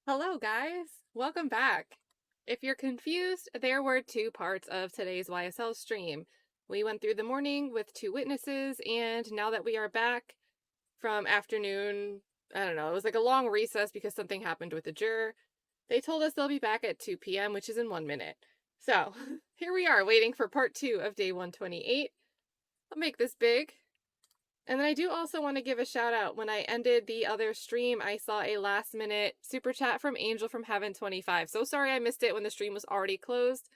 Hello, guys. Welcome back. If you're confused, there were two parts of today's YSL stream. We went through the morning with two witnesses, and now that we are back from afternoon, I don't know, it was like a long recess because something happened with the juror. They told us they'll be back at 2 p.m., which is in 1 minute. So, here we are waiting for part 2 of day 128. I'll make this big. And then I do also want to give a shout out. When I ended the other stream, I saw a last minute super chat from Angel from Heaven 25. So sorry I missed it when the stream was already closed.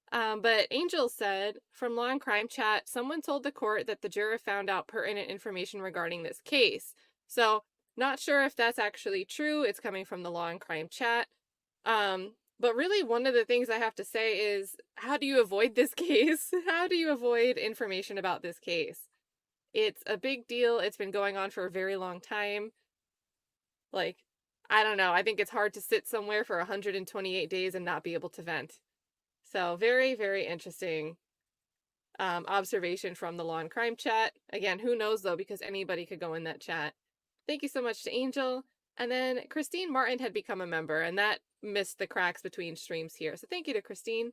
But Angel said, from Law and Crime Chat, someone told the court that the juror found out pertinent information regarding this case. So, not sure if that's actually true. It's coming from the Law and Crime Chat. But really, one of the things I have to say is, how do you avoid this case? How do you avoid information about this case? It's a big deal. It's been going on for a very long time. Like, I don't know. I think it's hard to sit somewhere for 128 days and not be able to vent. So very, very interesting observation from the Law and Crime Chat. Again, who knows though, because anybody could go in that chat. Thank you so much to Angel. And then Christine Martin had become a member, and that missed the cracks between streams here. So thank you to Christine.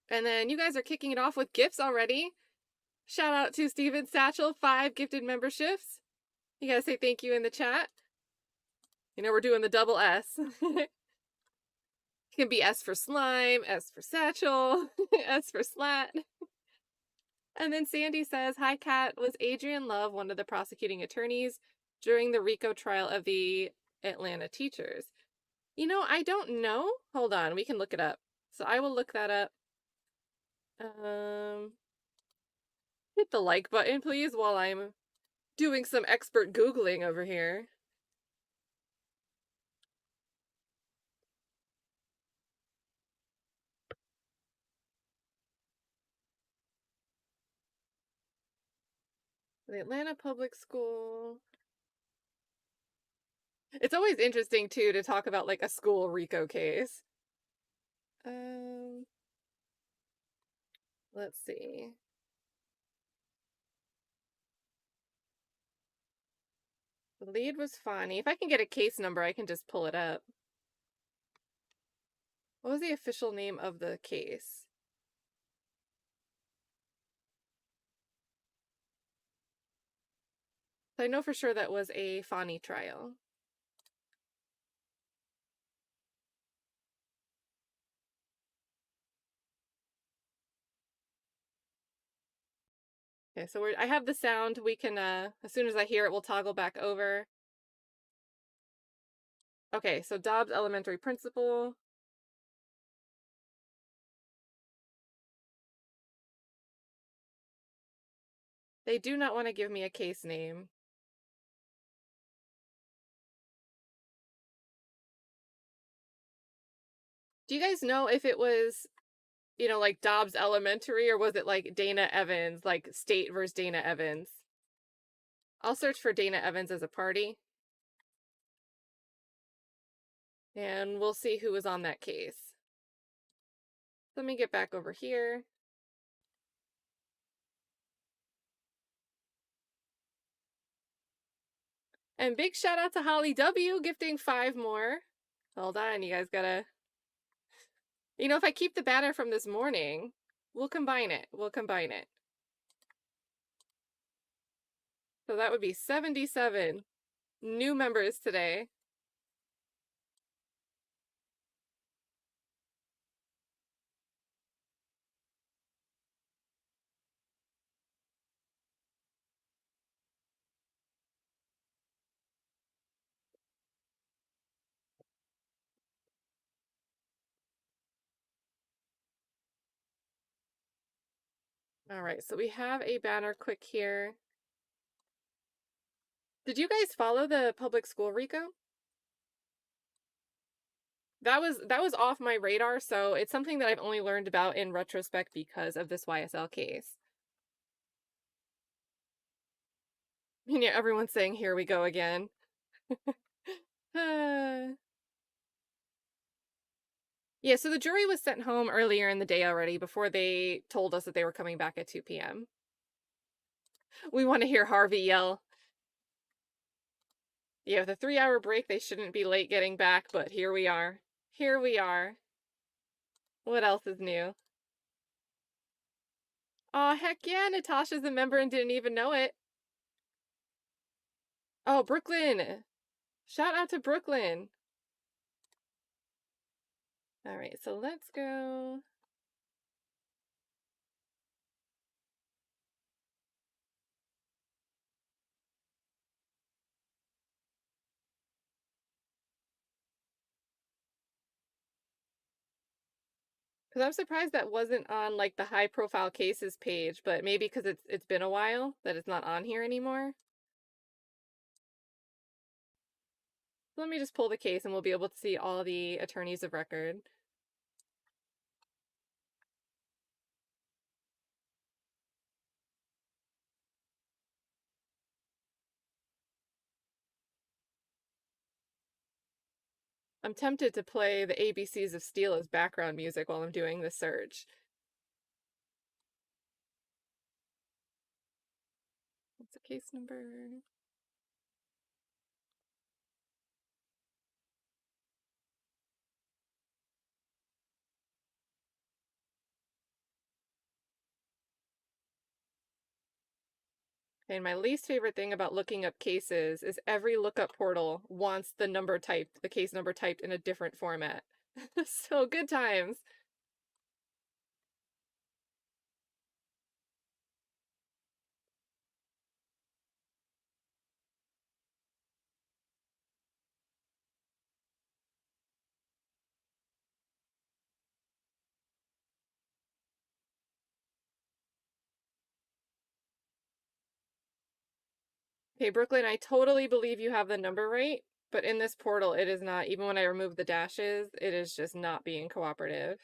And then you guys are kicking it off with gifts already. Shout out to Steven Satchel, 5 gifted memberships. You gotta say thank you in the chat. You know, we're doing the double S. It can be S for slime, S for satchel, S for slat. And then Sandy says, hi, Kat. Was Adrian Love one of the prosecuting attorneys during the Rico trial of the Atlanta teachers? You know, I don't know. Hold on, we can look it up. So I will look that up. Hit the like button, please, while I'm doing some expert Googling over here. The Atlanta Public School. It's always interesting, too, to talk about, like, a school Rico case. Let's see. The lead was Fani. If I can get a case number, I can just pull it up. What was the official name of the case? I know for sure that was a Fani trial. Okay, so I have the sound. We can, as soon as I hear it, we'll toggle back over. Okay, so Dobbs Elementary Principal. They do not want to give me a case name. Do you guys know if it was, you know, like Dobbs Elementary, or was it like Dana Evans, like State versus Dana Evans? I'll search for Dana Evans as a party. And we'll see who was on that case. Let me get back over here. And big shout out to Holly W. gifting 5 more. Hold on, you guys gotta... You know, if I keep the banner from this morning, we'll combine it. We'll combine it. So that would be 77 new members today. All right, so we have a banner quick here. Did you guys follow the public school Rico? That was off my radar, so it's something that I've only learned about in retrospect because of this YSL case. And yeah, everyone's saying, here we go again. Yeah, so the jury was sent home earlier in the day already before they told us that they were coming back at 2 p.m. We want to hear Harvey yell. Yeah, with a 3-hour break, they shouldn't be late getting back, but here we are. Here we are. What else is new? Aw, heck yeah, Natasha's a member and didn't even know it. Oh, Brooklyn! Shout out to Brooklyn! Alright, so let's go. Because I'm surprised that wasn't on like the high profile cases page, but maybe because it's been a while that it's not on here anymore. So let me just pull the case and we'll be able to see all the attorneys of record. I'm tempted to play the ABCs of Steel as background music while I'm doing the search. What's the case number? And my least favorite thing about looking up cases is every lookup portal wants the number typed, the case number typed in a different format. So good times. Okay, Brooklyn, I totally believe you have the number right, but in this portal, it is not. Even when I remove the dashes, it is just not being cooperative.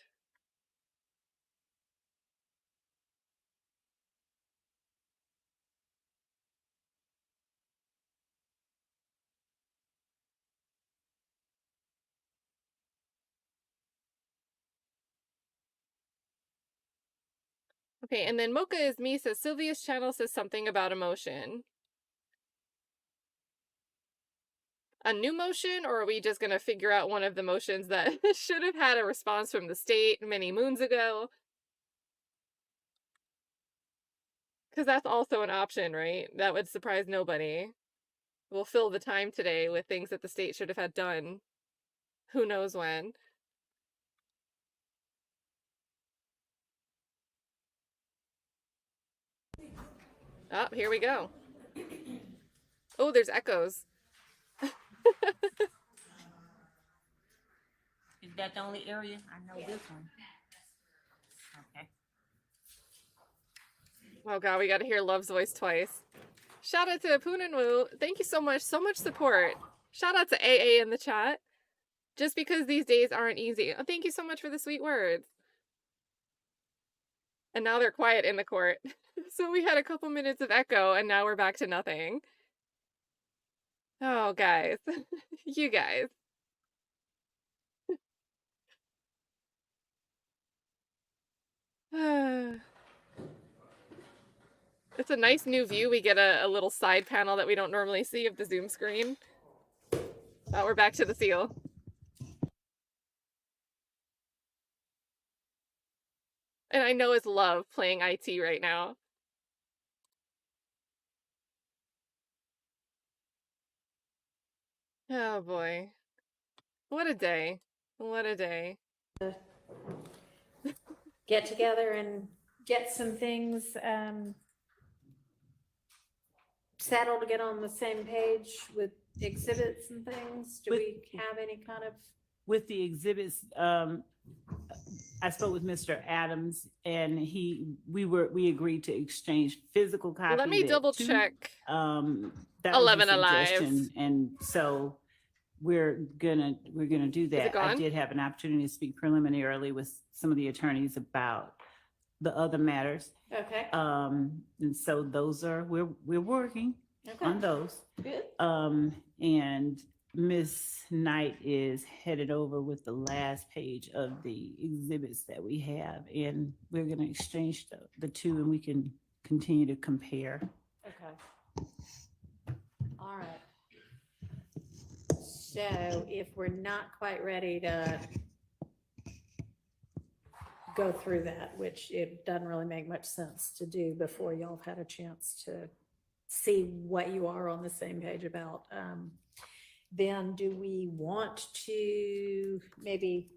Okay, and then Mocha is me says Sylvia's channel says something about emotion. A new motion, or are we just gonna figure out one of the motions that should have had a response from the state many moons ago? Because that's also an option, right? That would surprise nobody. We'll fill the time today with things that the state should have had done. Who knows when? Oh, here we go. Oh, there's echoes. Is that the only area? I know this one. Okay. Oh god, we gotta hear Love's voice twice. Shout out to Punanwu. Thank you so much support. Shout out to AA in the chat. Just because these days aren't easy. Oh, thank you so much for the sweet words. And now they're quiet in the court. So we had a couple minutes of echo and now we're back to nothing. Oh, guys. You guys. It's a nice new view. We get a little side panel that we don't normally see of the Zoom screen. Oh, we're back to the seal. And I know it's Love playing IT right now. Oh boy. What a day. What a day. Get together and get some things settled to get on the same page with exhibits and things? Do we have any kind of? With the exhibits, I spoke with Mr. Adams and we agreed to exchange physical copies. Let me double check. That 11 was a Alive. suggestion, and so we're gonna do that. I did have an opportunity to speak preliminarily with some of the attorneys about the other matters. Okay. And so those are we're working on those. Good. And Miss Knight is headed over with the last page of the exhibits that we have, and we're going to exchange the two, and we can continue to compare. Okay. All right. So if we're not quite ready to go through that, which it doesn't really make much sense to do before y'all have had a chance to see what you are on the same page about, then do we want to maybe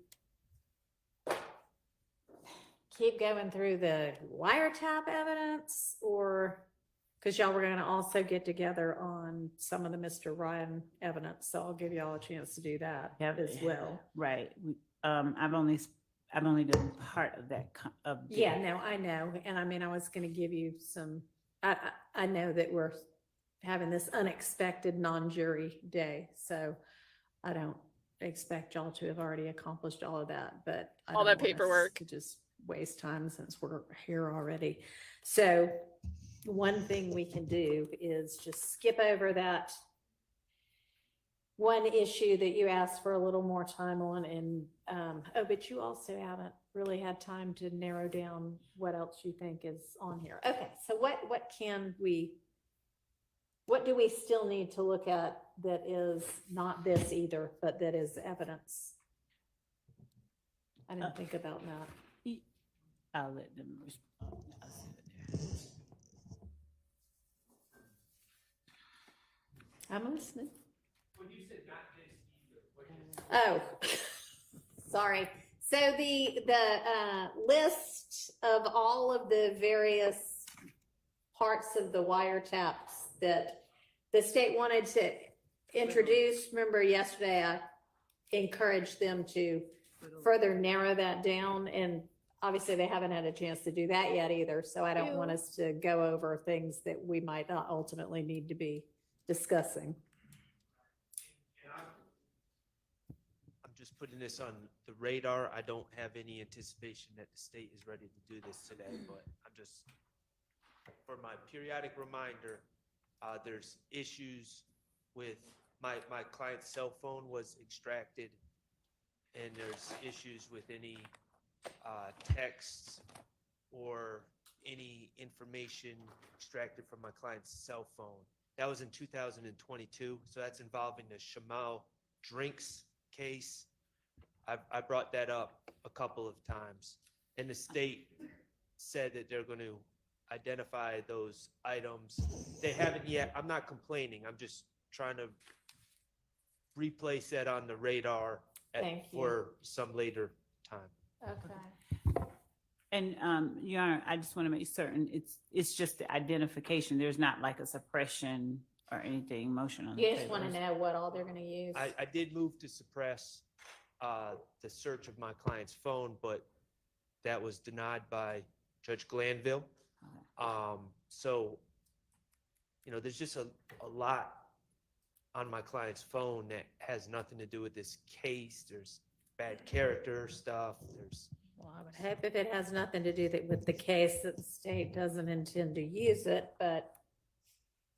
keep going through the wiretap evidence, or, because y'all were going to also get together on some of the Mr. Ryan evidence, so I'll give y'all a chance to do that as well. Right. I've only done part of that. Yeah, no, I know. And I mean, I was going to give you some, I know that we're having this unexpected non-jury day, so I don't expect y'all to have already accomplished all of that, but I All don't that want us paperwork. to just waste time since we're here already. So one thing we can do is just skip over that one issue that you asked for a little more time on, and but you also haven't really had time to narrow down what else you think is on here. Okay, so what do we still need to look at that is not this either, but that is evidence? I didn't think about that. I'll let them respond. I'll see it there. I'm listening. When you said not this either, what is Oh, sorry. So the list of all of the various parts of the wiretaps that the state wanted to introduce, remember yesterday I encouraged them to further narrow that down, and obviously they haven't had a chance to do that yet either, so I don't want us to go over things that we might not ultimately need to be discussing. I'm just putting this on the radar. I don't have any anticipation that the state is ready to do this today, but I'm just, for my periodic reminder, there's issues with my client's cell phone was extracted, and there's issues with any texts or any information extracted from my client's cell phone. That was in 2022, so that's involving the Shamal drinks case. I brought that up a couple of times, and the state said that they're going to identify those items. They haven't yet. I'm not complaining. I'm just trying to replace that on the radar for some later time. Okay. And Your Honor, I just want to make certain it's just the identification. There's not like a suppression or anything motion on the You just want to papers. know what all they're going to use. I did move to suppress the search of my client's phone, but that was denied by Judge Glanville. So, you know, there's just a lot on my client's phone that has nothing to do with this case. There's bad character stuff. There's Well, I would hope if it has nothing to do with the case that the state doesn't intend to use it, but.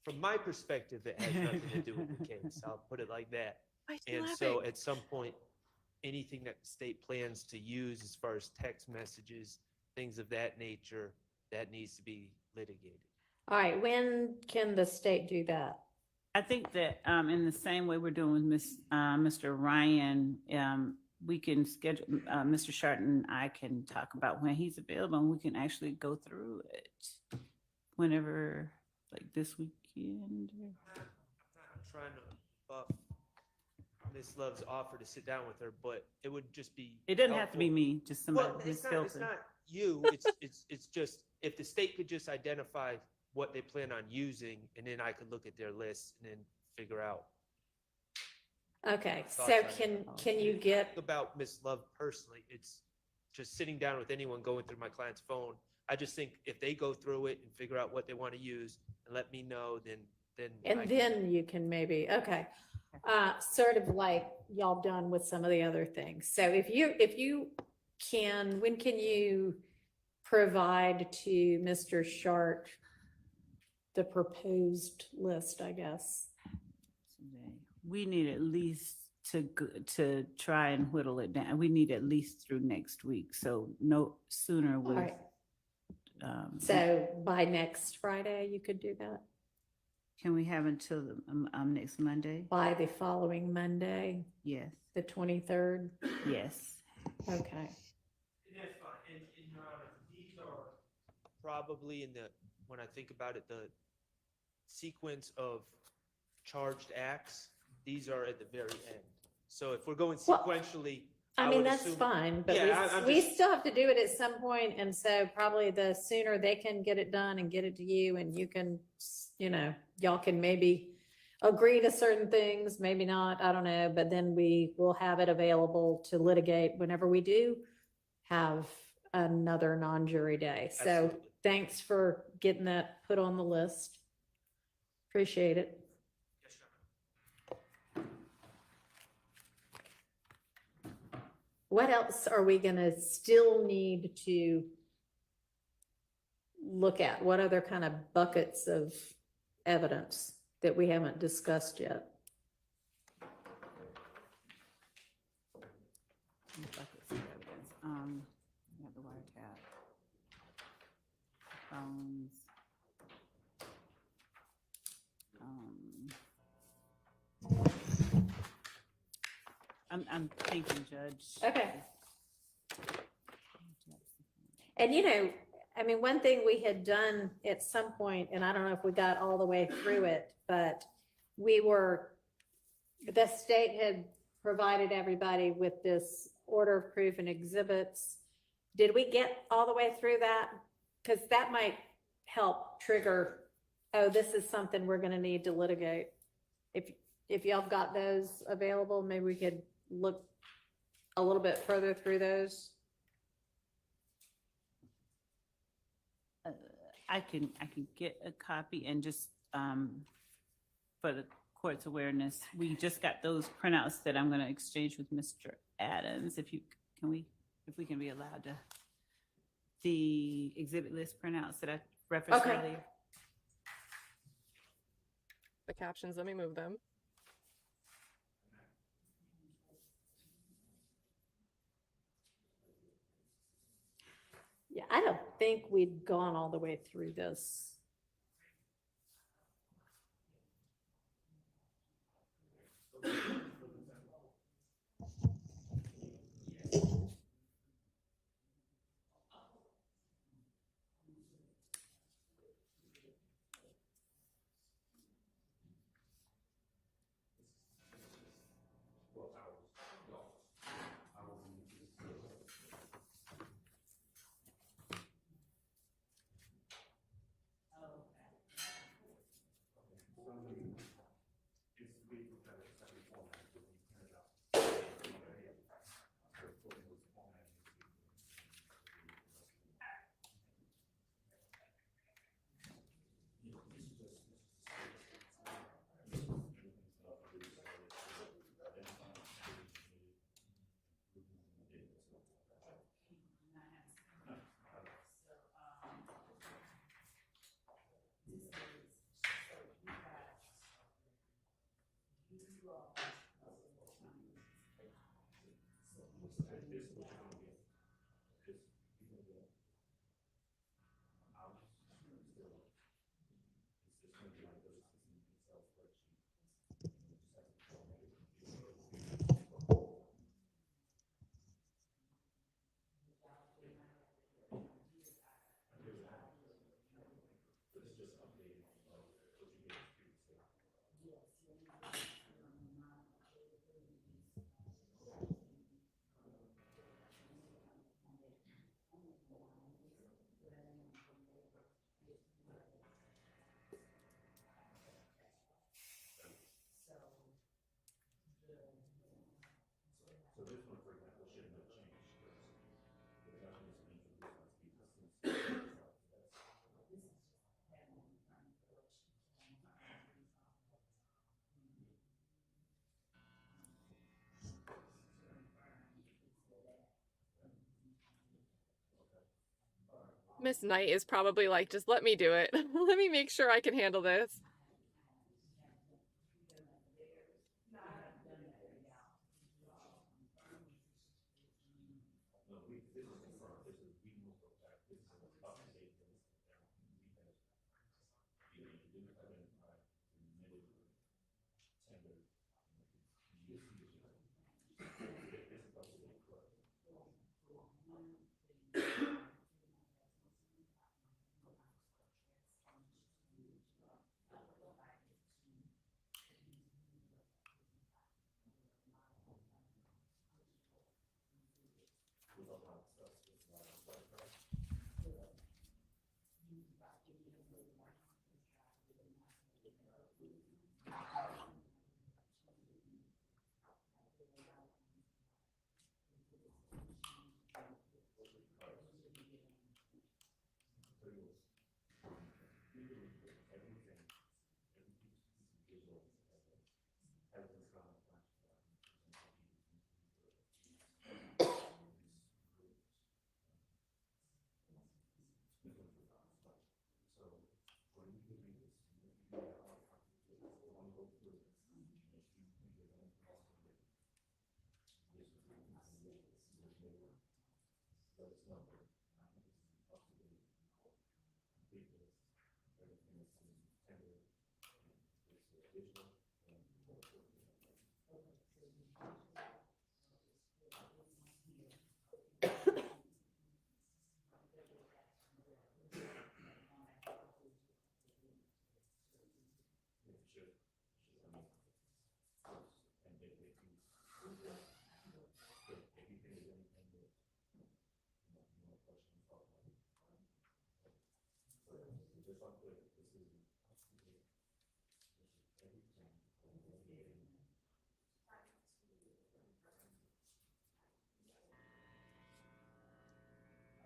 from my perspective, it has nothing to do with the case. I'll put it like that. Why is she And so laughing? at some point, anything that the state plans to use as far as text messages, things of that nature, that needs to be litigated. All right, when can the state do that? I think that in the same way we're doing with Mr. Ryan, we can schedule, Mr. Sharp and I can talk about when he's available, and we can actually go through it whenever, like this weekend. I'm trying to buff Ms. Love's offer to sit down with her, but it would just be. It doesn't have to be helpful. me, just somebody. Well, Ms. it's Hilton. not you. It's just if the state could just identify what they plan on using, and then I could look at their list and then figure out. Okay, so Thoughts on can you get, About Ms. Love personally, it's just sitting down with anyone going through my client's phone. I just think if they go through it and figure out what they want to use and let me know, then. and then you can maybe, okay. Sort of like y'all done with some of the other things. So if you can, when can you provide to Mr. Sharp the proposed list, I guess? We need at least to try and whittle it down. We need at least through next week. So no sooner All with. right. So by next Friday, you could do that? Can we have until the next Monday? By the following Monday, Yes, the 23rd? yes. Okay. That's fine. And Your Honor, these are probably when I think about it, the sequence of charged acts, these are at the very end. So if we're going Well, sequentially, I mean, would that's assume- fine, but Yeah, I'm we just- still have to do it at some point, and so probably the sooner they can get it done and get it to you, and you can, y'all can maybe agree to certain things, maybe not, I don't know, but then we will have it available to litigate whenever we do have another non-jury day. So Absolutely. thanks for getting that put on the list. Appreciate it. Yes, Your Honor. What else are we gonna still need to look at? What other kind of buckets of evidence that we haven't discussed yet? Buckets of evidence. We have the wiretap, phones. I'm thinking, Judge. Okay. And I mean, one thing we had done at some point, and I don't know if we got all the way through it, but the state had provided everybody with this order of proof and exhibits. Did we get all the way through that? Because that might help trigger, oh, this is something we're gonna need to litigate. If y'all got those available, maybe we could look a little bit further through those. I can get a copy and just, for the court's awareness, we just got those printouts that I'm gonna exchange with Mr. Adams. If we can be allowed to, the exhibit list printouts that I referenced Okay. earlier. The captions, let me move them. Yeah, I don't think we'd gone all the way through this. Miss Knight is probably like, just let me do it. Let me make sure I can handle this.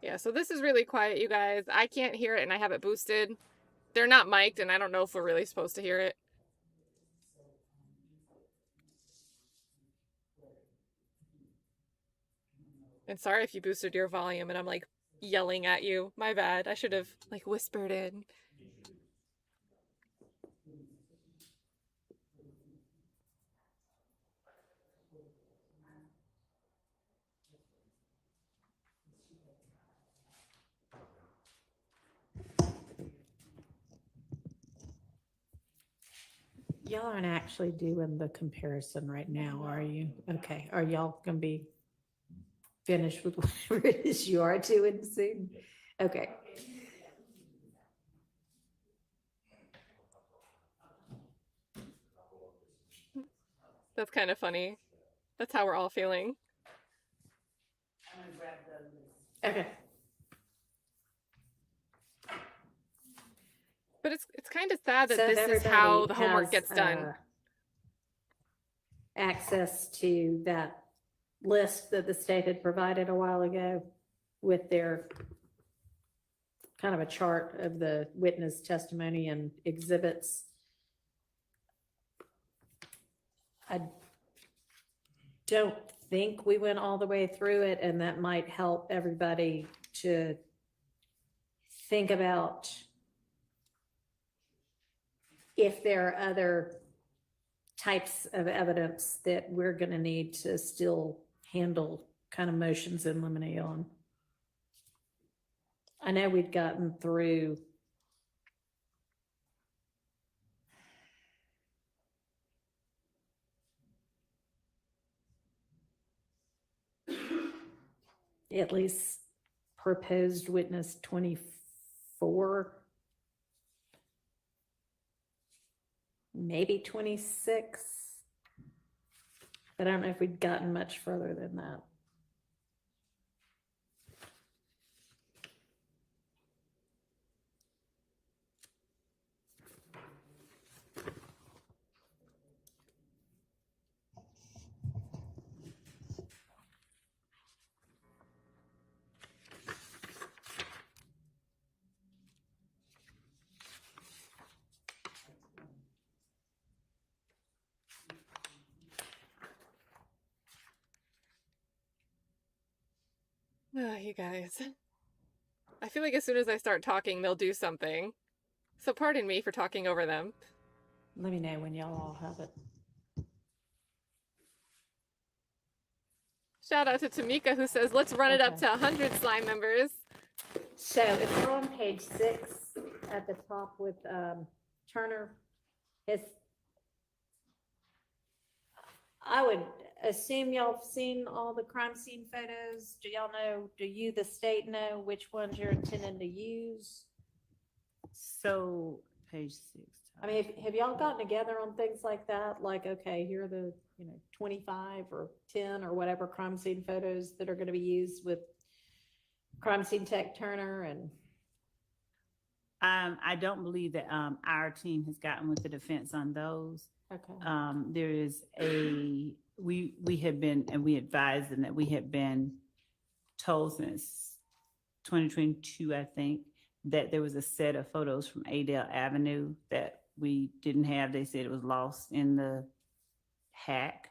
Yeah, so this is really quiet, you guys. I can't hear it and I have it boosted. They're not mic'd and I don't know if we're really supposed to hear it. And sorry if you boosted your volume and I'm like yelling at you. My bad. I should have like whispered in. Y'all aren't actually doing the comparison right now, are you? Okay, are y'all gonna be finished with whatever it is you are doing soon? Okay. That's kind of funny. That's how we're all feeling. Okay. But it's kind of sad that So if this is how the everybody homework has, gets done. access to that list that the state had provided a while ago with their kind of a chart of the witness testimony and exhibits. I don't think we went all the way through it, and that might help everybody to think about if there are other types of evidence that we're going to need to still handle kind of motions in limine on. I know we'd gotten through at least proposed witness 24, maybe 26. But I don't know if we'd gotten much further than that. You guys. I feel like as soon as I start talking, they'll do something. So pardon me for talking over them. Let me know when y'all all have it. Shout out to Tamika who says, let's run it up to 100 slime members. So if we're on page 6 at the top with Turner, I would assume y'all have seen all the crime scene photos. Do y'all know, do you, the state, know which ones you're intending to use? So page 6. I mean, have y'all gotten together on things like that? Like, okay, here are the, 25 or 10 or whatever crime scene photos that are going to be used with crime scene tech Turner and. I don't believe that our team has gotten with the defense on those. Okay. There is we have been, and we advised them that we have been told since 2022, I think, that there was a set of photos from Adele Avenue that we didn't have. They said it was lost in the hack.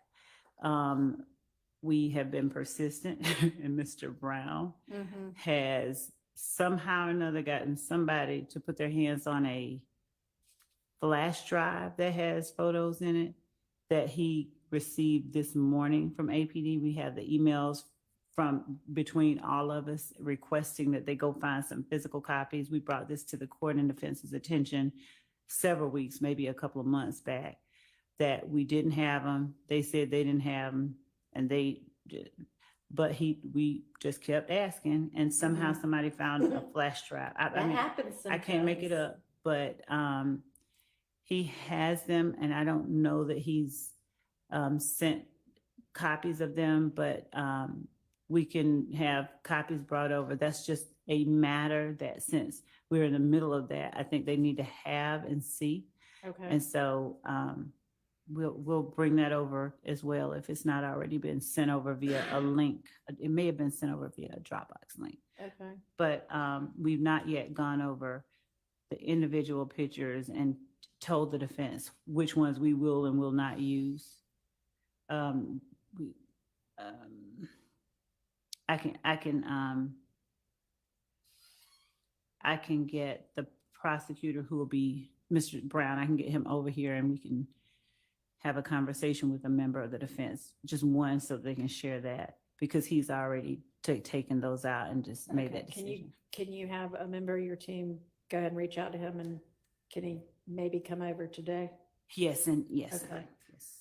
We have been persistent, and Mr. Brown Mhm. has somehow or another gotten somebody to put their hands on a flash drive that has photos in it that he received this morning from APD. We have the emails from between all of us requesting that they go find some physical copies. We brought this to the court and defense's attention several weeks, maybe a couple of months back, that we didn't have them. They said they didn't have them, and but we just kept asking, and somehow somebody found a flash drive. I That mean, happens I can't make it up, but he has them, and I don't know that he's sent copies of them, but we can have copies brought over. That's just a matter that, since we're in the middle of that, I think they need to have and see. Okay. And so we'll bring that over as well if it's not already been sent over via a link. It may have been sent over via a Dropbox link. Okay. But we've not yet gone over the individual pictures and told the defense which ones we will and will not use. I can get the prosecutor who will be Mr. Brown. I can get him over here, and we can have a conversation with a member of the defense, just one, so they can share that, because he's already taken those out and just made that decision. Can you have a member of your team go ahead and reach out to him, and can he maybe come over today? Yes, and yes. Okay. Yes.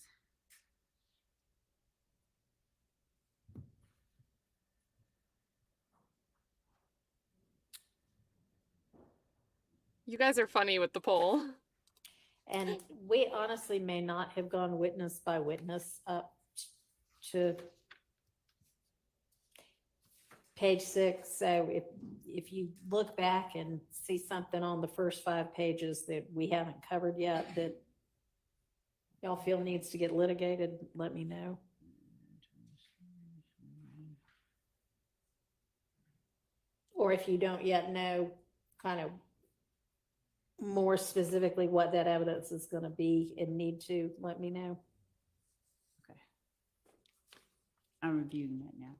You guys are funny with the poll. And we honestly may not have gone witness by witness up to page 6. So if you look back and see something on the first 5 pages that we haven't covered yet that y'all feel needs to get litigated, let me know. Or if you don't yet know kind of more specifically what that evidence is going to be and need to, let me know. Okay. I'm reviewing that now.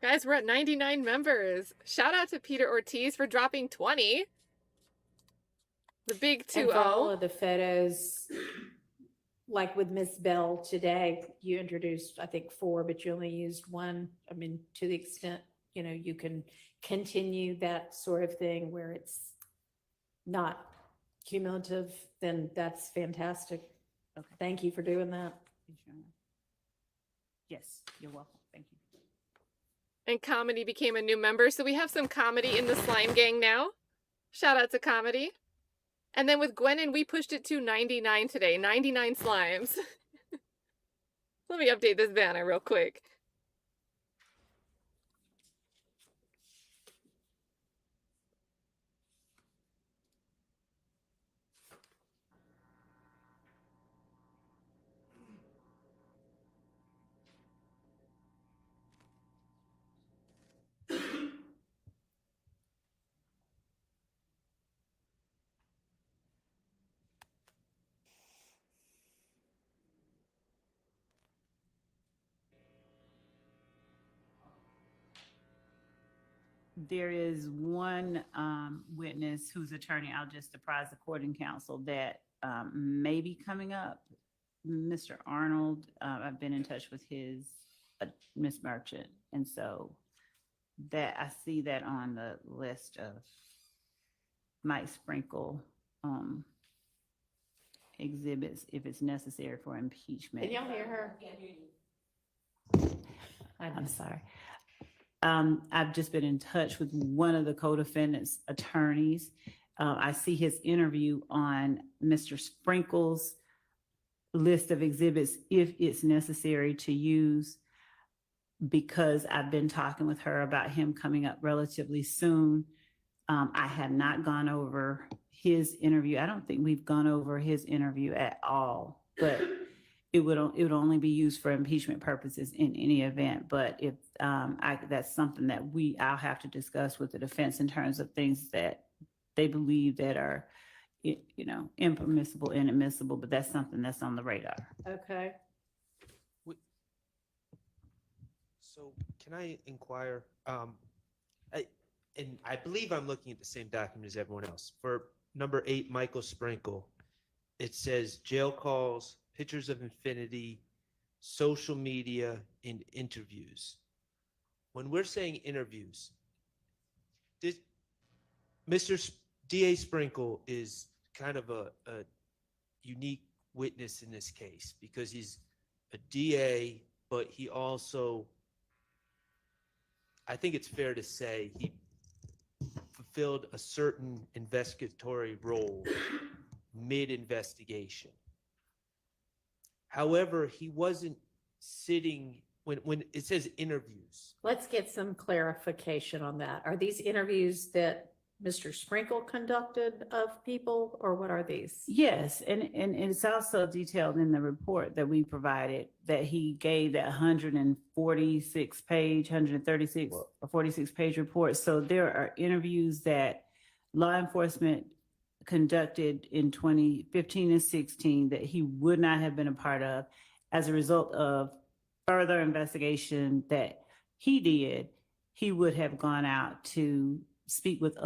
Guys, we're at 99 members. Shout out to Peter Ortiz for dropping 20. The big 2-0. And for all of the photos, like with Miss Bell today, you introduced, I think, 4, but you only used 1. I mean, to the extent, you can continue that sort of thing where it's not cumulative, then that's fantastic. Okay. Thank you for doing that. Yes, you're welcome. Thank you. And Comedy became a new member, so we have some Comedy in the Slime Gang now. Shout out to Comedy. And then with Gwennon, we pushed it to 99 today. 99 slimes. Let me update this banner real quick. There is one witness whose attorney, I'll just apprise the court and counsel, that may be coming up. Mr. Arnold, I've been in touch with his Miss Merchant, and so that I see that on the list of might sprinkle exhibits if it's necessary for impeachment. Can y'all hear her? I'm sorry. I've just been in touch with one of the co-defendants' attorneys. I see his interview on Mr. Sprinkle's list of exhibits if it's necessary to use, because I've been talking with her about him coming up relatively soon. I have not gone over his interview. I don't think we've gone over his interview at all, but it would only be used for impeachment purposes in any event. But if that's something that I'll have to discuss with the defense in terms of things that they believe that are, impermissible, inadmissible, but that's something that's on the radar. Okay. So can I inquire? I believe I'm looking at the same document as everyone else. For number 8, Michael Sprinkle, it says jail calls, pictures of infinity, social media, and interviews. When we're saying interviews, Mr. DA Sprinkle is kind of a unique witness in this case because he's a DA, but he also, I think it's fair to say, he fulfilled a certain investigatory role mid-investigation. However, he wasn't sitting when it says interviews. Let's get some clarification on that. Are these interviews that Mr. Sprinkle conducted of people, or what are these? Yes, and it's also detailed in the report that we provided that he gave that 146 or 46 page report. So there are interviews that law enforcement conducted in 2015 and 16 that he would not have been a part of as a result of further investigation that he did. He would have gone out to speak with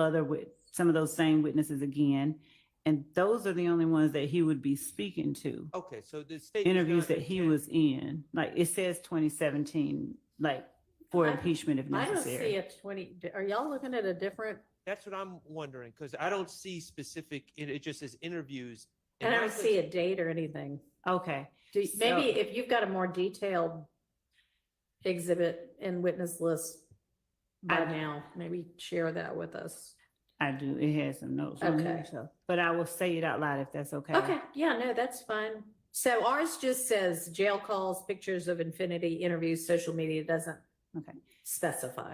some of those same witnesses again. And those are the only ones that he would be speaking to. Okay, so the state Interviews that he was in, like it says 2017, like for impeachment if I don't necessary. see a 20, are y'all looking at a different? That's what I'm wondering, because I don't see specific, it just says interviews. I don't see a date or anything. Okay. Maybe if you've got a more detailed exhibit and witness list by now, maybe share that with us. I do. It has some notes on Okay. here, so, but I will say it out loud if that's okay. Okay, yeah, no, that's fine. So ours just says jail calls, pictures of infinity, interviews, social media, doesn't Okay. specify.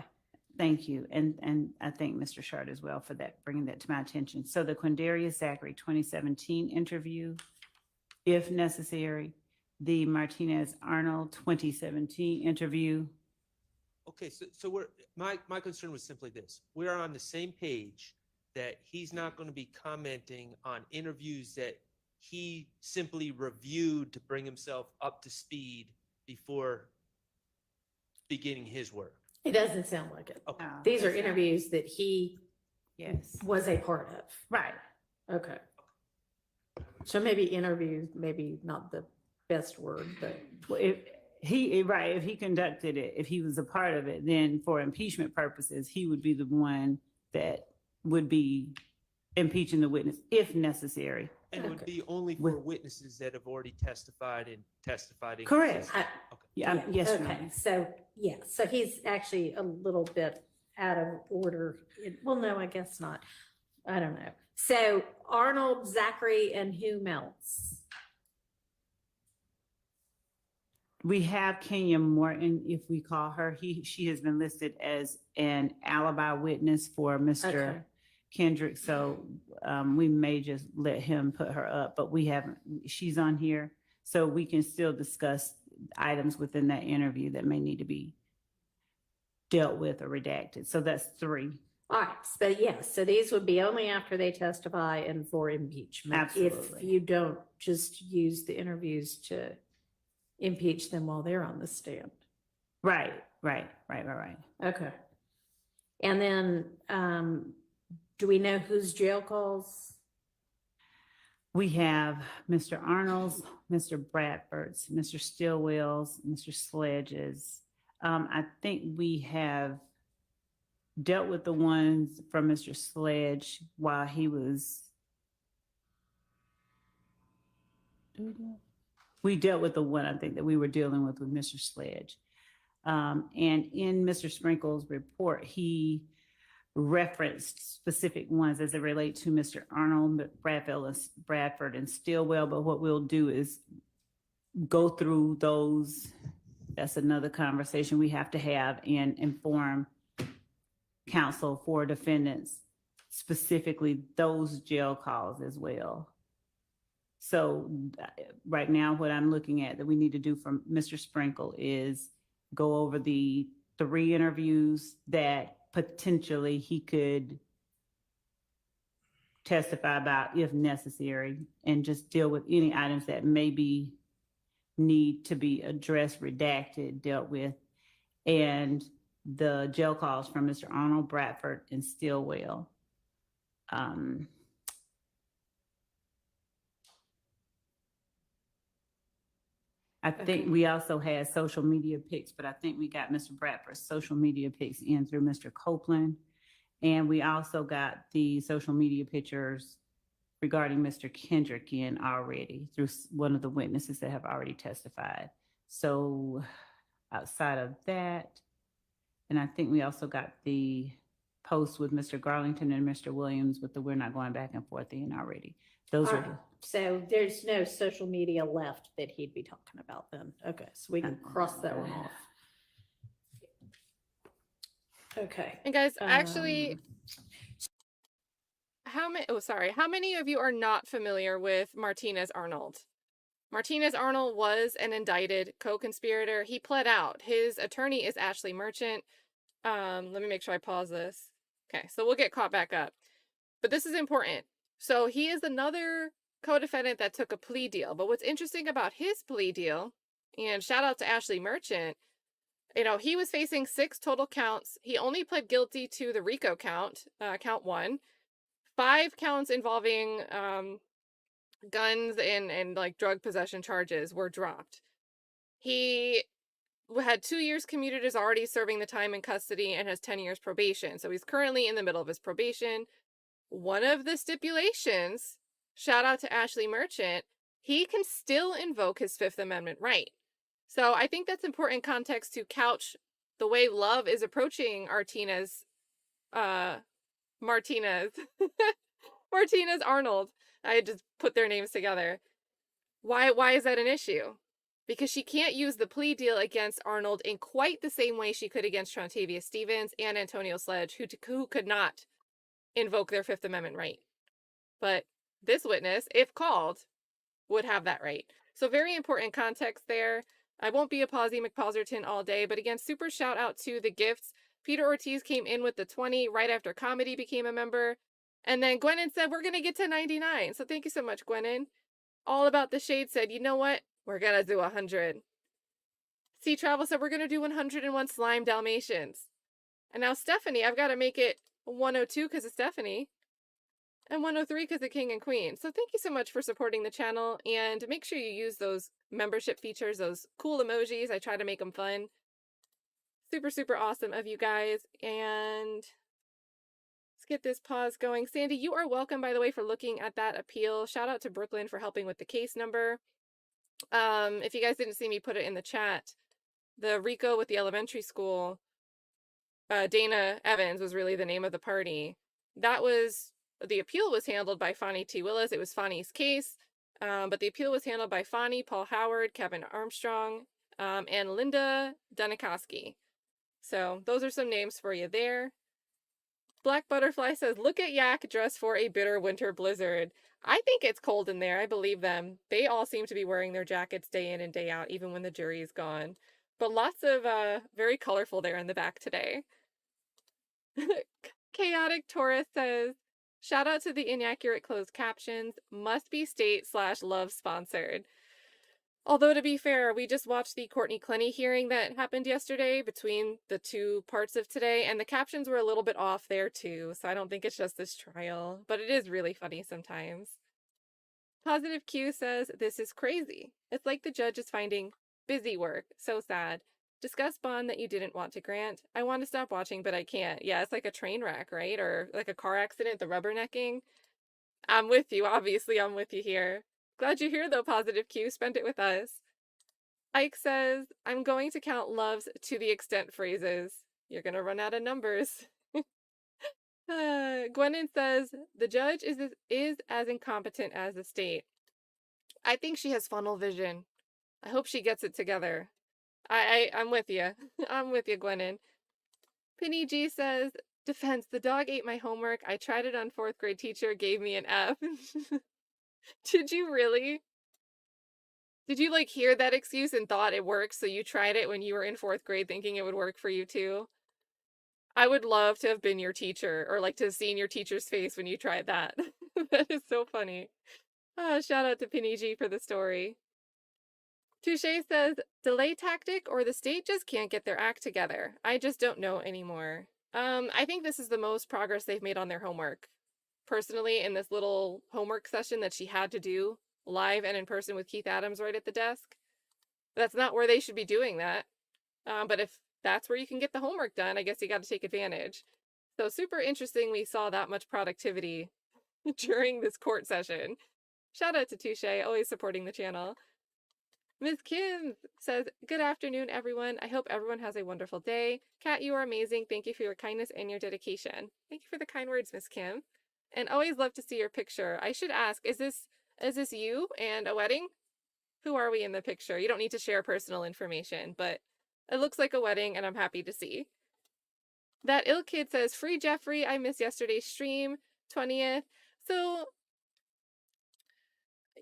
Thank you. And I thank Mr. Shard as well for that, bringing that to my attention. So the Quindarius Zachary 2017 interview, if necessary, the Martinez Arnold 2017 interview. Okay, so my concern was simply this. We're on the same page that he's not going to be commenting on interviews that he simply reviewed to bring himself up to speed before beginning his work. It doesn't sound like it. Okay. No, These are that's not- interviews that he Yes, was a part of. right. Okay. So maybe interviews, maybe not the best word, but Well, if he conducted it, if he was a part of it, then for impeachment purposes, he would be the one that would be impeaching the witness if necessary. And it would Okay. be only for witnesses that have already testified in Correct. cases. Yeah, yes, Your okay, Honor. so he's actually a little bit out of order. Well, no, I guess not. I don't know. So Arnold, Zachary, and whom else? We have Kenya Morton, if we call her. She has been listed as an alibi witness for Mr. Okay. Kendrick, so we may just let him put her up, but we haven't, she's on here. So we can still discuss items within that interview that may need to be dealt with or redacted. So that's 3. All right, but yes, so these would be only after they testify and for impeachment. If Absolutely. you don't just use the interviews to impeach them while they're on the stand. Right. Okay. And then, do we know whose jail calls? We have Mr. Arnold's, Mr. Bradford's, Mr. Stillwell's, Mr. Sledge's. I think we have dealt with the ones from Mr. Sledge while he was We dealt with the one, I think, that we were dealing with Mr. Sledge. And in Mr. Sprinkle's report, he referenced specific ones as it relate to Mr. Arnold, Bradford, and Stillwell. But what we'll do is go through those. That's another conversation we have to have and inform counsel for defendants, specifically those jail calls as well. So right now, what I'm looking at that we need to do from Mr. Sprinkle is go over the 3 interviews that potentially he could testify about if necessary, and just deal with any items that maybe need to be addressed, redacted, dealt with, and the jail calls from Mr. Arnold, Bradford, and Stillwell. I think we also had social media pics, but I think we got Mr. Bradford's social media pics in through Mr. Copeland. And we also got the social media pictures regarding Mr. Kendrick in already through one of the witnesses that have already testified. So outside of that, and I think we also got the post with Mr. Garlington and Mr. Williams with the "we're not going back and forth" in already. Those are the. So there's no social media left that he'd be talking about then. Okay, so we can cross that one off. Okay. And guys, actually, how many of you are not familiar with Martinez Arnold? Martinez Arnold was an indicted co-conspirator. He pled out. His attorney is Ashleigh Merchant. Let me make sure I pause this. Okay, so we'll get caught back up. But this is important. So he is another co-defendant that took a plea deal. But what's interesting about his plea deal, and shout out to Ashleigh Merchant, you know, he was facing 6 total counts. He only pled guilty to the Rico count, count 1. 5 counts involving guns and like drug possession charges were dropped. He had 2 years commuted, is already serving the time in custody, and has 10 years probation. So he's currently in the middle of his probation. One of the stipulations, shout out to Ashleigh Merchant, he can still invoke his 5th Amendment right. So I think that's important context to couch the way Love is approaching Martinez Arnold. I just put their names together. Why is that an issue? Because she can't use the plea deal against Arnold in quite the same way she could against Trontavious Stevens and Antonio Sledge, who could not invoke their 5th Amendment right. But this witness, if called, would have that right. So very important context there. I won't be a Pawsy McPawserton all day, but again, super shout out to the gifts. Peter Ortiz came in with the 20 right after Comedy became a member. And then Gwennon said, we're going to get to 99. So thank you so much, Gwennon. All About the Shade said, you know what? We're going to do 100. C Travel said, we're going to do 101 Slime Dalmatians. And now Stephanie, I've got to make it 102 because of Stephanie. And 103 because of King and Queen. So thank you so much for supporting the channel. And make sure you use those membership features, those cool emojis. I try to make them fun. Super, super awesome of you guys. And let's get this pause going. Sandy, you are welcome, by the way, for looking at that appeal. Shout out to Brooklyn for helping with the case number. If you guys didn't see me put it in the chat, the Rico with the elementary school, Dana Evans was really the name of the party. The appeal was handled by Fonnie T. Willis. It was Fonnie's case, but the appeal was handled by Fonnie, Paul Howard, Kevin Armstrong, and Linda Dunikowski. So those are some names for you there. Black Butterfly says, look at Yak dressed for a bitter winter blizzard. I think it's cold in there. I believe them. They all seem to be wearing their jackets day in and day out, even when the jury is gone. But lots of very colorful there in the back today. Chaotic Taurus says, shout out to the inaccurate closed captions. Must be state/love sponsored. Although, to be fair, we just watched the Courtney Clenny hearing that happened yesterday between the 2 parts of today, and the captions were a little bit off there too, so I don't think it's just this trial, but it is really funny sometimes. Positive Q says, this is crazy. It's like the judge is finding busy work. So sad. Discuss bond that you didn't want to grant. I want to stop watching, but I can't. Yeah, it's like a train wreck, right? Or like a car accident, the rubbernecking. I'm with you. Obviously, I'm with you here. Glad you're here, though, Positive Q. Spend it with us. Ike says, I'm going to count loves to the extent phrases. You're going to run out of numbers. Gwennon says, the judge is as incompetent as the state. I think she has funnel vision. I hope she gets it together. I'm with you. I'm with you, Gwennon. Penny G says, defense, the dog ate my homework. I tried it on 4th grade teacher, gave me an F. Did you really? Did you like hear that excuse and thought it works, so you tried it when you were in 4th grade thinking it would work for you too? I would love to have been your teacher, or like to have seen your teacher's face when you tried that. That is so funny. Shout out to Penny G for the story. Touche says, delay tactic or the state just can't get their act together. I just don't know anymore. I think this is the most progress they've made on their homework. Personally, in this little homework session that she had to do live and in person with Keith Adams right at the desk. That's not where they should be doing that. But if that's where you can get the homework done, I guess you got to take advantage. So super interesting we saw that much productivity during this court session. Shout out to Touche, always supporting the channel. Ms. Kim says, good afternoon, everyone. I hope everyone has a wonderful day. Kat, you are amazing. Thank you for your kindness and your dedication. Thank you for the kind words, Ms. Kim. And always love to see your picture. I should ask, is this you and a wedding? Who are we in the picture? You don't need to share personal information, but it looks like a wedding and I'm happy to see. That ill kid says, free Jeffrey. I missed yesterday's stream, 20th. So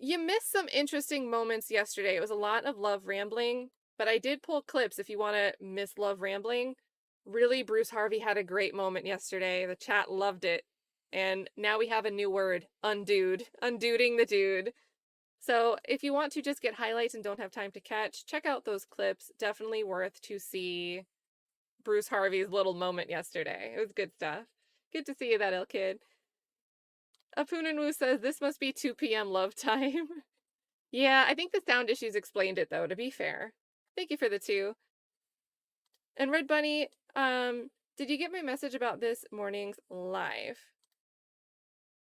you missed some interesting moments yesterday. It was a lot of love rambling, but I did pull clips if you want to miss love rambling. Really, Bruce Harvey had a great moment yesterday. The chat loved it. And now we have a new word, undude. Unduding the dude. So if you want to just get highlights and don't have time to catch, check out those clips. Definitely worth to see Bruce Harvey's little moment yesterday. It was good stuff. Good to see you, that ill kid. Apunanwu says, this must be 2 p.m. love time. Yeah, I think the sound issues explained it, though, to be fair. Thank you for the 2. And Red Bunny, did you get my message about this morning's live?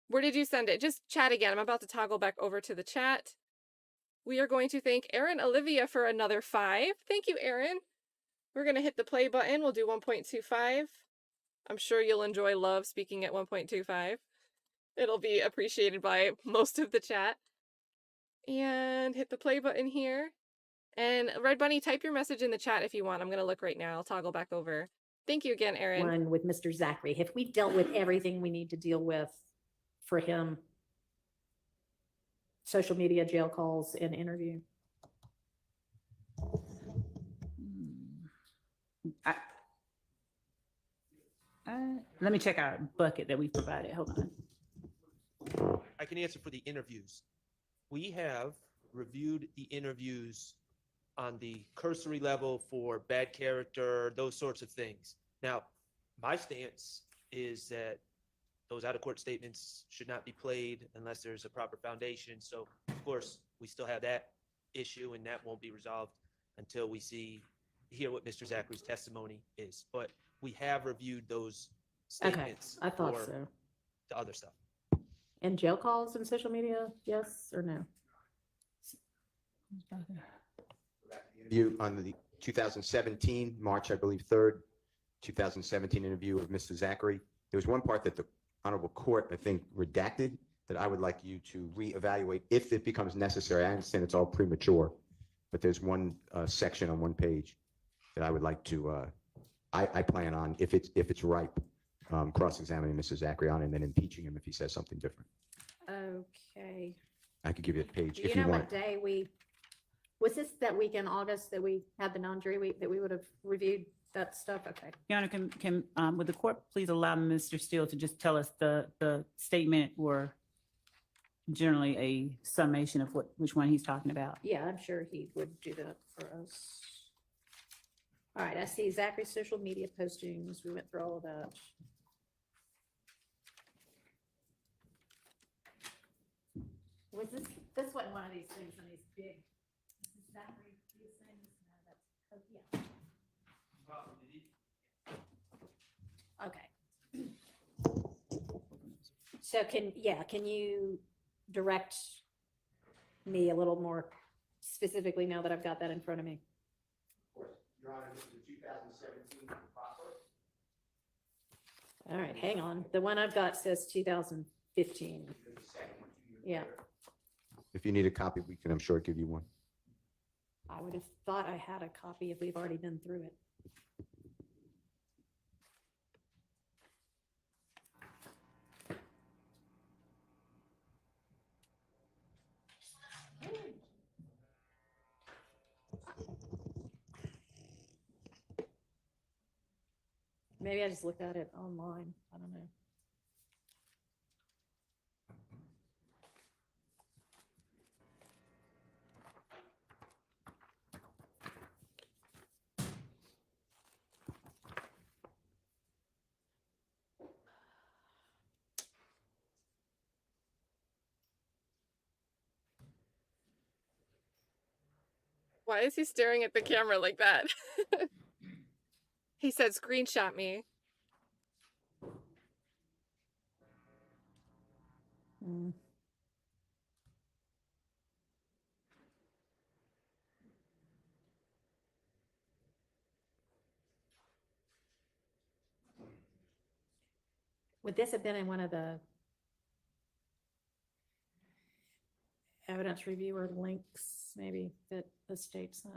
Where did you send it? Just chat again. I'm about to toggle back over to the chat. We are going to thank Aaron Olivia for another 5. Thank you, Aaron. We're going to hit the play button. We'll do 1.25. I'm sure you'll enjoy love speaking at 1.25. It'll be appreciated by most of the chat. And hit the play button here. And Red Bunny, type your message in the chat if you want. I'm going to look right now. I'll toggle back over. Thank you again, Aaron. One with Mr. Zachary. Have we dealt with everything we need to deal with for him? Social media, jail calls, and interview. Let me check our bucket that we provided. Hold on. I can answer for the interviews. We have reviewed the interviews on the cursory level for bad character, those sorts of things. Now, my stance is that those out-of-court statements should not be played unless there's a proper foundation. So, of course, we still have that issue, and that won't be resolved until we hear what Mr. Zachary's testimony is. But we have reviewed those statements. Okay, I thought for so. the other stuff. And jail calls and social media, yes or no? Interview on the 2017, March, I believe, 3rd, 2017 interview of Mr. Zachary. There was one part that the Honorable Court, I think, redacted that I would like you to reevaluate if it becomes necessary. I understand it's all premature, but there's one section on one page that I would like to, I plan on, if it's ripe, cross-examining Mr. Zachary on and then impeaching him if he says something different. Okay. I could give you a page Do if you you know want. what day was this that week in August that we had the non-jury week that we would have reviewed that stuff? Okay. Your Honor, can would the court please allow Mr. Steele to just tell us the statement or generally a summation of which one he's talking about? Yeah, I'm sure he would do that for us. All right, I see Zachary's social media postings. We went through all of that. Was this wasn't one of these things on these big, Zachary, these things? No, that's, oh, yeah. Okay. So can you direct me a little more specifically now that I've got that in front of me. Of course, Your Honor, this is the 2017 process. All right, hang on. The one I've got says 2015. There's a second one 2 years Yeah. later. If you need a copy, we can, I'm sure, give you one. I would have thought I had a copy if we've already been through it. Maybe I just looked at it online. I don't know. Why is he staring at the camera like that? He said, screenshot me. Mm. Would this have been in one of the evidence reviewer links, maybe, that the state sent?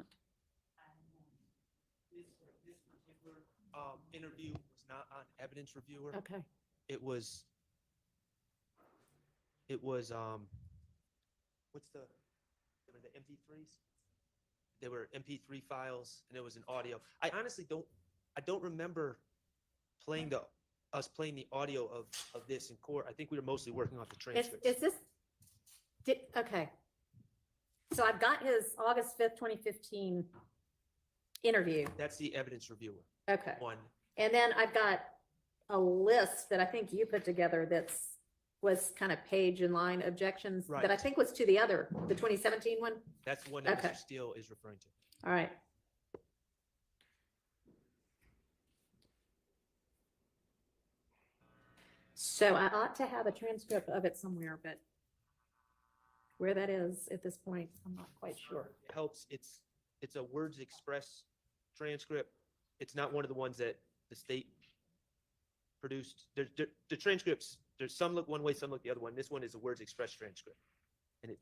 This particular interview was not on evidence reviewer. Okay. It was what's the, they were the MP3s? They were MP3 files and it was an audio. I honestly don't remember us playing the audio of this in court. I think we were mostly working off the transcripts. Is this, okay. So I've got his August 5th, 2015 interview. That's the evidence reviewer Okay. one. And then I've got a list that I think you put together was kind of page and line objections that I Right. think was to the 2017 one. That's the one that Okay. Mr. Steele is referring to. All right. So I ought to have a transcript of it somewhere, but where that is at this point, I'm not quite sure. It helps. It's a words express transcript. It's not one of the ones that the state produced. The transcripts, there's some look one way, some look the other one. This one is a words express transcript. And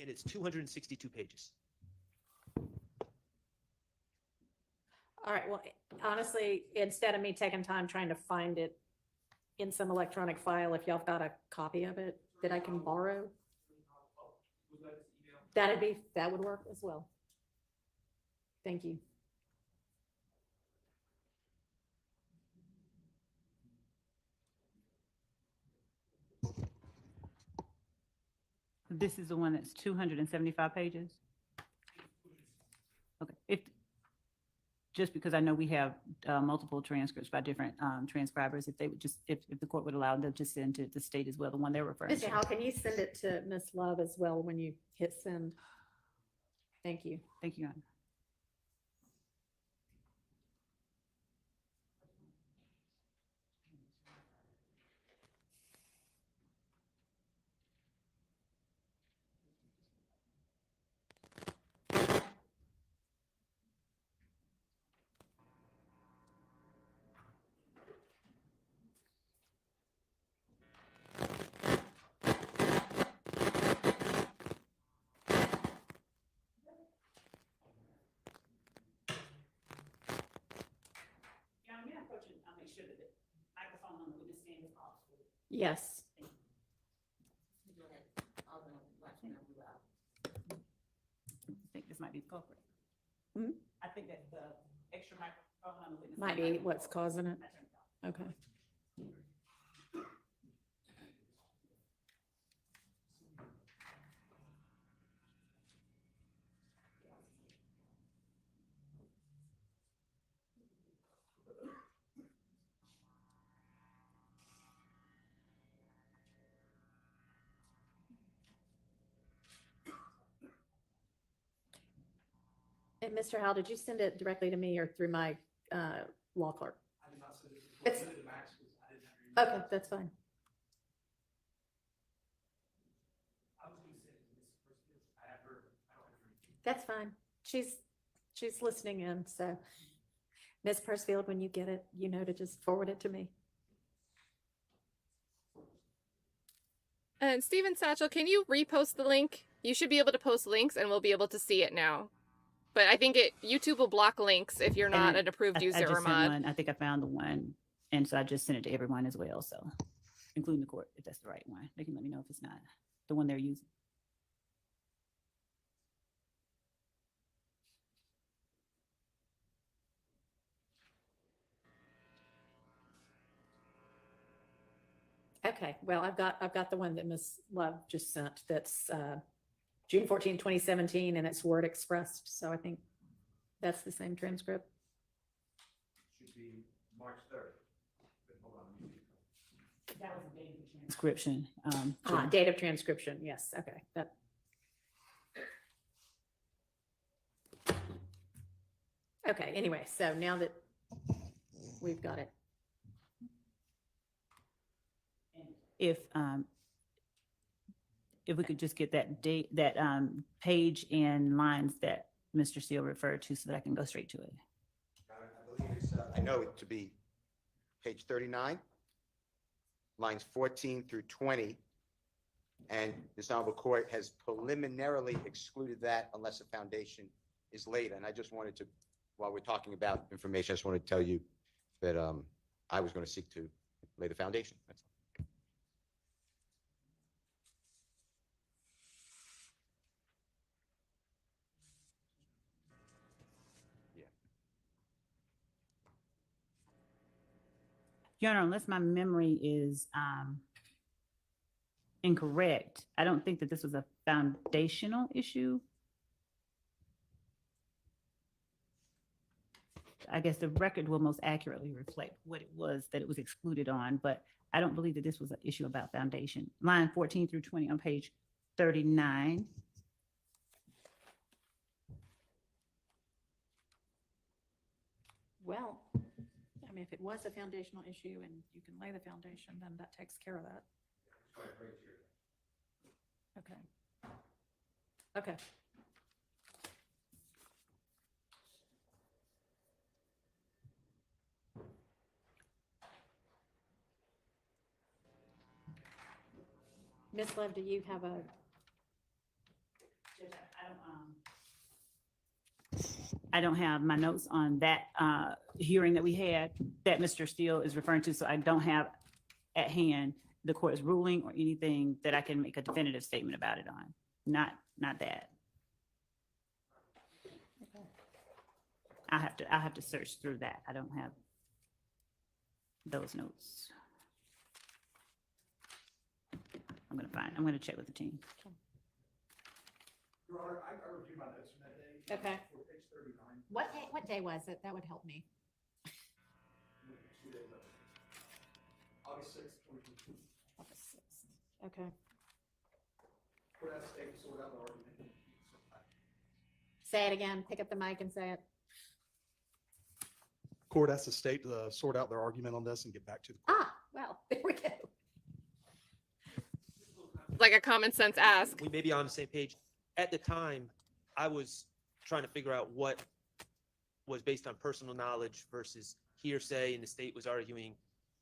it's 262 pages. All right, well, honestly, instead of me taking time trying to find it in some electronic file, if y'all got a copy of it that I can borrow, that would work as well. Thank you. This is the one that's 275 pages? Okay, just because I know we have multiple transcripts by different transcribers, if they would just, if the court would allow them to send to the state as well, the one they're referring Mr. to. Howell, can you send it to Miss Love as well when you hit send? Thank you. Thank you, Your Honor. I'll make sure that the microphone on the witness stand is off. Yes. I think this might be the culprit. Hmm? I think that the extra microphone on the witness. Might stand be what's causing it. Okay. And Mr. Howell, did you send it directly to me or through my law clerk? I did not send it. It's- Send it to Max, 'cause I didn't Okay, that's fine. That's fine. She's listening in, so. Ms. Persfield, when you get it, you know to just forward it to me. And Steven Satchel, can you repost the link? You should be able to post links and we'll be able to see it now. But I think YouTube will block links if you're not And an approved I user or just sent mod. one. I think I found the one, and so I just sent it to everyone as well, so including the court, if that's the right one. They can let me know if it's not the one they're using. Okay, well, I've got the one that Ms. Love just sent. That's June 14, 2017, and it's word expressed. So I think that's the same transcript. Should be March 3rd. Hold on. That was a date of transcription. Date of transcription. Yes. Okay. That. Okay. Anyway, so now that we've got it. If we could just get that date, that page and lines that Mr. Steele referred to, so that I can go straight to it. I believe it's, I know it to be page 39, lines 14 through 20. And this honorable court has preliminarily excluded that unless a foundation is laid. And I just wanted to, while we're talking about information, I just wanted to tell you that I was going to seek to lay the foundation. That's all. Your Honor, unless my memory is incorrect, I don't think that this was a foundational issue. I guess the record will most accurately reflect what it was that it was excluded on, but I don't believe that this was an issue about foundation. Line 14 through 20 on page 39. Well, I mean, if it was a foundational issue and you can lay the foundation, then that takes care of that. Okay. Okay. Ms. Love, do you have a? I don't have my notes on that hearing that we had that Mr. Steele is referring to, so I don't have at hand the court's ruling or anything that I can make a definitive statement about it on. Not that. Okay. I have to search through that. I don't have those notes. I'm gonna check with the team. Your Honor, I reviewed my notes from that day. Okay. For page 39. What day was it? That would help me. August 6th, 2022. August 6th. Okay. Court has stated to sort out the argument. Say it again. Pick up the mic and say it. Court has to state to sort out their argument on this and get back to the court. Ah, well, there we go. Like a common sense ask. We may be on the same page. At the time, I was trying to figure out what was based on personal knowledge versus hearsay, and the state was arguing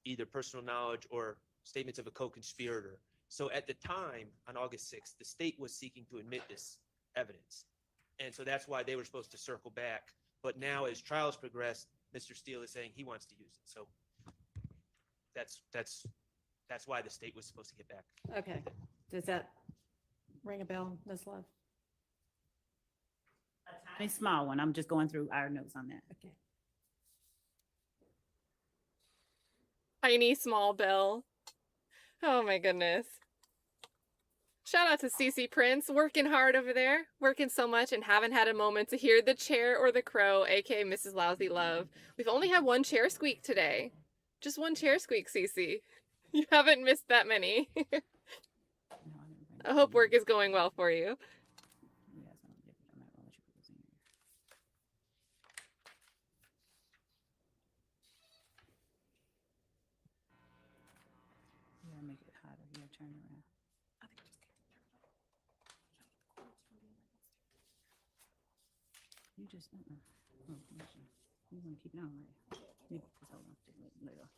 either personal knowledge or statements of a co-conspirator. So at the time, on August 6th, the state was seeking to admit this evidence. And so that's why they were supposed to circle back. But now as trials progress, Mr. Steele is saying he wants to use it. So that's why the state was supposed to get back. Okay. Does that ring a bell, Ms. Love? A tiny small one. I'm just going through our notes on that. Okay. Tiny small bell. Oh my goodness. Shout out to Cece Prince, working hard over there, working so much and haven't had a moment to hear the chair or the crow, aka Mrs. Lousy Love. We've only had one chair squeak today. Just one chair squeak, Cece. You haven't missed that many. I hope work is going well for you. make it hotter. Yeah, turn it around. You just, oh, you want to keep it on, right? Maybe, hold on, later.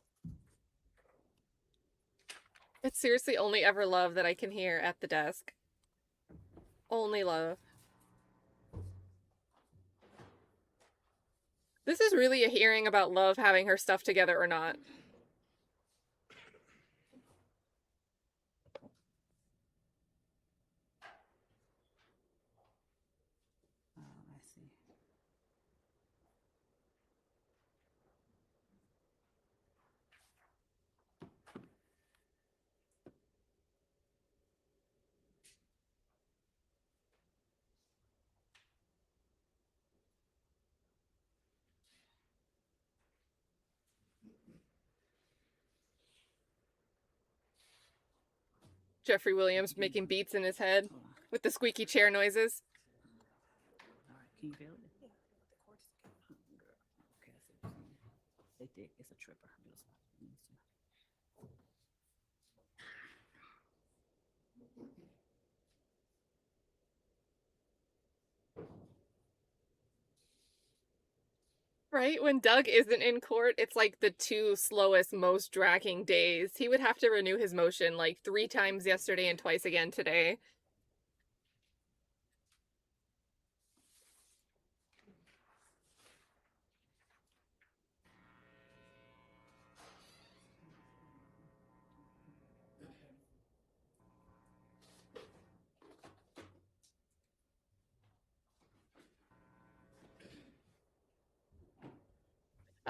It's seriously only ever love that I can hear at the desk. Only love. This is really a hearing about Love having her stuff together or not. Oh, I see. Jeffrey Williams making beats in his head Hold on. with the squeaky chair noises. All right, can you feel it? Yeah, the cord is good. Okay, I see what you're saying. They thick. It's a tripper. Right? When Doug isn't in court, it's like the two slowest, most dragging days. He would have to renew his motion like 3 times yesterday and twice again today.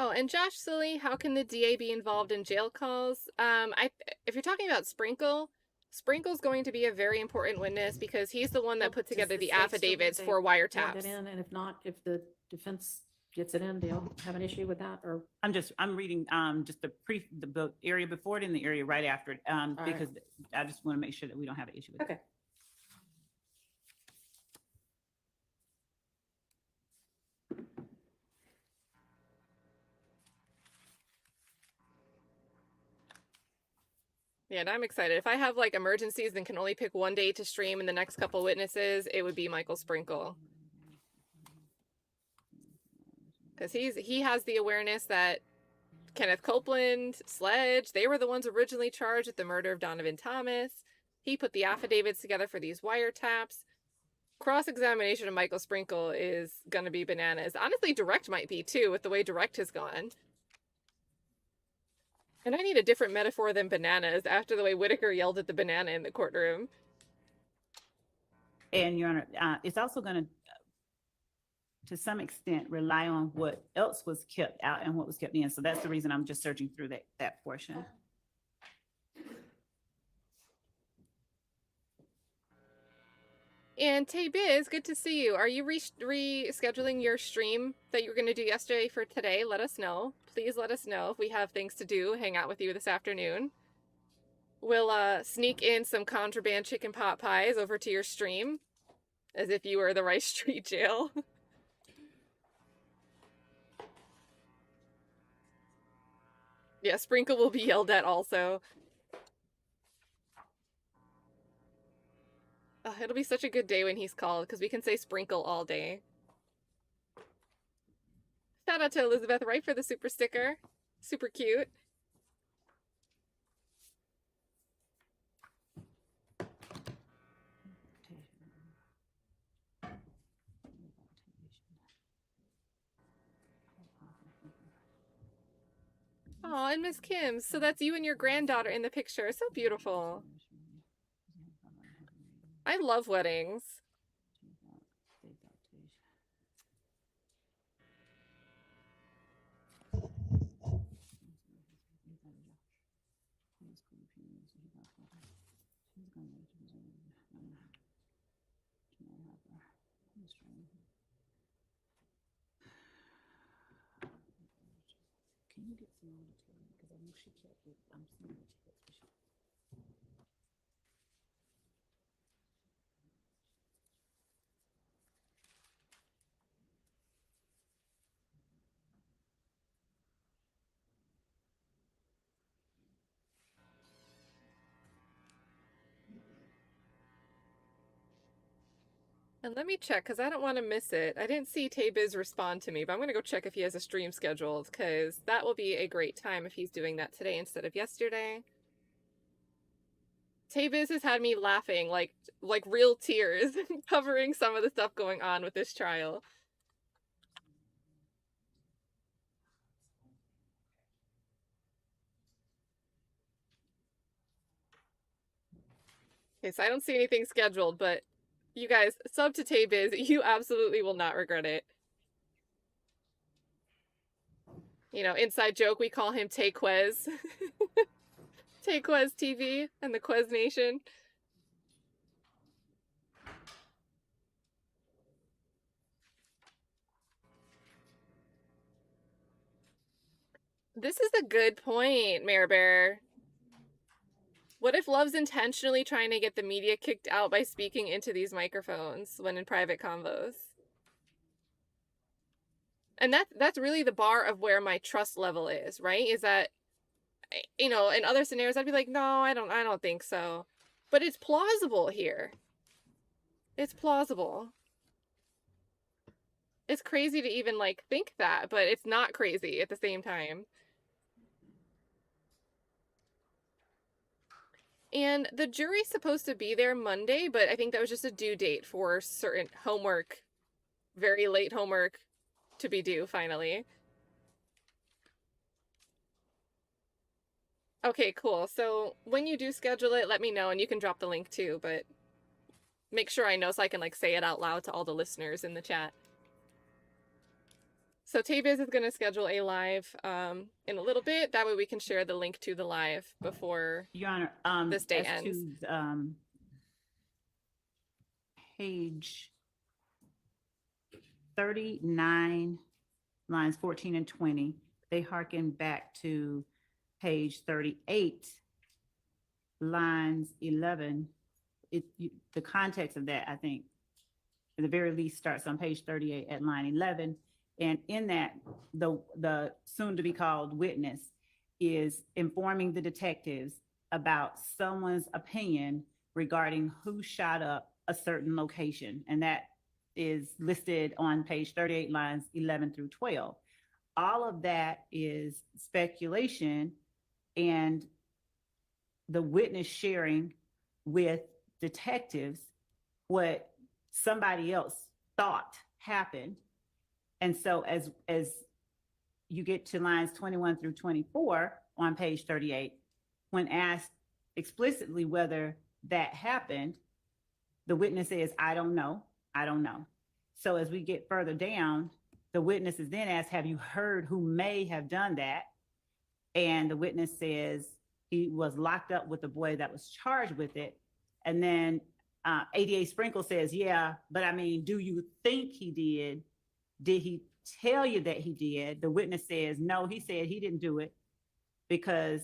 Oh, and Josh Silly, how can the DA be involved in jail calls? If you're talking about Sprinkle's going to be a very important witness because he's the one that put together the affidavits for Want wiretaps. it in, and if not, if the defense gets it in, do you have an issue with that, or? I'm reading just the area before it and the area right after it right. because I just want to make sure that we don't have an issue with it. Okay. Yeah, and I'm excited. If I have like emergencies and can only pick one day to stream and the next couple witnesses, it would be Michael Sprinkle. Because he has the awareness that Kenneth Copeland, Sledge, they were the ones originally charged with the murder of Donovan Thomas. He put the affidavits together for these wiretaps. Cross-examination of Michael Sprinkle is going to be bananas. Honestly, direct might be too, with the way direct has gone. And I need a different metaphor than bananas after the way Whitaker yelled at the banana in the courtroom. And Your Honor, it's also going to some extent, rely on what else was kept out and what was kept in. So that's the reason I'm just searching through that portion. And Tay Biz, good to see you. Are you rescheduling your stream that you were going to do yesterday for today? Let us know. Please let us know if we have things to do. Hang out with you this afternoon. We'll sneak in some contraband chicken pot pies over to your stream, as if you were the Rice Street Jail. Yeah, Sprinkle will be yelled at also. Oh, it'll be such a good day when he's called, because we can say Sprinkle all day. Shout out to Elizabeth Wright for the super sticker. Super cute. Oh, and Miss Kim. So that's you and your granddaughter in the picture. So beautiful. I love weddings. Can you get some more material? Because I know she kept it. I'm seeing what she kept. And let me check, because I don't want to miss it. I didn't see Tay-Biz respond to me, but I'm going to go check if he has a stream scheduled, because that will be a great time if he's doing that today instead of yesterday. Tay-Biz has had me laughing like real tears, covering some of the stuff going on with this trial. Okay, so I don't see anything scheduled, but you guys, sub to Tay-Biz. You absolutely will not regret it. You know, inside joke, we call him Tay-Quez. Tay-Quez TV and the Quez Nation. This is a good point, Mayor Bear. What if Love's intentionally trying to get the media kicked out by speaking into these microphones when in private convos? And that's really the bar of where my trust level is, right? Is that, you know, in other scenarios I'd be like, no, I don't think so. But it's plausible here. It's plausible. It's crazy to even like think that, but it's not crazy at the same time. And the jury's supposed to be there Monday, but I think that was just a due date for certain homework, very late homework to be due finally. Okay, cool. So when you do schedule it, let me know and you can drop the link too, but make sure I know so I can like say it out loud to all the listeners in the chat. So Tay-Biz is going to schedule a live in a little bit. That way we can share the link to the live before Your Honor, this day as ends. to page 39, lines 14 and 20, they harken back to page 38, lines 11. The context of that, I think, at the very least, starts on page 38 at line 11. And in that, the soon-to-be-called witness is informing the detectives about someone's opinion regarding who shot up a certain location. And that is listed on page 38, lines 11 through 12. All of that is speculation and the witness sharing with detectives what somebody else thought happened. And so as you get to lines 21 through 24 on page 38, when asked explicitly whether that happened, the witness says, I don't know. So as we get further down, the witness is then asked, have you heard who may have done that? And the witness says he was locked up with the boy that was charged with it. And then ADA Sprinkle says, yeah, but I mean, do you think he did? Did he tell you that he did? The witness says, no, he said he didn't do it because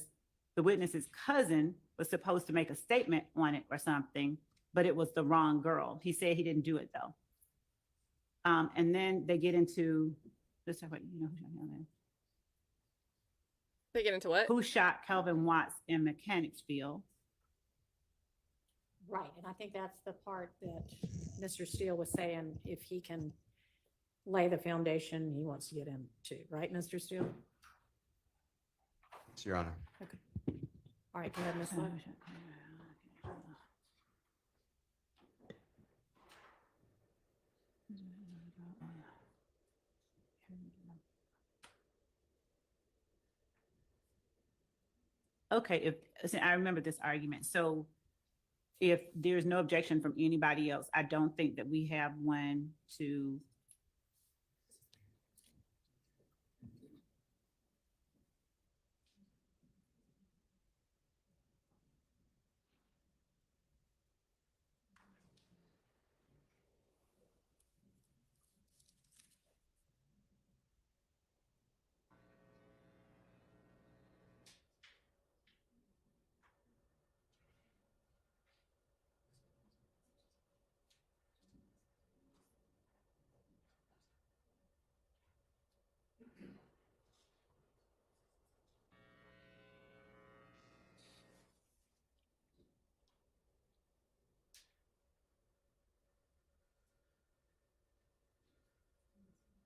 the witness's cousin was supposed to make a statement on it or something, but it was the wrong girl. He said he didn't do it though. And then they get into, let's talk about, They get into what? who shot Calvin Watts in Mechanicsville. Right, and I think that's the part that Mr. Steele was saying, if he can lay the foundation, he wants to get into, right, Mr. Steele? Yes, Your Honor. All right, go ahead, Ms. Love. Okay, I remember this argument. So if there's no objection from anybody else, I don't think that we have one to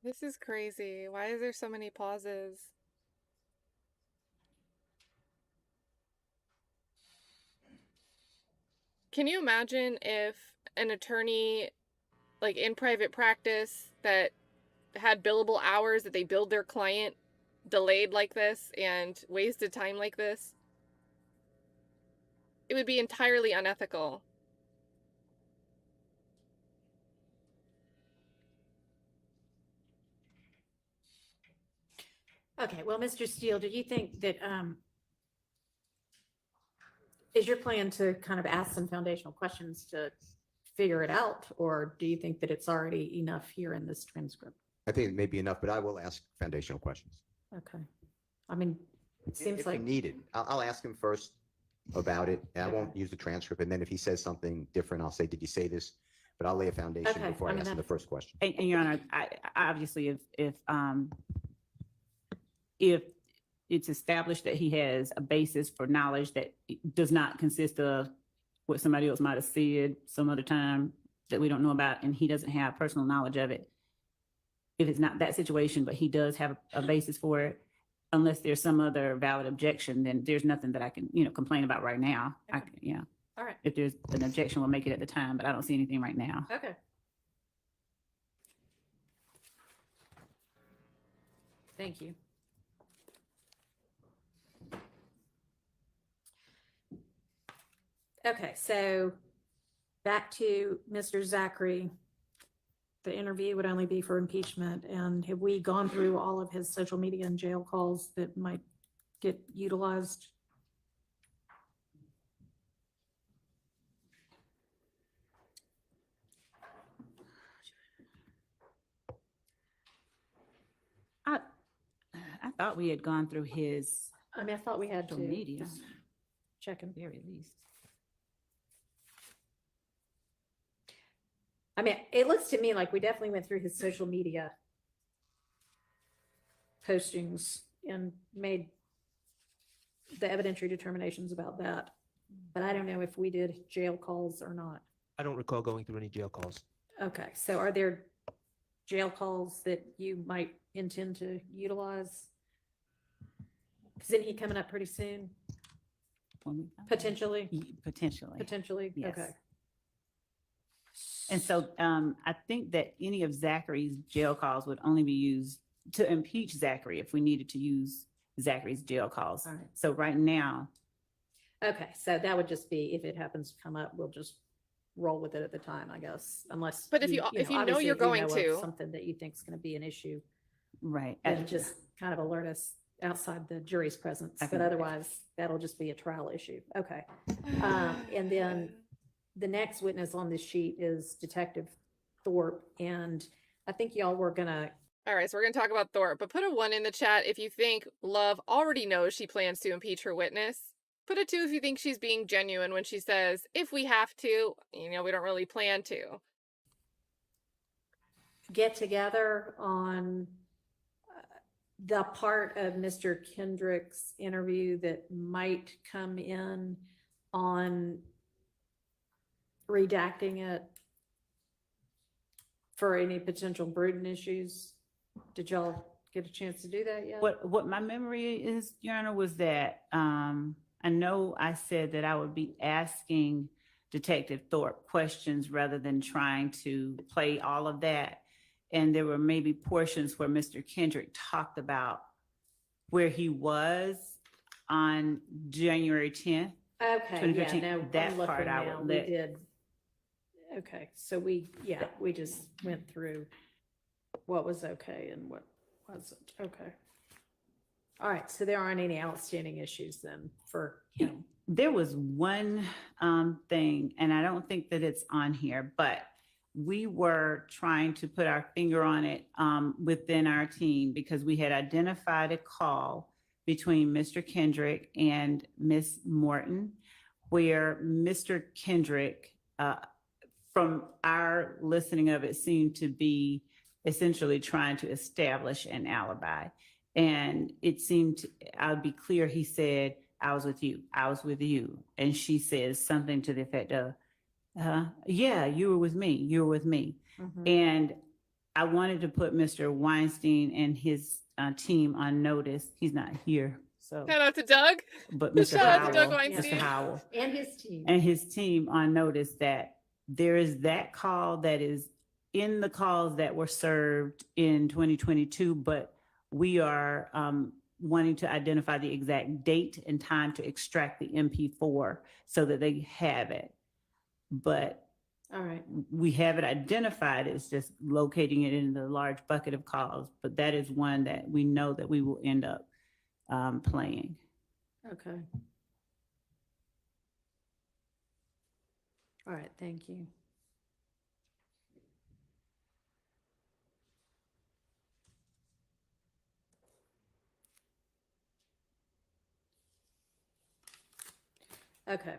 This is crazy. Why is there so many pauses? Can you imagine if an attorney, like in private practice, that had billable hours that they billed their client delayed like this and wasted time like this? It would be entirely unethical. Okay, well, Mr. Steele, do you think that, is your plan to kind of ask some foundational questions to figure it out? Or do you think that it's already enough here in this transcript? I think it may be enough, but I will ask foundational questions. Okay. I mean, it seems If like, needed. I'll ask him first about it, and I won't use the transcript, and then if he says something different, I'll say, did you say this? But I'll lay a foundation Okay, before I I mean, ask him the that's- first question. And Your Honor, I obviously, if it's established that he has a basis for knowledge that does not consist of what somebody else might have said some other time that we don't know about, and he doesn't have personal knowledge of it, if it's not that situation, but he does have a basis for it, unless there's some other valid objection, then there's nothing that I can, complain about right now. Yeah. all right, If there's an objection, we'll make it at the time, but I don't see anything right now. okay. Thank you. Okay, so back to Mr. Zachary. The interview would only be for impeachment, and have we gone through all of his social media and jail calls that might get utilized? I thought we had gone through his I mean, I thought we had to. social media, just check him. very least. I mean, it looks to me like we definitely went through his social media postings and made the evidentiary determinations about that. But I don't know if we did jail calls or not. I don't recall going through any jail calls. Okay, so are there jail calls that you might intend to utilize? Isn't he coming up pretty soon? Potentially, Potentially. Yes. Okay. And so I think that any of Zachary's jail calls would only be used to impeach Zachary if we needed to use Zachary's jail calls. All right. So right now, Okay, so that would just be, if it happens to come up, we'll just roll with it at the time, I guess, unless. But if you know you're going obviously, if you know of to. something that you think is going to be an issue, right. then just kind of alert us outside the jury's presence, I can but do that. otherwise, that'll just be a trial issue. Okay. And then the next witness on this sheet is Detective Thorpe, and I think y'all were gonna, All right, so we're going to talk about Thorpe, but put a 1 in the chat if you think Love already knows she plans to impeach her witness. Put a 2 if you think she's being genuine when she says, if we have to, we don't really plan to. get together on the part of Mr. Kendrick's interview that might come in on redacting it for any potential Bruton issues. Did y'all get a chance to do that yet? What my memory is, Your Honor, was that I know I said that I would be asking Detective Thorpe questions rather than trying to play all of that. And there were maybe portions where Mr. Kendrick talked about where he was on January 10th. Okay, yeah, 2015, no, that I'm part looking I now. would We let- did. Okay, so we just went through what was okay and what wasn't. Okay. All right, so there aren't any outstanding issues then for him. There was one thing, and I don't think that it's on here, but we were trying to put our finger on it within our team because we had identified a call between Mr. Kendrick and Miss Morton, where Mr. Kendrick, from our listening of it, seemed to be essentially trying to establish an alibi. And it seemed, I'll be clear, he said, I was with you. I was with you. And she says something to the effect of, yeah, you were with me. You were with me. Mhm. And I wanted to put Mr. Weinstein and his team on notice. He's not here, so, Shout out to Doug. but Mr. Shout out to Doug Howell, Weinstein. Mr. Howell And his team. and his team on notice that there is that call that is in the calls that were served in 2022, but we are wanting to identify the exact date and time to extract the MP4 so that they have it. But All right. we have it identified, it's just locating it in the large bucket of calls, but that is one that we know that we will end up playing. Okay. All right, thank you. Okay.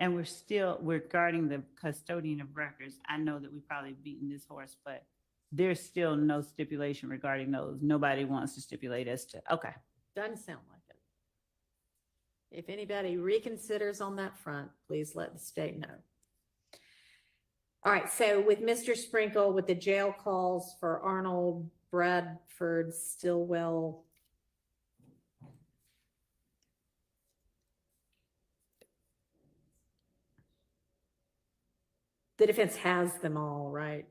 And we're guarding the custodian of records. I know that we've probably beaten this horse, but there's still no stipulation regarding those. Nobody wants to stipulate as to, okay. Doesn't sound like it. If anybody reconsiders on that front, please let the state know. All right, so with Mr. Sprinkle, with the jail calls for Arnold, Bradford, Stillwell. The defense has them all, right?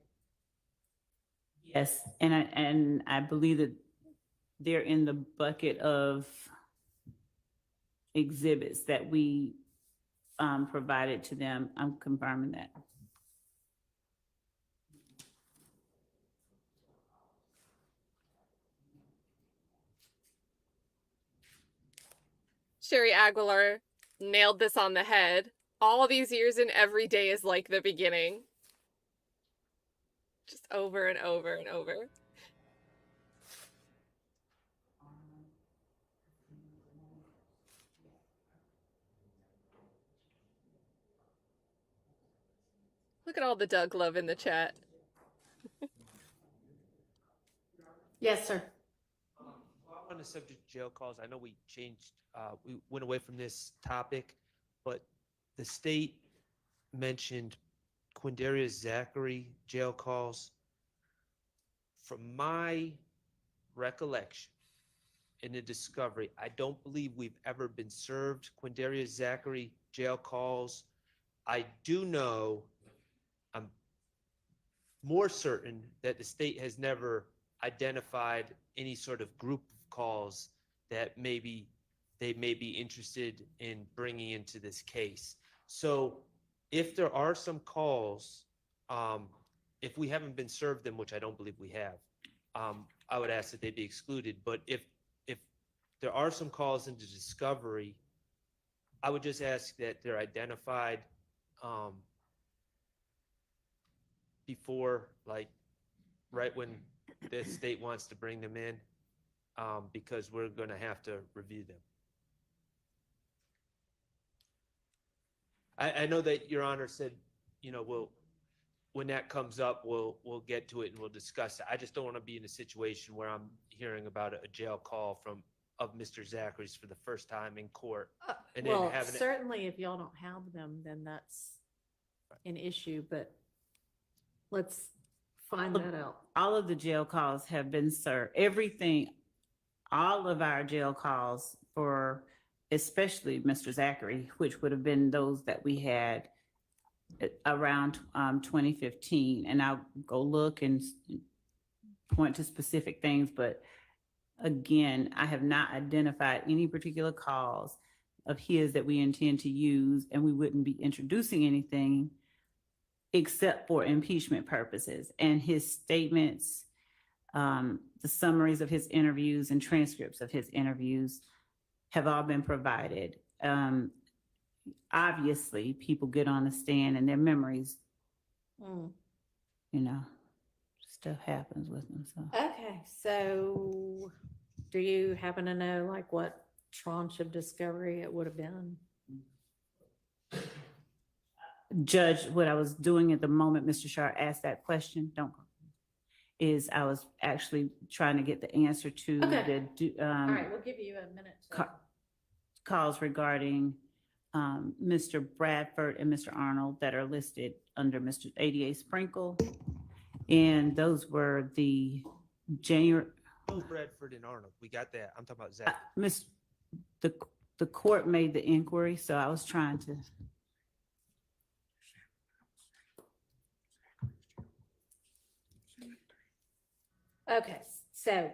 Yes, and I believe that they're in the bucket of exhibits that we provided to them. I'm confirming that. Sherry Aguilar nailed this on the head. All these years and every day is like the beginning. Just over and over and over. Look at all the Doug love in the chat. Yes, sir. While on the subject of jail calls, I know we changed, we went away from this topic, but the state mentioned Quindarius Zachary jail calls. From my recollection in the discovery, I don't believe we've ever been served Quindarius Zachary jail calls. I do know, I'm more certain that the state has never identified any sort of group of calls that maybe they may be interested in bringing into this case. So if there are some calls, if we haven't been served them, which I don't believe we have, I would ask that they be excluded. But if there are some calls into discovery, I would just ask that they're identified before, like, right when the state wants to bring them in, because we're going to have to review them. I know that Your Honor said, you know, when that comes up, we'll get to it and we'll discuss it. I just don't want to be in a situation where I'm hearing about a jail call of Mr. Zachary's for the first time in court. And then Well, having it, certainly if y'all don't have them, then that's an issue, but let's find that out. All of the jail calls have been served. Everything, all of our jail calls for especially Mr. Zachary, which would have been those that we had around 2015. And I'll go look and point to specific things, but again, I have not identified any particular calls of his that we intend to use, and we wouldn't be introducing anything except for impeachment purposes. And his statements, the summaries of his interviews and transcripts of his interviews have all been provided. Obviously, people get on the stand and their memories, you know, stuff happens with them. So Okay, so do you happen to know like what tranche of discovery it would have been? Judge, what I was doing at the moment Mr. Shar asked that question, is I was actually trying to get the answer to Okay. the All right, we'll give you a minute to. calls regarding Mr. Bradford and Mr. Arnold that are listed under Mr. ADA Sprinkle. And those were the January, Oh, Bradford and Arnold, we got that. I'm talking about Zach. the court made the inquiry, so I was trying to. Okay, so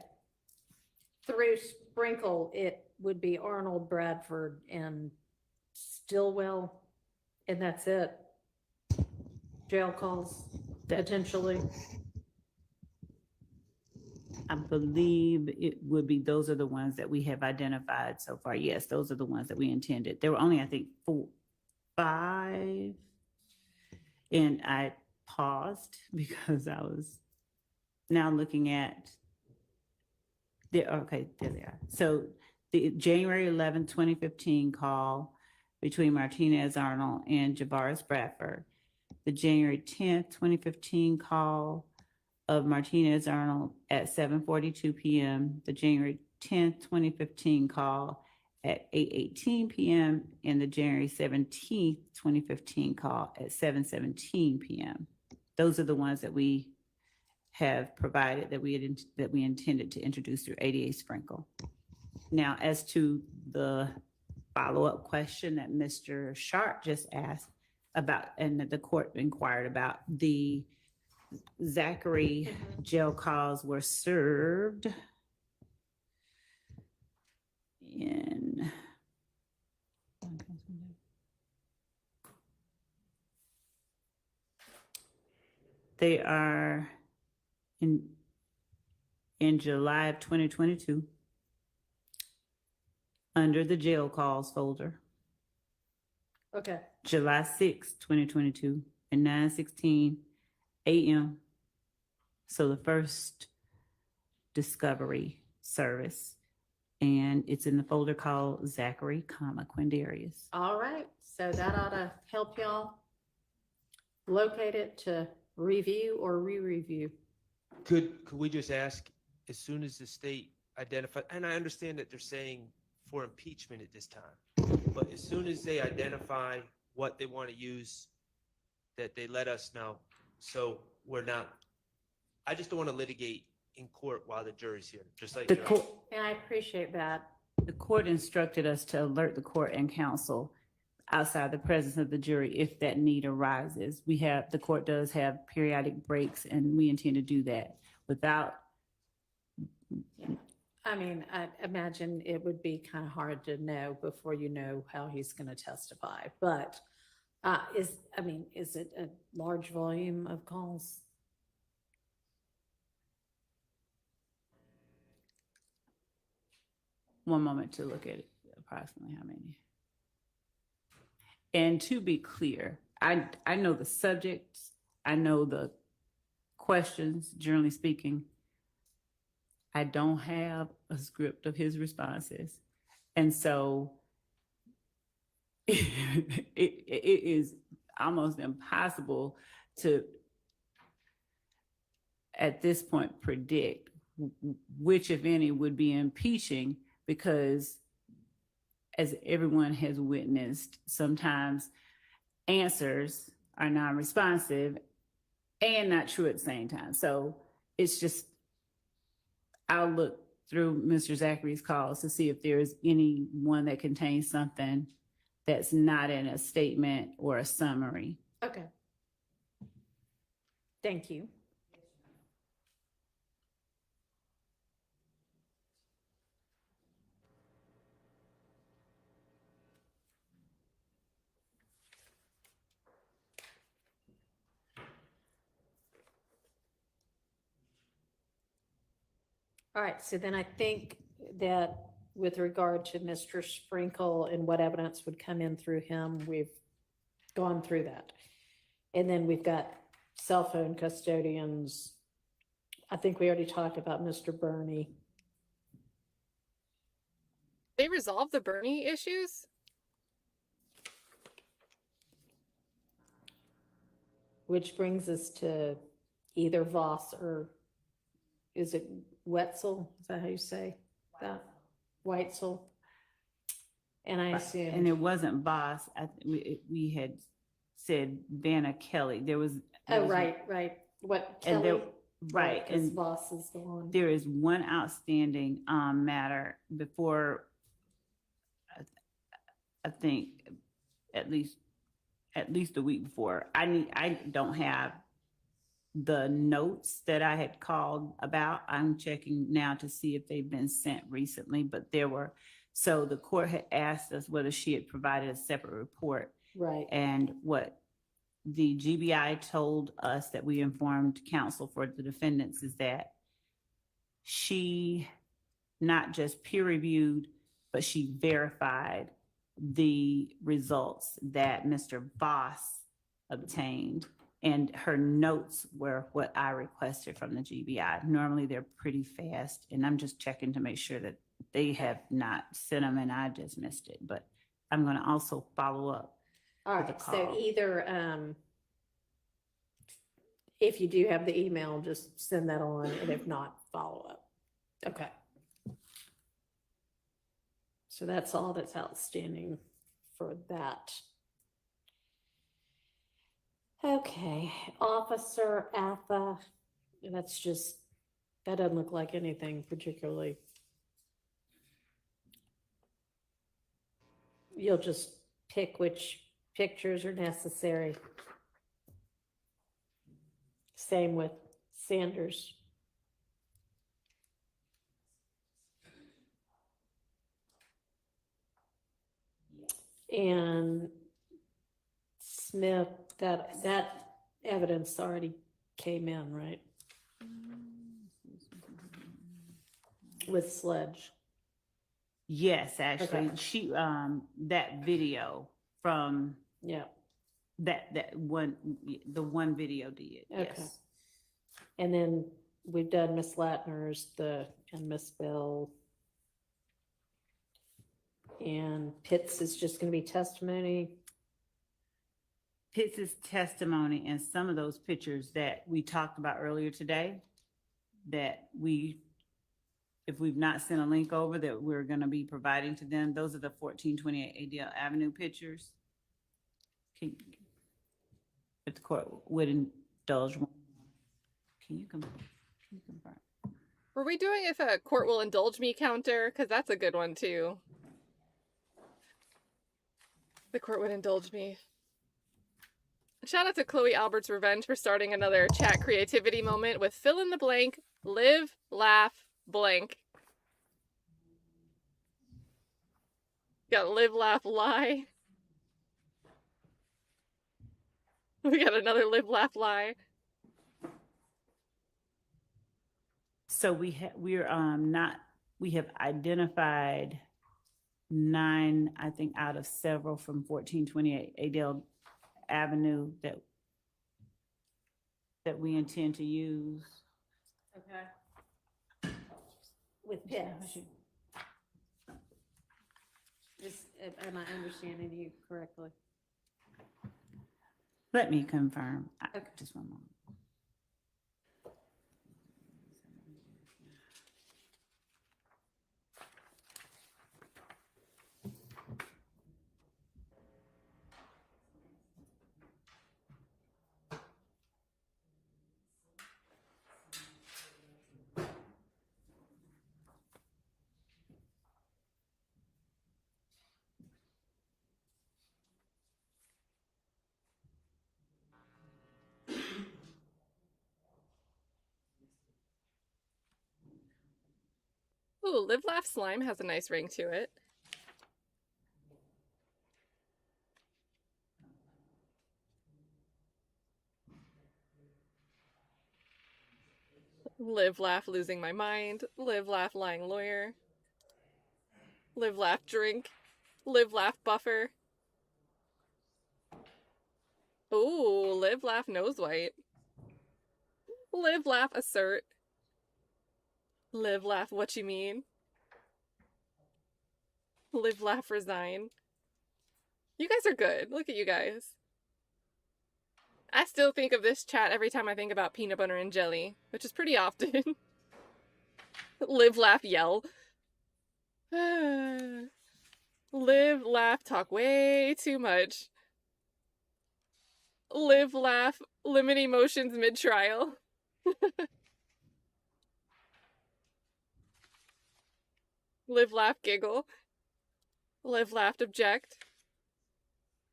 through Sprinkle, it would be Arnold, Bradford, and Stillwell, and that's it. Jail calls, potentially. I believe it would be, those are the ones that we have identified so far. Yes, those are the ones that we intended. There were only, I think, 5. And I paused because I was now looking at okay, there they are. So the January 11, 2015 call between Martinez, Arnold, and Javaris Bradford. The January 10th, 2015 call of Martinez Arnold at 7:42 p.m., the January 10th, 2015 call at 8:18 p.m., and the January 17th, 2015 call at 7:17 p.m. Those are the ones that we have provided that we intended to introduce through ADA Sprinkle. Now, as to the follow-up question that Mr. Sharp just asked about, and that the court inquired about, the Zachary jail calls were served in they are in July of 2022 under the jail calls folder. Okay, July 6, 2022 at 9:16 a.m. So the first discovery service, and it's in the folder called Zachary, Quindarius. all right, so that ought to help y'all locate it to review or re-review. Could we just ask, as soon as the state identify, and I understand that they're saying for impeachment at this time, but as soon as they identify what they want to use, that they let us know. So we're not, I just don't want to litigate in court while the jury's here, just like. The court, And I appreciate that. the court instructed us to alert the court and counsel outside the presence of the jury if that need arises. The court does have periodic breaks, and we intend to do that without. I mean, I imagine it would be kind of hard to know before you know how he's going to testify, but is it a large volume of calls? One moment to look at approximately how many. And to be clear, I know the subjects, I know the questions, generally speaking. I don't have a script of his responses. And so it is almost impossible to, at this point, predict which, if any, would be impeaching, because as everyone has witnessed, sometimes answers are non-responsive and not true at the same time. So it's just, I'll look through Mr. Zachary's calls to see if there's any one that contains something that's not in a statement or a summary. Okay. Thank you. All right, so then I think that with regard to Mr. Sprinkle and what evidence would come in through him, we've gone through that. And then we've got cell phone custodians. I think we already talked about Mr. Burney. They resolved the Bernie issues? Which brings us to either Voss or is it Wetzel? Is that how you say that? Weitzel. And I And assumed, it wasn't Boss. We had said Vanna Kelly. There was. oh, right. What And Kelly? right. Because And Voss is the one. there is one outstanding matter before, I think at least a week before. I don't have the notes that I had called about. I'm checking now to see if they've been sent recently, but so the court had asked us whether she had provided a separate report. Right. And what the GBI told us that we informed counsel for the defendants is that she not just peer reviewed, but she verified the results that Mr. Voss obtained. And her notes were what I requested from the GBI. Normally they're pretty fast, and I'm just checking to make sure that they have not sent them and I just missed it. But I'm going to also follow up. All with a right, so call. either, if you do have the email, just send that on, and if not, follow up. Okay. So that's all that's outstanding for that. Okay, Officer Atha, that doesn't look like anything particularly. You'll just pick which pictures are necessary. Same with Sanders. And Smith, that evidence already came in, right? With Sledge. Yes, actually, Okay. she, that video from Yeah, that one, the one video did, Okay. yes. and then we've done Miss Latner's, and Miss Bell. And Pitts is just gonna be testimony. Pitts' testimony and some of those pictures that we talked about earlier today, that if we've not sent a link over, that we're gonna be providing to them, those are the 1428 ADL Avenue pictures. If the court would indulge, can you confirm? Were we doing if a court will indulge me counter? Because that's a good one too. The court would indulge me. Shout out to Chloe Albert's Revenge for starting another chat creativity moment with fill in the blank, live, laugh, blank. Got live, laugh, lie. We got another live, laugh, lie. So we have identified 9, I think, out of several from 1428 Adele Avenue that we intend to use. Okay. With Pitts. Am I understanding you correctly? Let me confirm. Okay. Just one moment. Ooh, live, laugh, slime has a nice ring to it. Live, laugh, losing my mind. Live, laugh, lying lawyer. Live, laugh, drink. Live, laugh, buffer. Ooh, live, laugh, nose white. Live, laugh, assert. Live, laugh, what you mean. Live, laugh, resign. You guys are good. Look at you guys. I still think of this chat every time I think about peanut butter and jelly, which is pretty often. Live, laugh, yell. Live, laugh, talk way too much. Live, laugh, limit emotions mid-trial. Live, laugh, giggle. Live, laughed, object.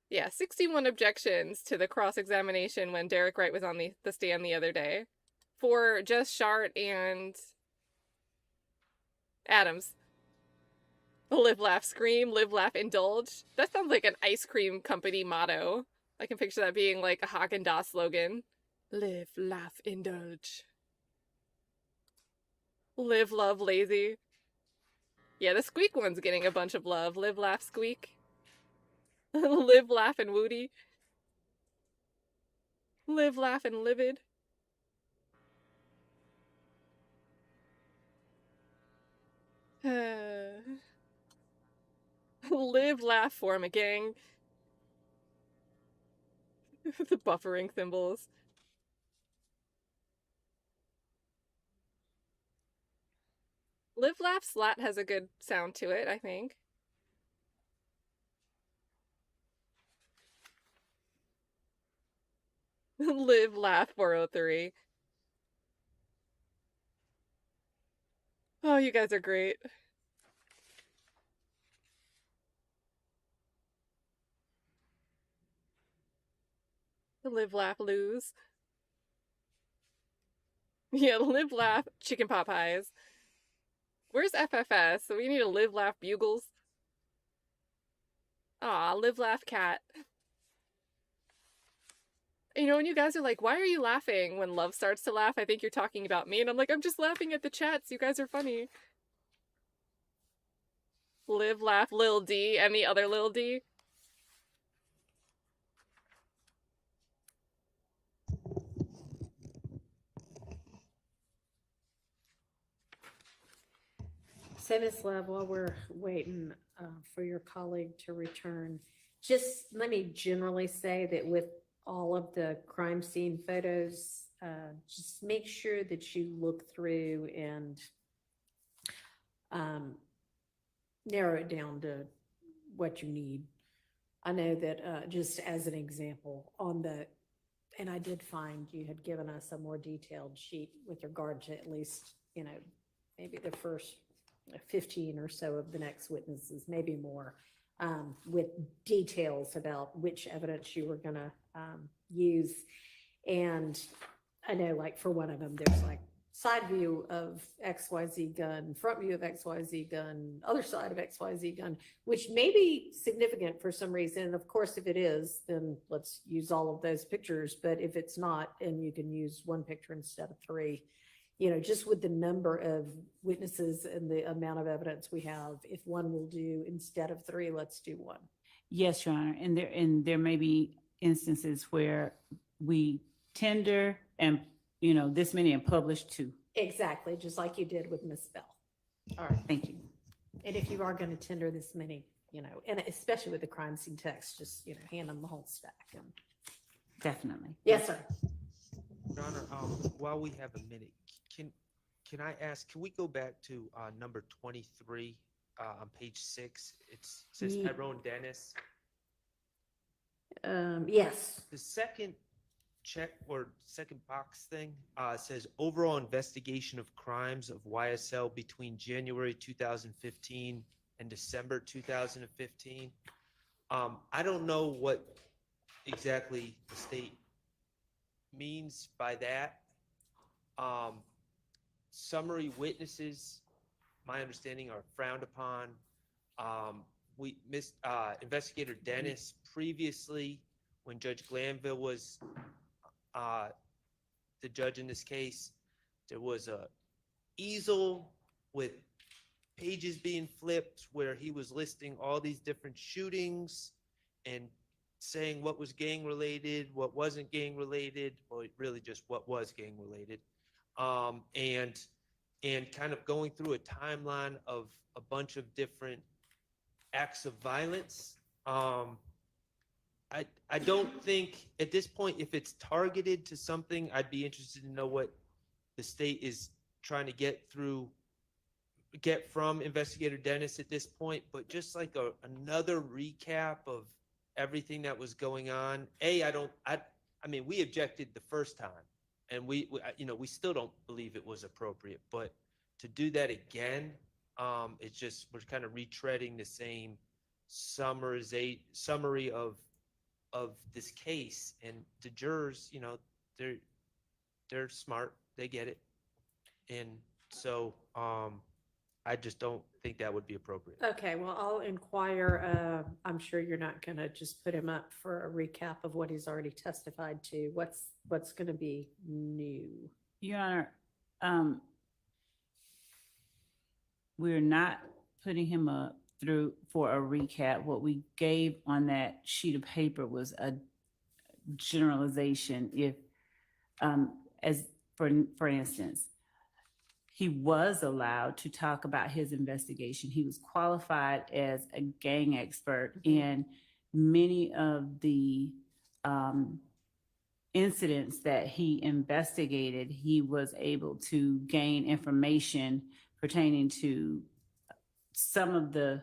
Yeah, 61 objections to the cross-examination when Derek Wright was on the stand the other day. For just Shart and Adams. Live, laugh, scream. Live, laugh, indulge. That sounds like an ice cream company motto. I can picture that being like a Haagen-Dazs slogan. Live, laugh, indulge. Live, love, lazy. Yeah, the squeak one's getting a bunch of love. Live, laugh, squeak. Live, laugh, and woody. Live, laugh, and livid. Live, laugh, form a gang. The buffering symbols. Live, laugh, slat has a good sound to it, I think. Live, laugh, 403. Oh, you guys are great. Live, laugh, lose. Yeah, live, laugh, chicken pot pies. Where's FFS? So we need to live, laugh, bugles. Aw, live, laugh, cat. You know, when you guys are like, why are you laughing? When Love starts to laugh, I think you're talking about me. And I'm like, I'm just laughing at the chats. You guys are funny. Live, laugh, Lil D, and the other Lil D. So, Ms. Love, while we're waiting for your colleague to return, just let me generally say that with all of the crime scene photos, just make sure that you look through and narrow it down to what you need. I know that just as an example on the, and I did find you had given us a more detailed sheet with regard to at least, you know, maybe the first 15 or so of the next witnesses, maybe more, with details about which evidence you were going to use. And I know, like, for one of them, there's like side view of XYZ gun, front view of XYZ gun, other side of XYZ gun, which may be significant for some reason. And of course, if it is, then let's use all of those pictures. But if it's not, and you can use one picture instead of three, you know, just with the number of witnesses and the amount of evidence we have, if one will do instead of three, let's do one. Yes, Your Honor. And there may be instances where we tender and, you know, this many and publish two. Exactly, just like you did with Miss Bell. All right, thank you. And if you are going to tender this many, you know, and especially with the crime scene text, just, you know, hand them the whole stack. And... Definitely. Yes, sir. Your Honor, while we have a minute, can I ask, can we go back to number 23 on page 6? It says Ye- Tyrone Dennis. Yes. The second check or second box thing says overall investigation of crimes of YSL between January 2015 and December 2015. I don't know what exactly the state means by that. Summary witnesses, my understanding, are frowned upon. Investigator Dennis previously, when Judge Glanville was the judge in this case, there was a easel with pages being flipped where he was listing all these different shootings and saying what was gang related, what wasn't gang related, or really just what was gang related. And kind of going through a timeline of a bunch of different acts of violence. I don't think at this point, if it's targeted to something, I'd be interested to know what the state is trying to get through get from Investigator Dennis at this point, but just like another recap of everything that was going on. I mean, we objected the first time, and we we still don't believe it was appropriate, but to do that again, it's just, we're kind of retreading the same summary of this case, and the jurors, they're smart, they get it, and so I just don't think that would be appropriate. Okay, well, I'll inquire. I'm sure you're not gonna just put him up for a recap of what he's already testified to. What's gonna be new? Your Honor, we're not putting him up through for a recap. What we gave on that sheet of paper was a generalization. If, as for instance, he was allowed to talk about his investigation. He was qualified as a gang expert, and many of the incidents that he investigated, he was able to gain information pertaining to some of the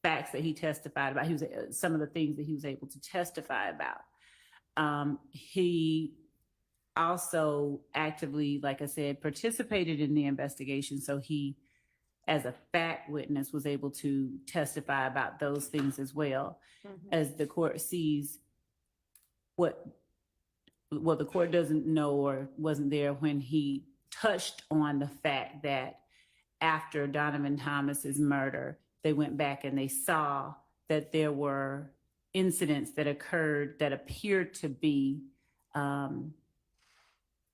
facts that he testified about. He was some of the things that he was able to testify about. He also actively, like I said, participated in the investigation. So he, as a fact witness, was able to testify about those things as well. As the court sees what the court doesn't know or wasn't there when he touched on the fact that after Donovan Thomas's murder, they went back and they saw that there were incidents that occurred that appeared to be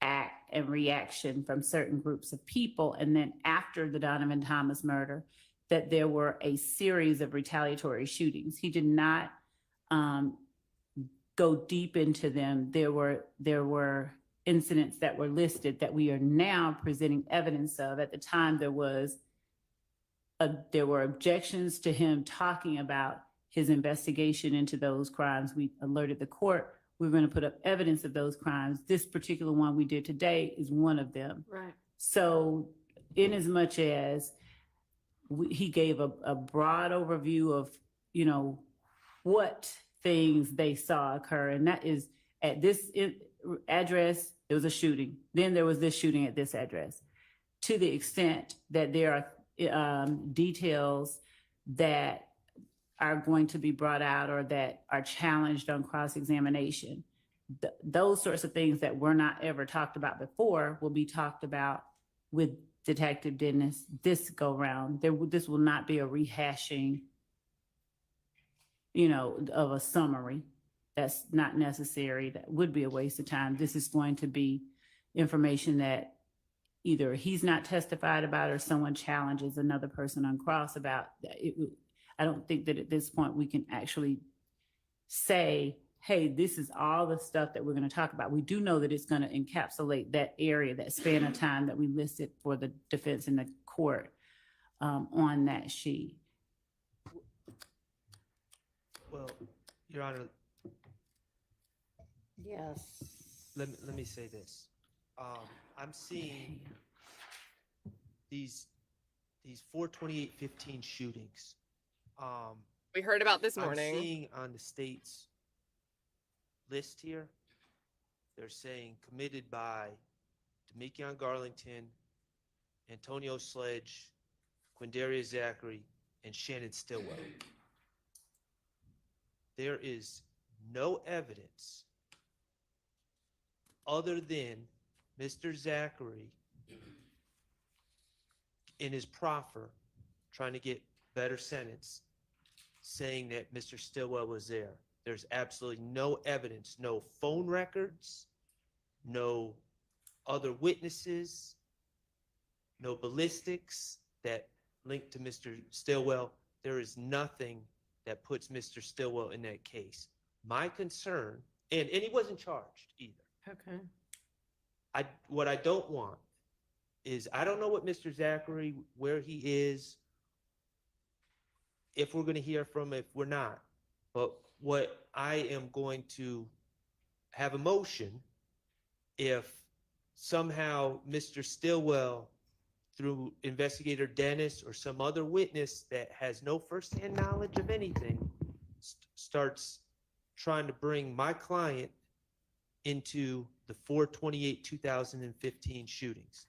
act and reaction from certain groups of people. And then after the Donovan Thomas murder, that there were a series of retaliatory shootings. He did not go deep into them. There were incidents that were listed that we are now presenting evidence of. At the time, there were objections to him talking about his investigation into those crimes. We alerted the court. We're going to put up evidence of those crimes. This particular one we did today is one of them. Right. So in as much as he gave a broad overview of, what things they saw occur, and that is at this address, there was a shooting. Then there was this shooting at this address. To the extent that there are details that are going to be brought out or that are challenged on cross-examination, those sorts of things that were not ever talked about before will be talked about with Detective Dennis this go round. This will not be a rehashing, of a summary. That's not necessary. That would be a waste of time. This is going to be information that either he's not testified about or someone challenges another person on cross about. I don't think that at this point we can actually say, hey, this is all the stuff that we're going to talk about. We do know that it's going to encapsulate that area, that span of time that we listed for the defense in the court on that sheet. Well, Your Honor, Yes. let me say this. I'm seeing these 4/28/15 shootings. We heard about this morning. I'm seeing on the state's list here, they're saying committed by Demekion Garlington, Antonio Sledge, Quindaria Zachary, and Shannon Stillwell. There is no evidence other than Mr. Zachary in his proffer trying to get better sentence, saying that Mr. Stillwell was there. There's absolutely no evidence, no phone records, no other witnesses, no ballistics that link to Mr. Stillwell. There is nothing that puts Mr. Stillwell in that case. My concern, and he wasn't charged either. Okay. What I don't want is, I don't know what Mr. Zachary, where he is, if we're going to hear from him, if we're not. But what I am going to have a motion if somehow Mr. Stillwell, through investigator Dennis or some other witness that has no firsthand knowledge of anything, starts trying to bring my client into the 4/28/2015 shootings.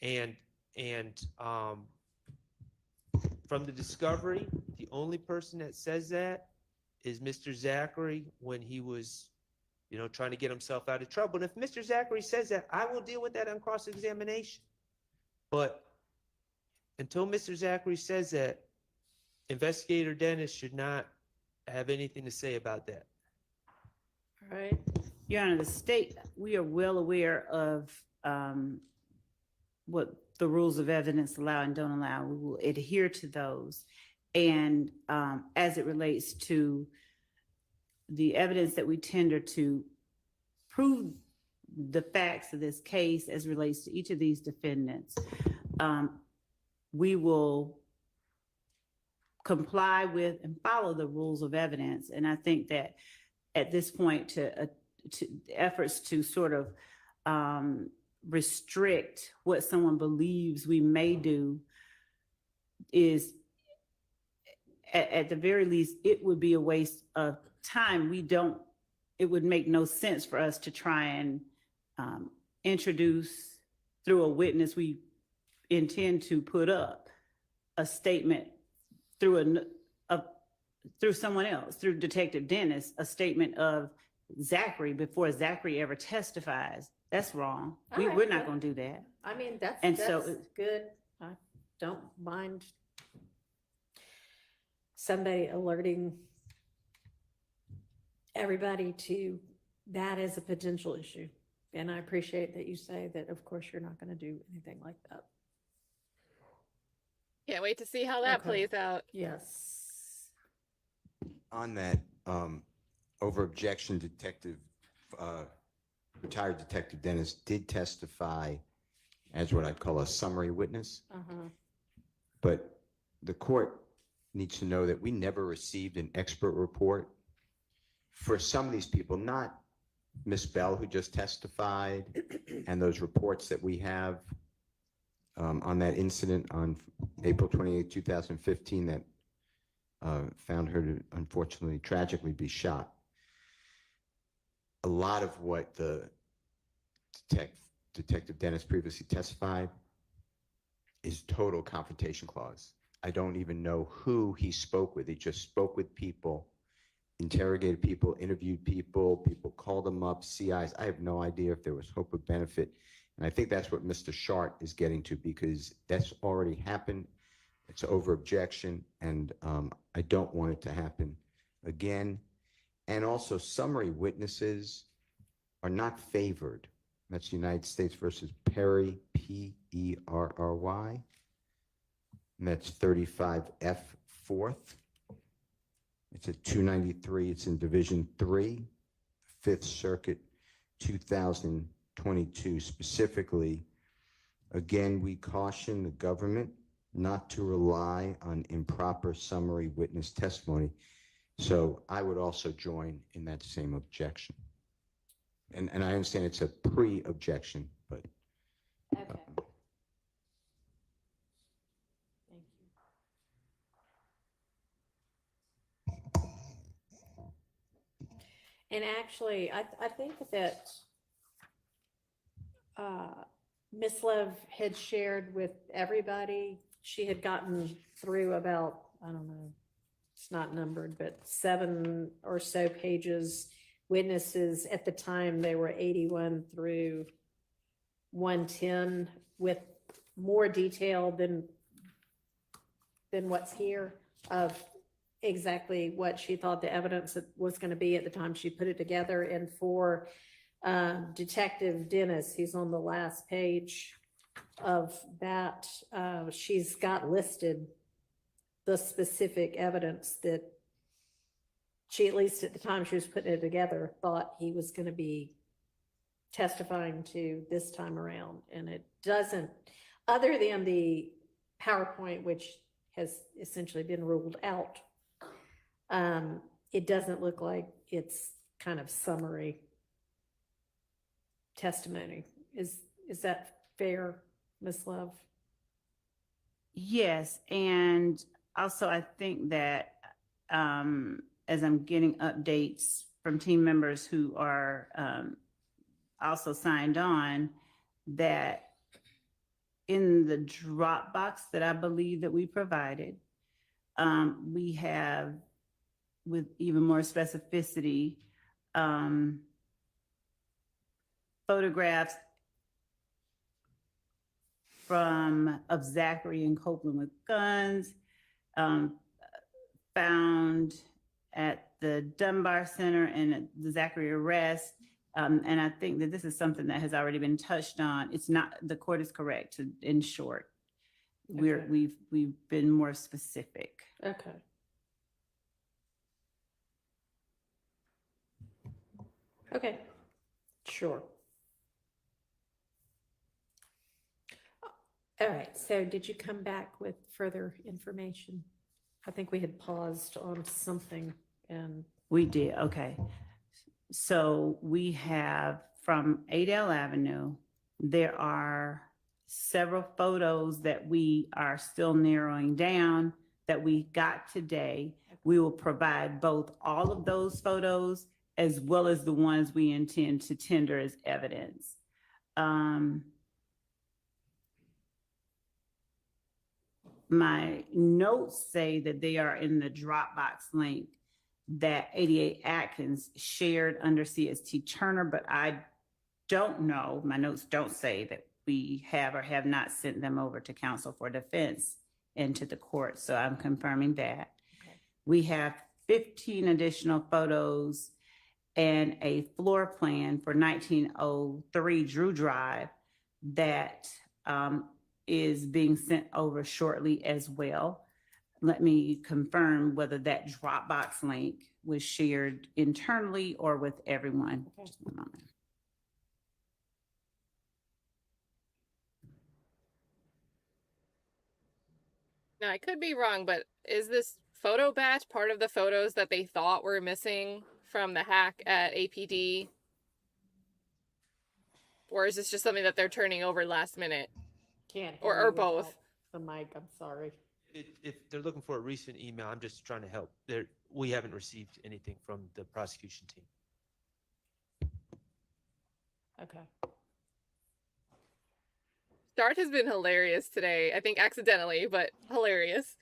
And from the discovery, the only person that says that is Mr. Zachary when he was, trying to get himself out of trouble. And if Mr. Zachary says that, I will deal with that on cross-examination. But until Mr. Zachary says that, Investigator Dennis should not have anything to say about that. All right. Your Honor, the state, we are well aware of what the rules of evidence allow and don't allow. We will adhere to those. And as it relates to the evidence that we tender to prove the facts of this case as relates to each of these defendants, we will comply with and follow the rules of evidence. And I think that at this point, to efforts to sort of restrict what someone believes we may do is, at the very least, it would be a waste of time. It would make no sense for us to try and introduce through a witness we intend to put up a statement through someone else, through Detective Dennis, a statement of Zachary before Zachary ever testifies. That's wrong. All right, We're not good. going to do that. I mean, that's And so- good. I don't mind somebody alerting everybody to that as a potential issue. And I appreciate that you say that, of course, you're not going to do anything like that. Can't wait to see how that Okay. plays out. Yes. On that, over objection, retired Detective Dennis did testify as what I'd call a summary witness. Uh-huh. But the court needs to know that we never received an expert report for some of these people, not Miss Bell, who just testified, and those reports that we have on that incident on April 28, 2015, that found her to unfortunately, tragically be shot. A lot of what the Detective Dennis previously testified is total confrontation clause. I don't even know who he spoke with. He just spoke with people, interrogated people, interviewed people, people called him up, CIs. I have no idea if there was hope of benefit. And I think that's what Mr. Shart is getting to, because that's already happened. It's over objection, and I don't want it to happen again. And also, summary witnesses are not favored. That's United States versus Perry, P-E-R-R-Y. And that's 35F 4th. It's at 293. It's in Division 3, 5th Circuit, 2022. Specifically, again, we caution the government not to rely on improper summary witness testimony. So I would also join in that same objection. And I understand it's a pre-objection, but Okay. Thank you. And actually, I think that Ms. Love had shared with everybody, she had gotten through about, I don't know, it's not numbered, but 7 or so pages. Witnesses at the time, they were 81 through 110, with more detail than what's here of exactly what she thought the evidence was going to be at the time she put it together. And for Detective Dennis, he's on the last page of that, she's got listed the specific evidence that she, at least at the time she was putting it together, thought he was going to be testifying to this time around. And it doesn't, other than the PowerPoint, which has essentially been ruled out, it doesn't look like it's kind of summary testimony. Is that fair, Ms. Love? Yes, and also I think that as I'm getting updates from team members who are also signed on, that in the Dropbox that I believe that we provided, we have, with even more specificity, photographs of Zachary and Copeland with guns, found at the Dunbar Center and at the Zachary arrest. And I think that this is something that has already been touched on. It's not, the court is correct, in short. Okay. We've been more specific. Okay. Okay, sure. All right, so did you come back with further information? I think we had paused on something and. We did, okay. So we have from Adele Avenue, there are several photos that we are still narrowing down that we got today. We will provide both all of those photos as well as the ones we intend to tender as evidence. My notes say that they are in the Dropbox link that 88 Atkins shared under CST Turner, but I don't know, my notes don't say that we have or have not sent them over to counsel for defense and to the court, so I'm confirming that. Okay. We have 15 additional photos and a floor plan for 1903 Drew Drive that is being sent over shortly as well. Let me confirm whether that Dropbox link was shared internally or with everyone. Okay. Just one moment. Now, I could be wrong, but is this photo batch part of the photos that they thought were missing from the hack at APD? Or is this just something that they're turning over last minute? Can't. Or hear you both. without The mic, I'm sorry. If they're looking for a recent email, I'm just trying to help. We haven't received anything from the prosecution team. Okay. Start has been hilarious today. I think accidentally, but hilarious.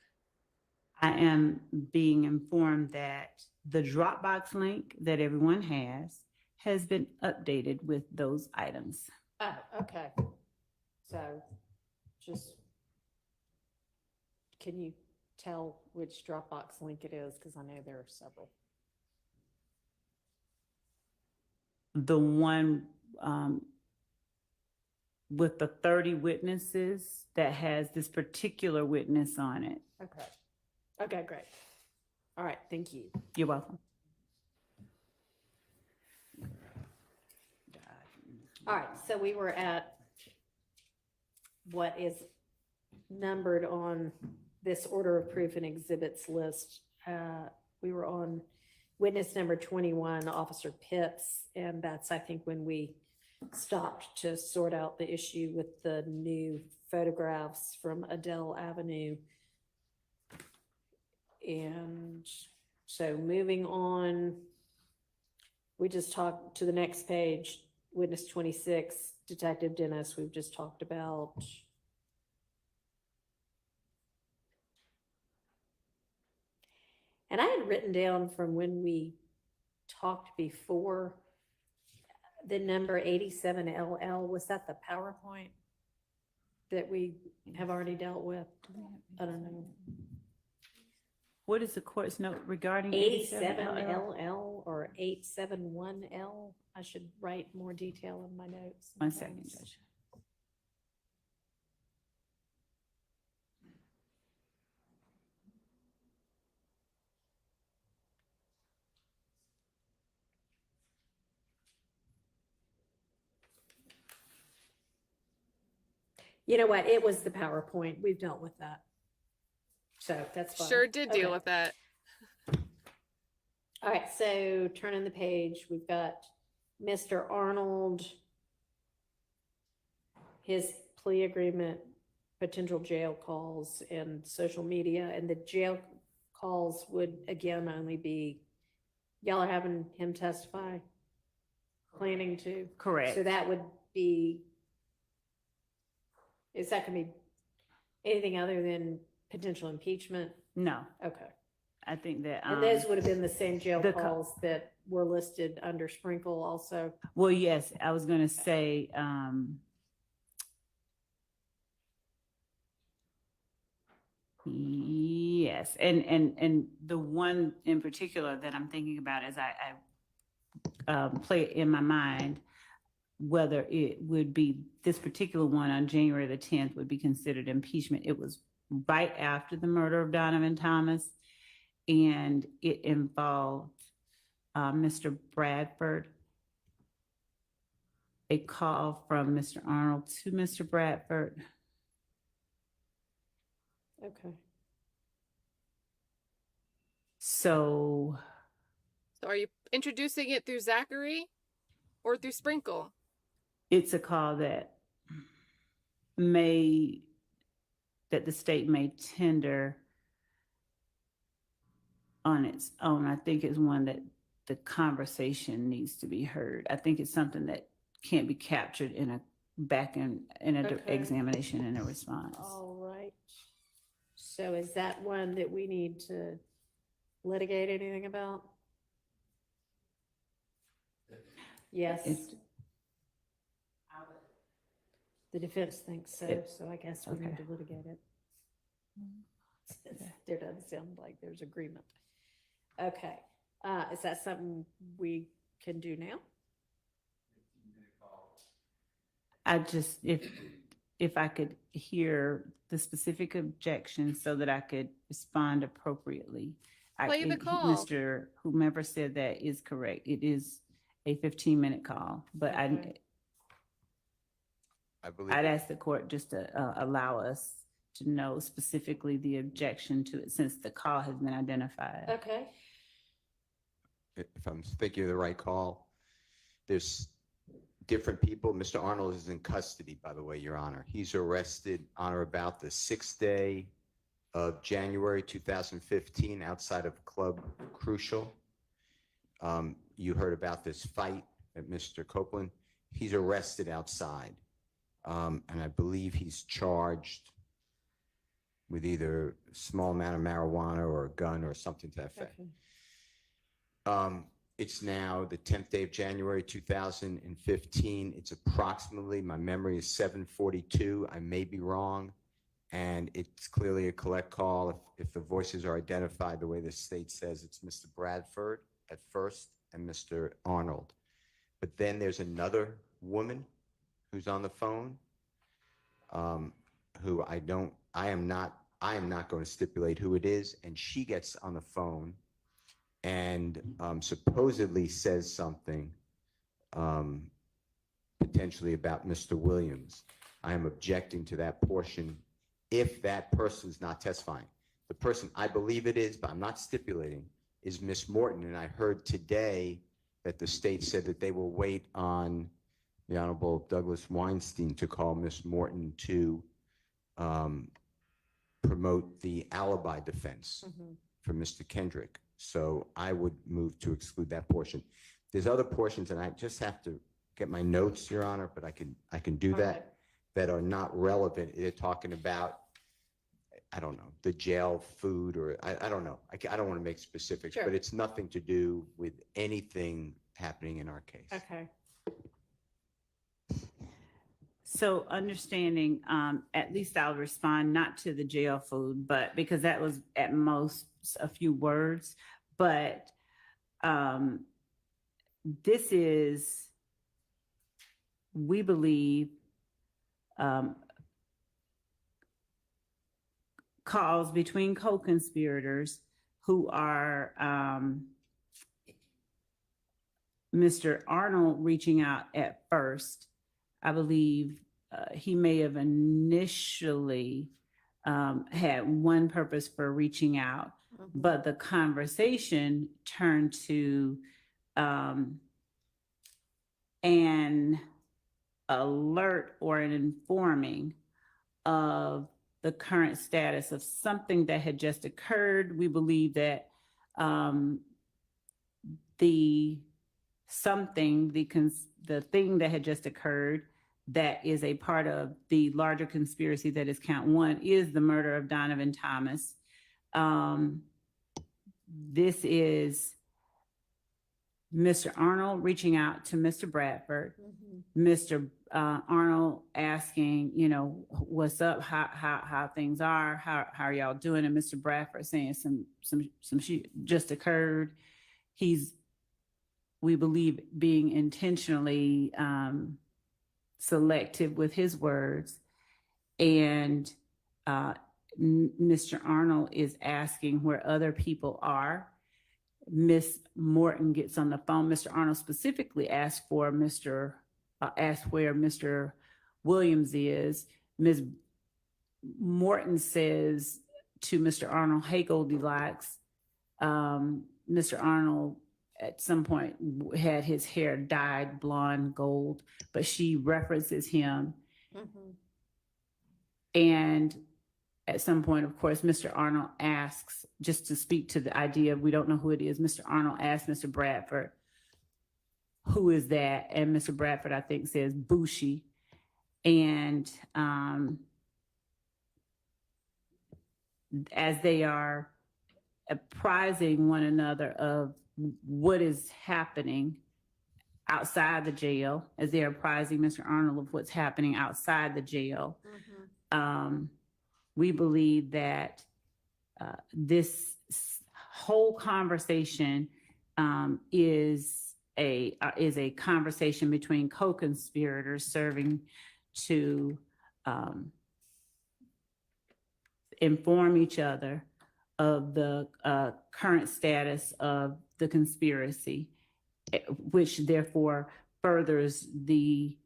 I am being informed that the Dropbox link that everyone has been updated with those items. Oh, okay. So just, can you tell which Dropbox link it is? Because I know there are several. The one with the 30 witnesses that has this particular witness on it. Okay. Okay, great. All right, thank you. You're welcome. All right, so we were at what is numbered on this order of proof and exhibits list. We were on witness number 21, Officer Pitts, and that's, I think, when we stopped to sort out the issue with the new photographs from Adele Avenue. And so moving on, we just talked to the next page, witness 26, Detective Dennis, we've just talked about. And I had written down from when we talked before, the number 87LL, was that the PowerPoint that we have already dealt with? I don't know. What is the court's note regarding 87LL or 871L? I should write more detail in my notes. One second, Judge. You know what? It was the PowerPoint. We've dealt with that. So that's fine. Sure did deal Okay. with that. All right, so turning the page, we've got Mr. Arnold. his plea agreement, potential jail calls and social media, and the jail calls would again only be, y'all are having him testify, planning to. Correct. So that would be, is that gonna be anything other than potential impeachment? No, Okay. I think that, And those would have been the same jail the calls that were listed under Sprinkle also. well, yes, I was gonna say, yes, and the one in particular that I'm thinking about as I play it in my mind, whether it would be this particular one on January the 10th would be considered impeachment. It was right after the murder of Donovan Thomas, and it involved Mr. Bradford. A call from Mr. Arnold to Mr. Bradford. Okay. So So are you introducing it through Zachary or through Sprinkle? it's a call that the state may tender on its own. I think it's one that the conversation needs to be heard. I think it's something that can't be captured in a Okay. examination and a response. All right. So is that one that we need to litigate anything about? Yes. It's- The defense thinks so, It- so I guess we need okay. to litigate it. There doesn't sound like there's agreement. Okay, is that something we can do now? I just, if I could hear the specific objection so that I could respond appropriately. Play the think call. Mr. Whomever said that is correct. It is a 15-minute call, but Okay. I believe. I'd ask the court just to allow us to know specifically the objection to it since the call has been identified. Okay, If I'm thinking of the right call, there's different people. Mr. Arnold is in custody, by the way, Your Honor. He's arrested on or about the 6th day of January 2015 outside of Club Crucial. You heard about this fight at Mr. Copeland. He's arrested outside. And I believe he's charged with either a small amount of marijuana or a gun or something to that effect. okay, It's now the 10th day of January 2015. It's approximately, my memory is 7:42. I may be wrong. And it's clearly a collect call. If the voices are identified the way the state says, it's Mr. Bradford at first and Mr. Arnold. But then there's another woman who's on the phone, who I am not going to stipulate who it is. And she gets on the phone and supposedly says something potentially about Mr. Williams. I am objecting to that portion if that person's not testifying. The person I believe it is, but I'm not stipulating, is Miss Morton. And I heard today that the state said that they will wait on the Honorable Douglas Weinstein to call Miss Morton to promote the alibi defense for Mr. Kendrick. So I would move to exclude that portion. There's other portions, and I just have to get my notes, Your Honor, but I can do that, that are not relevant. They're talking about, I don't know, the jail food, or I don't know. I don't want to make specifics, Sure. but it's nothing to do with anything happening in our case. okay. So understanding, at least I'll respond not to the jail food, but because that was at most a few words, but this is, we believe, calls between co-conspirators who are Mr. Arnold reaching out at first. I believe he may have initially had one purpose for reaching out, but the conversation turned to, and, I think, Mr. Arnold reaching out at first. I believe he may have initially had one purpose for reaching out, but the conversation turned to, and, I think, Mr. Arnold reaching out at first. I believe he may have initially had one purpose for reaching out, but the conversation turned to, and, I think, Mr. Arnold reaching out at first. I believe he may have initially had one purpose for reaching out, but the conversation turned to, alert or an informing of the current status of something that had just occurred. We believe that the thing that had just occurred that is a part of the larger conspiracy that is count one is the murder of Donovan Thomas. This is Mr. Arnold reaching out to Mr. Bradford, Mr. Arnold asking, you know, what's up, how things are, how are y'all doing? And Mr. Bradford saying some shit just occurred. He's, we believe, being intentionally selective with his words. And Mr. Arnold is asking where other people are. Miss Morton gets on the phone. Mr. Arnold specifically asked where Mr. Williams is. Ms. Morton says to Mr. Arnold, "Hey, Goldilocks." Mr. Arnold at some point had his hair dyed blonde gold, but she references him. And at some point, of course, Mr. Arnold asks, just to speak to the idea of we don't know who it is, Mr. Arnold asks Mr. Bradford, "Who is that?" And Mr. Bradford, I think, says Bushi. And as they are apprising one another of what is happening outside the jail, as they are apprising Mr. Arnold of what's happening outside the jail, we believe that this whole conversation is a conversation between co-conspirators serving to inform each other of the current status of the conspiracy, which therefore furthers the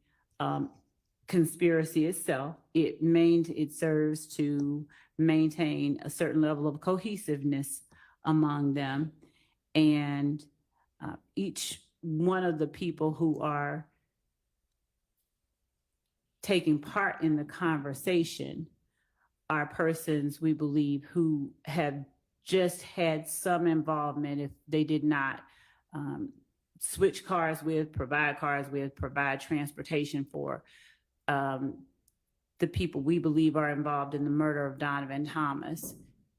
conspiracy itself. It serves to maintain a certain level of cohesiveness among them. And each one of the people who are taking part in the conversation are persons, we believe, who have just had some involvement, if they did not switch cars with, provide transportation for the people we believe are involved in the murder of Donovan Thomas.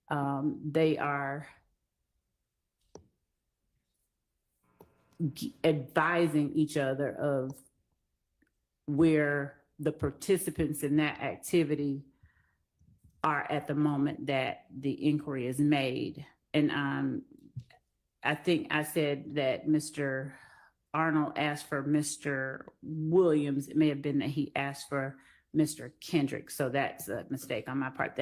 They are advising each other of where the participants in that activity are at the moment that the inquiry is made. And I think I said that Mr. Arnold asked for Mr. Williams. It may have been that he asked for Mr. Kendrick. So that's a mistake on my part.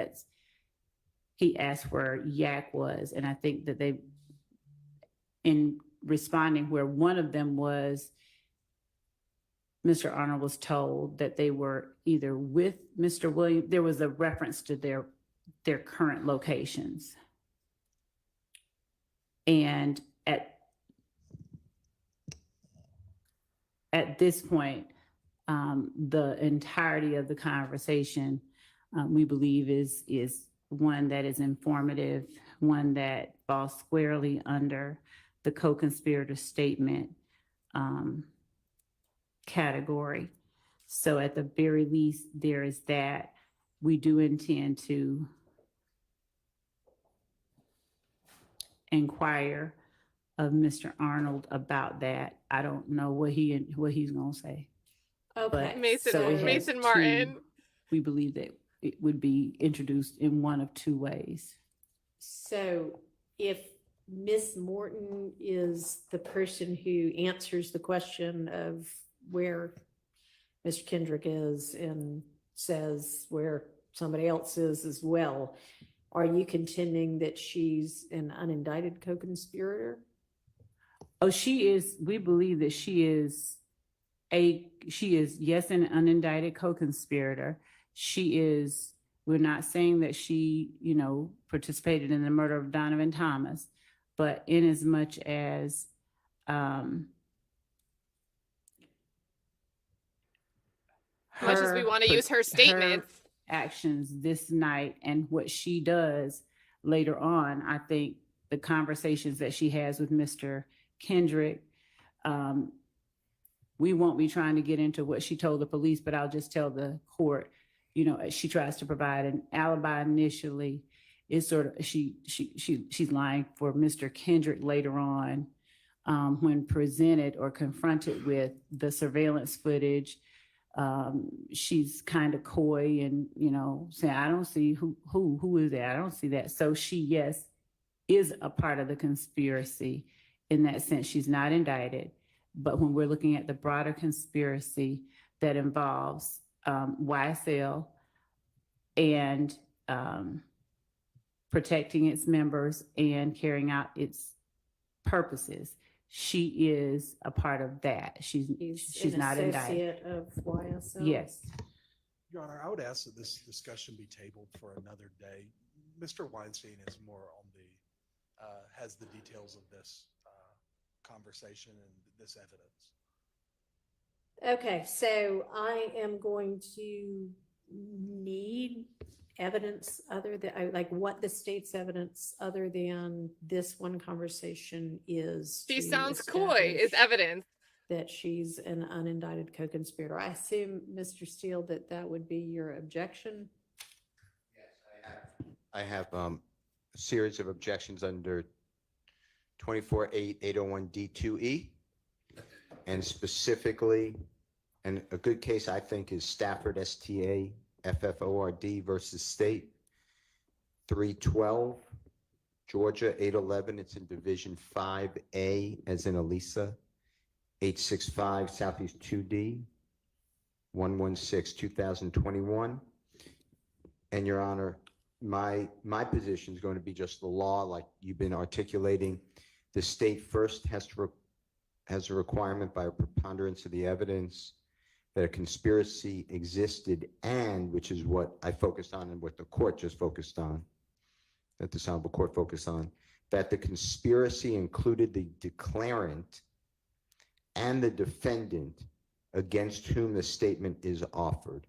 He asked where Yak was. And I think that they, in responding where one of them was, Mr. Arnold was told that they were either with Mr. Williams. There was a reference to their current locations. And at this point, the entirety of the conversation, we believe is one that is informative, one that falls squarely under the co-conspirator statement category. So at the very least, there is that. We do intend to inquire of Mr. Arnold about that. I don't know what he's gonna say. Okay. But Mason, so it has Mason Martin. we believe that it would be introduced in one of two ways. So if Miss Morton is the person who answers the question of where Mr. Kendrick is and says where somebody else is as well, are you contending that she's an unindicted co-conspirator? Oh, she is. We believe that she is, yes, an unindicted co-conspirator. We're not saying that she, participated in the murder of Donovan Thomas, but in as much as Much as we want to use her statements. Actions this night and what she does later on, I think the conversations that she has with Mr. Kendrick, we won't be trying to get into what she told the police, but I'll just tell the court, you know, she tries to provide an alibi initially. Is sort of, she's lying for Mr. Kendrick later on, when presented or confronted with the surveillance footage. She's kind of coy and, you know, saying, I don't see who is that? I don't see that. So she, yes, is a part of the conspiracy in that sense. She's not indicted. But when we're looking at the broader conspiracy that involves YSL and protecting its members and carrying out its purposes, she is a part of that. She's an not indicted. associate of YSL. Yes. Your Honor, I would ask that this discussion be tabled for another day. Mr. Weinstein is more on the, has the details of this conversation and this evidence. Okay, so I am going to need evidence other than, like what the state's evidence other than this one conversation is. She to sounds coy, is establish evidence. that she's an unindicted co-conspirator. I assume, Mr. Steele, that that would be your objection? I have a series of objections under 24-801 and specifically, and a good case I think is Stafford, STAFFORD versus State, 312, Georgia, 811. It's in Division 5A, as in Elisa, 865 Southeast 2D, 116, 2021. And Your Honor, my position is going to be just the law, like you've been articulating. The state first has a requirement by a preponderance of the evidence that a conspiracy existed, and which is what I focused on and what the court just focused on, that the Honorable Court focused on, that the conspiracy included the declarant and the defendant against whom the statement is offered.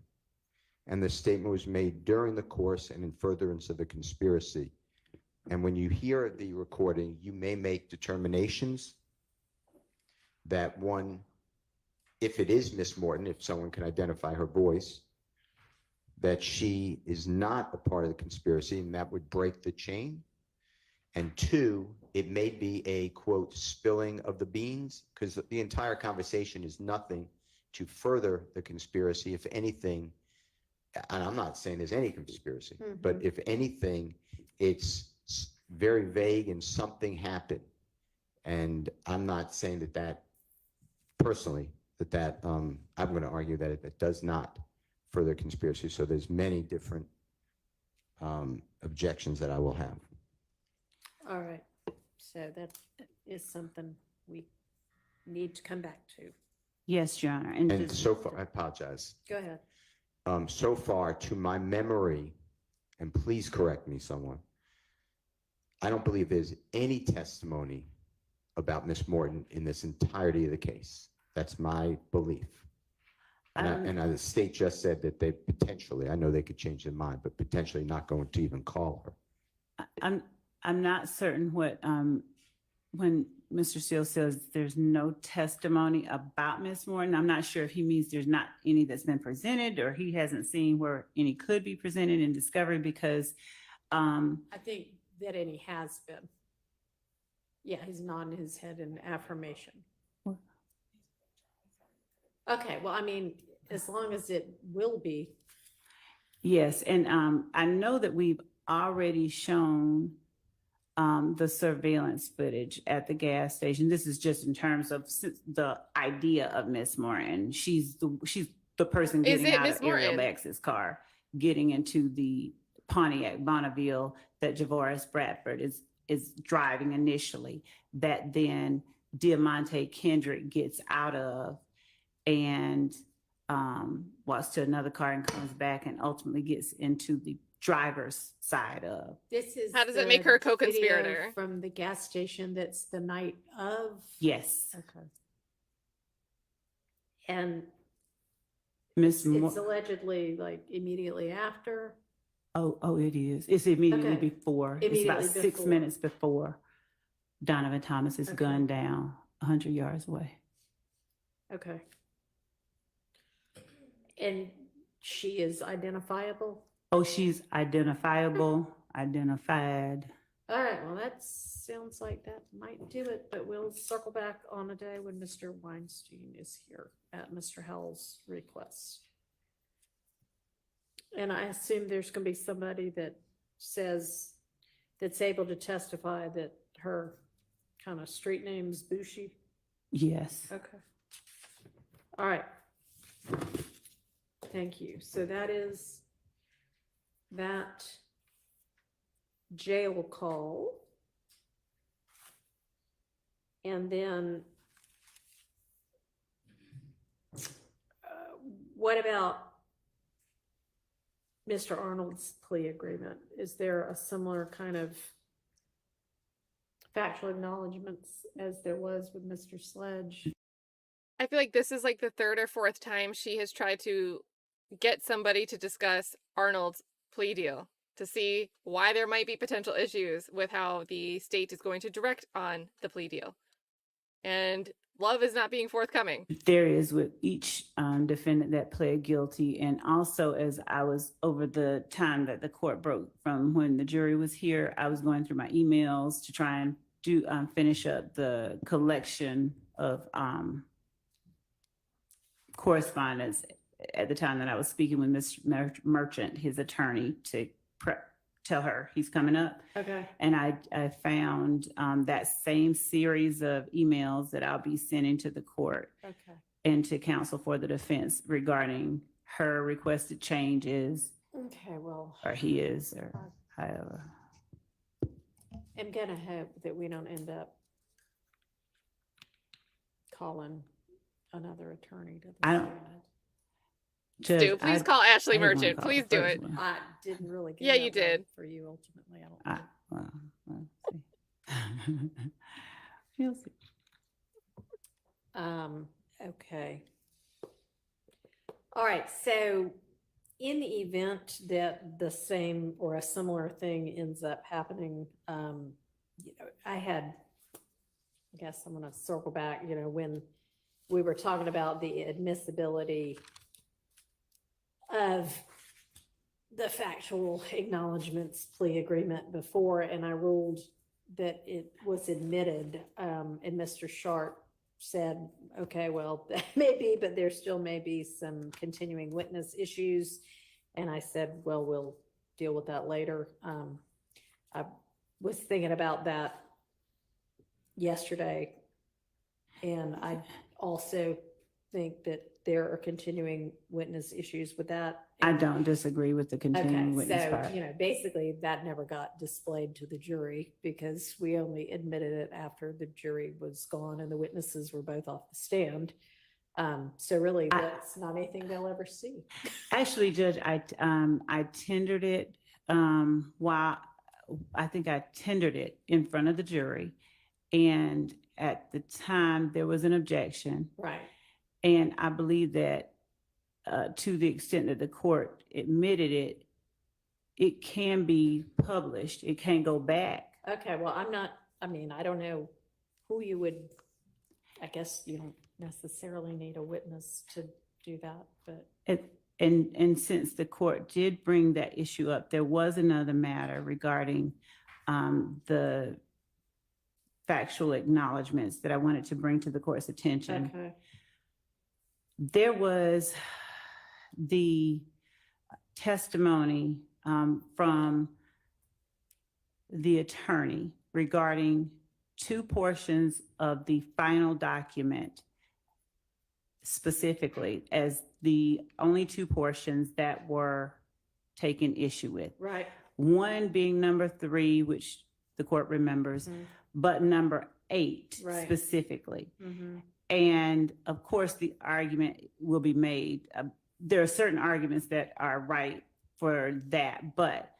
And the statement was made during the course and in furtherance of the conspiracy. And when you hear the recording, you may make determinations that one, if it is Miss Morton, if someone can identify her voice, that she is not a part of the conspiracy, and that would break the chain. And two, it may be a, quote, spilling of the beans, because the entire conversation is nothing to further the conspiracy. If anything, and I'm not saying there's any conspiracy, but if anything, it's very vague and something happened. And I'm not saying that personally, I'm going to argue that it does not further conspiracy. So there's many different objections that I will have. All right, so that is something we need to come back to. Yes, Your Honor. And so far, I apologize. Go ahead. So far, to my memory, and please correct me, someone, I don't believe there's any testimony about Miss Morton in this entirety of the case. That's my belief. And the state just said that they potentially, I know they could change their mind, but potentially not going to even call her. I'm not certain what, when Mr. Steele says there's no testimony about Miss Morton, I'm not sure if he means there's not any that's been presented, or he hasn't seen where any could be presented in discovery, because I think that any has been. Yeah, he's nodding his head in affirmation. Okay, well, I mean, as long as it will be. yes, and I know that we've already shown the surveillance footage at the gas station. This is just in terms of the idea of Miss Morton. She's the person getting out of Ariel Max's car, getting into the Pontiac Bonneville that Javoris Bradford is driving initially, that then Diamante Kendrick gets out of and walks to another car and comes back and ultimately gets into the driver's side of. This is. How does it make her a co-conspirator? video from the gas station that's the night of? Yes. Okay. And Miss Moore, It's allegedly like immediately after. oh, it is. It's immediately Okay. before. It's about Immediately 6 before. minutes before Donovan Thomas is Okay. gunned down 100 yards away. Okay. And she is identifiable? Oh, she's identifiable, identified. All right, well, that sounds like that might do it, but we'll circle back on a day when Mr. Weinstein is here at Mr. Howell's request. And I assume there's gonna be somebody that says, that's able to testify that her kind of street name's Bushi? Yes. Okay. All right. Thank you. So that is that jail call. And then what about Mr. Arnold's plea agreement? Is there a similar kind of factual acknowledgements as there was with Mr. Sledge? I feel like this is like the third or fourth time she has tried to get somebody to discuss Arnold's plea deal to see why there might be potential issues with how the state is going to direct on the plea deal. And love is not being forthcoming. There is with each defendant that pled guilty. And also, as I was over the time that the court broke from when the jury was here, I was going through my emails to try and do finish up the collection of correspondence at the time that I was speaking with Ms. Merchant, his attorney, to tell her he's coming up. Okay. And I found that same series of emails that I'll be sending to the court Okay. and to counsel for the defense regarding her requested changes, Okay, well, or he is, or however. I'm gonna hope that we don't end up calling another attorney to the I don't- stand. Judge, Stu, please call I Ashleigh didn't wanna Merchant. call Please the do first it. one. I didn't really get Yeah, that you well did. for you ultimately, I don't I- think. well, see. You'll see. Okay. All right, so in the event that the same or a similar thing ends up happening, I guess I'm gonna circle back, when we were talking about the admissibility of the factual acknowledgements plea agreement before, and I ruled that it was admitted, and Mr. Sharp said, okay, well, that may be, but there still may be some continuing witness issues. And I said, well, we'll deal with that later. I was thinking about that yesterday. And I also think that there are continuing witness issues with that. I don't disagree with the continuing Okay, witness so, part. basically that never got displayed to the jury because we only admitted it after the jury was gone and the witnesses were both off the stand. So really, that's not anything they'll ever see. Actually, Judge, I tendered it, I think I tendered it in front of the jury. And at the time, there was an objection. Right. And I believe that to the extent that the court admitted it, it can be published. It can go back. Okay, well, I don't know who you would, I guess you don't necessarily need a witness to do that, but. And since the court did bring that issue up, there was another matter regarding the factual acknowledgments that I wanted to bring to the court's attention. Okay. There was the testimony from the attorney regarding two portions of the final document specifically as the only two portions that were taken issue with. Right. One being number 3, which the court remembers, Mhm. but number 8 Right. specifically. Mm-hmm. And of course, the argument will be made. There are certain arguments that are right for that, but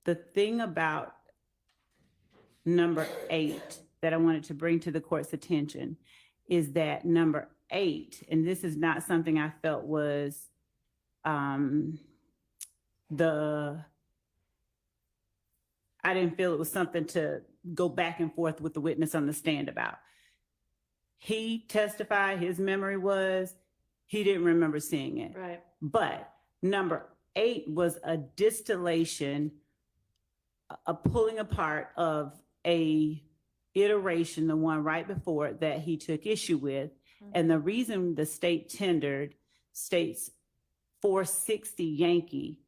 the thing about number 8 that I wanted to bring to the court's attention is that number 8, and this is not something I felt was I didn't feel it was something to go back and forth with the witness on the stand about. He testified, his memory was, he didn't remember seeing it. Right. But number 8 was a distillation, a pulling apart of a iteration, the one right before it, that he took issue with. And the reason the state tendered states 460 Yankee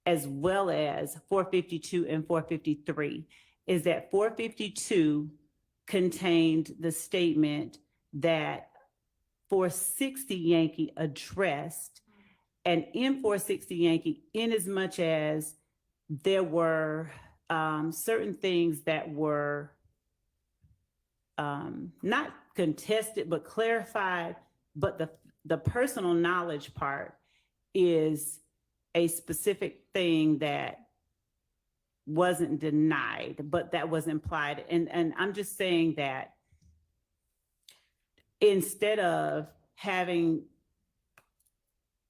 as well as 452 and 453 is that 452 contained the statement that 460 Yankee addressed, and in 460 Yankee, in as much as there were certain things that were not contested but clarified, but the personal knowledge part is a specific thing that wasn't denied, but that was implied. And I'm just saying that instead of having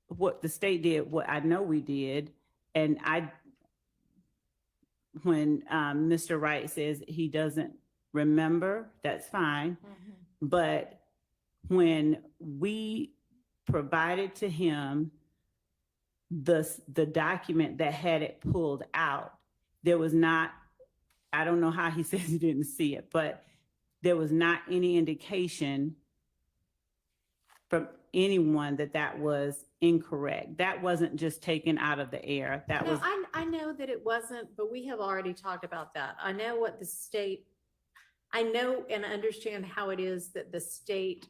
what the state did, what I know we did, and when Mr. Wright says he doesn't remember, that's fine. But when we provided to him the document that had it pulled out, there was not, I don't know how he says he didn't see it, but there was not any indication from anyone that was incorrect. That wasn't just taken out of the air. That No, was, I know that it wasn't, but we have already talked about that. I know what the state, I know and understand how it is that the state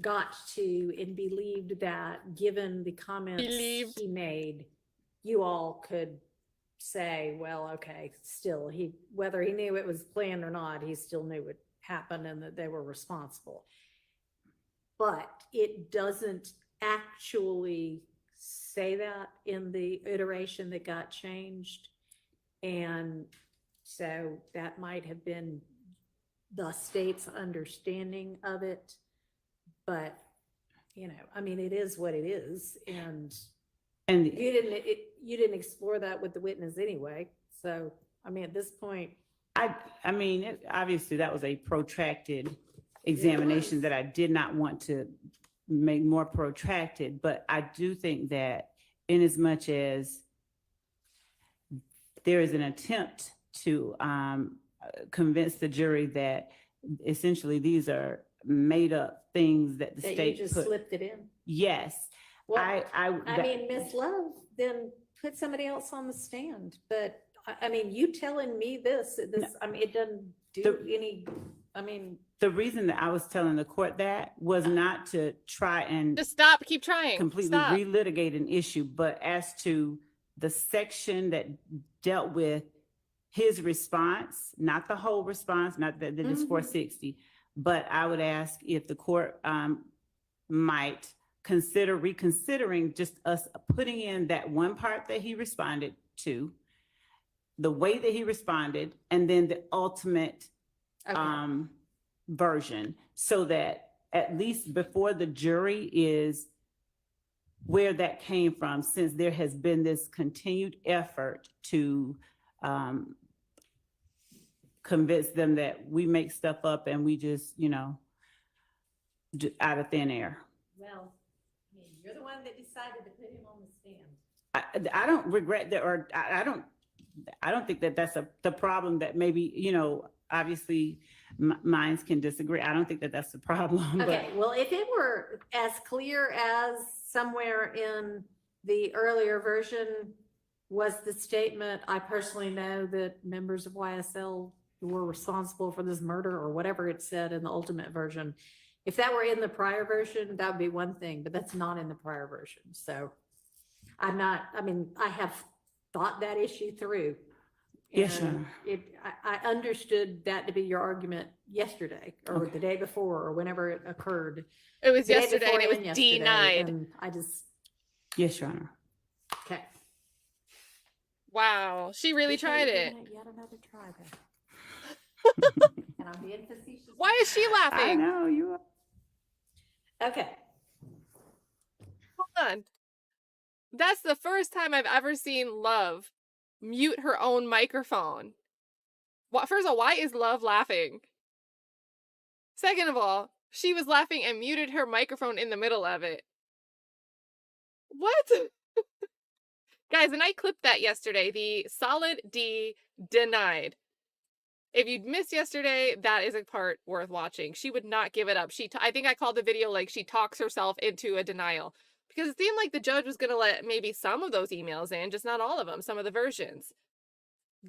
got to and believed that, given the comments he made, you all could say, well, okay, still, whether he knew it was planned or not, he still knew it happened and that they were responsible. But it doesn't actually say that in the iteration that got changed. And so that might have been the state's understanding of it. But, I mean, it is what it is. And you didn't explore that with the witness anyway. So, I mean, at this point. I mean, obviously that was a protracted examination that I did not want to make more protracted, but I do think that in as much as there is an attempt to convince the jury that essentially these are made up things that the That state you just slipped it in. Yes. Well, I mean, Miss Love, then put somebody else on the stand. But I mean, you telling me this, I mean, it doesn't do any, I mean. The reason that I was telling the court that was not to try and Just stop, keep trying. completely Stop. relitigate an issue, but as to the section that dealt with his response, not the whole response, not that it's 460, but I would ask if the court might consider reconsidering just us putting in that one part that he responded to, the way that he responded, and then the ultimate version, so that at least before the jury is where that came from, since there has been this continued effort to convince them that we make stuff up and we just, out of thin air. Well, I mean, you're the one that decided to put him on the stand. I don't regret that, or I don't think that that's the problem. That maybe, obviously minds can disagree. I don't think that that's the problem. Okay, well, if it were as clear as somewhere in the earlier version was the statement, I personally know that members of YSL were responsible for this murder, or whatever it said in the ultimate version. If that were in the prior version, that would be one thing, but that's not in the prior version. So I have thought that issue through. Yes, And I understood that to be your argument yesterday or the day before or whenever it occurred. It was The day yesterday and before it was yesterday, denied. and I just, Yes, Your Honor. okay. Wow. She really tried it. Yet another try there. And I'm being facetious. Why is she I laughing? know you are. Okay. Hold on. That's the first time I've ever seen Love mute her own microphone. First of all, why is Love laughing? Second of all, she was laughing and muted her microphone in the middle of it. What? Guys, and I clipped that yesterday. The solid D denied. If you missed yesterday, that is a part worth watching. She would not give it up. I think I called the video like she talks herself into a denial. Because it seemed like the judge was going to let maybe some of those emails in, just not all of them, some of the versions.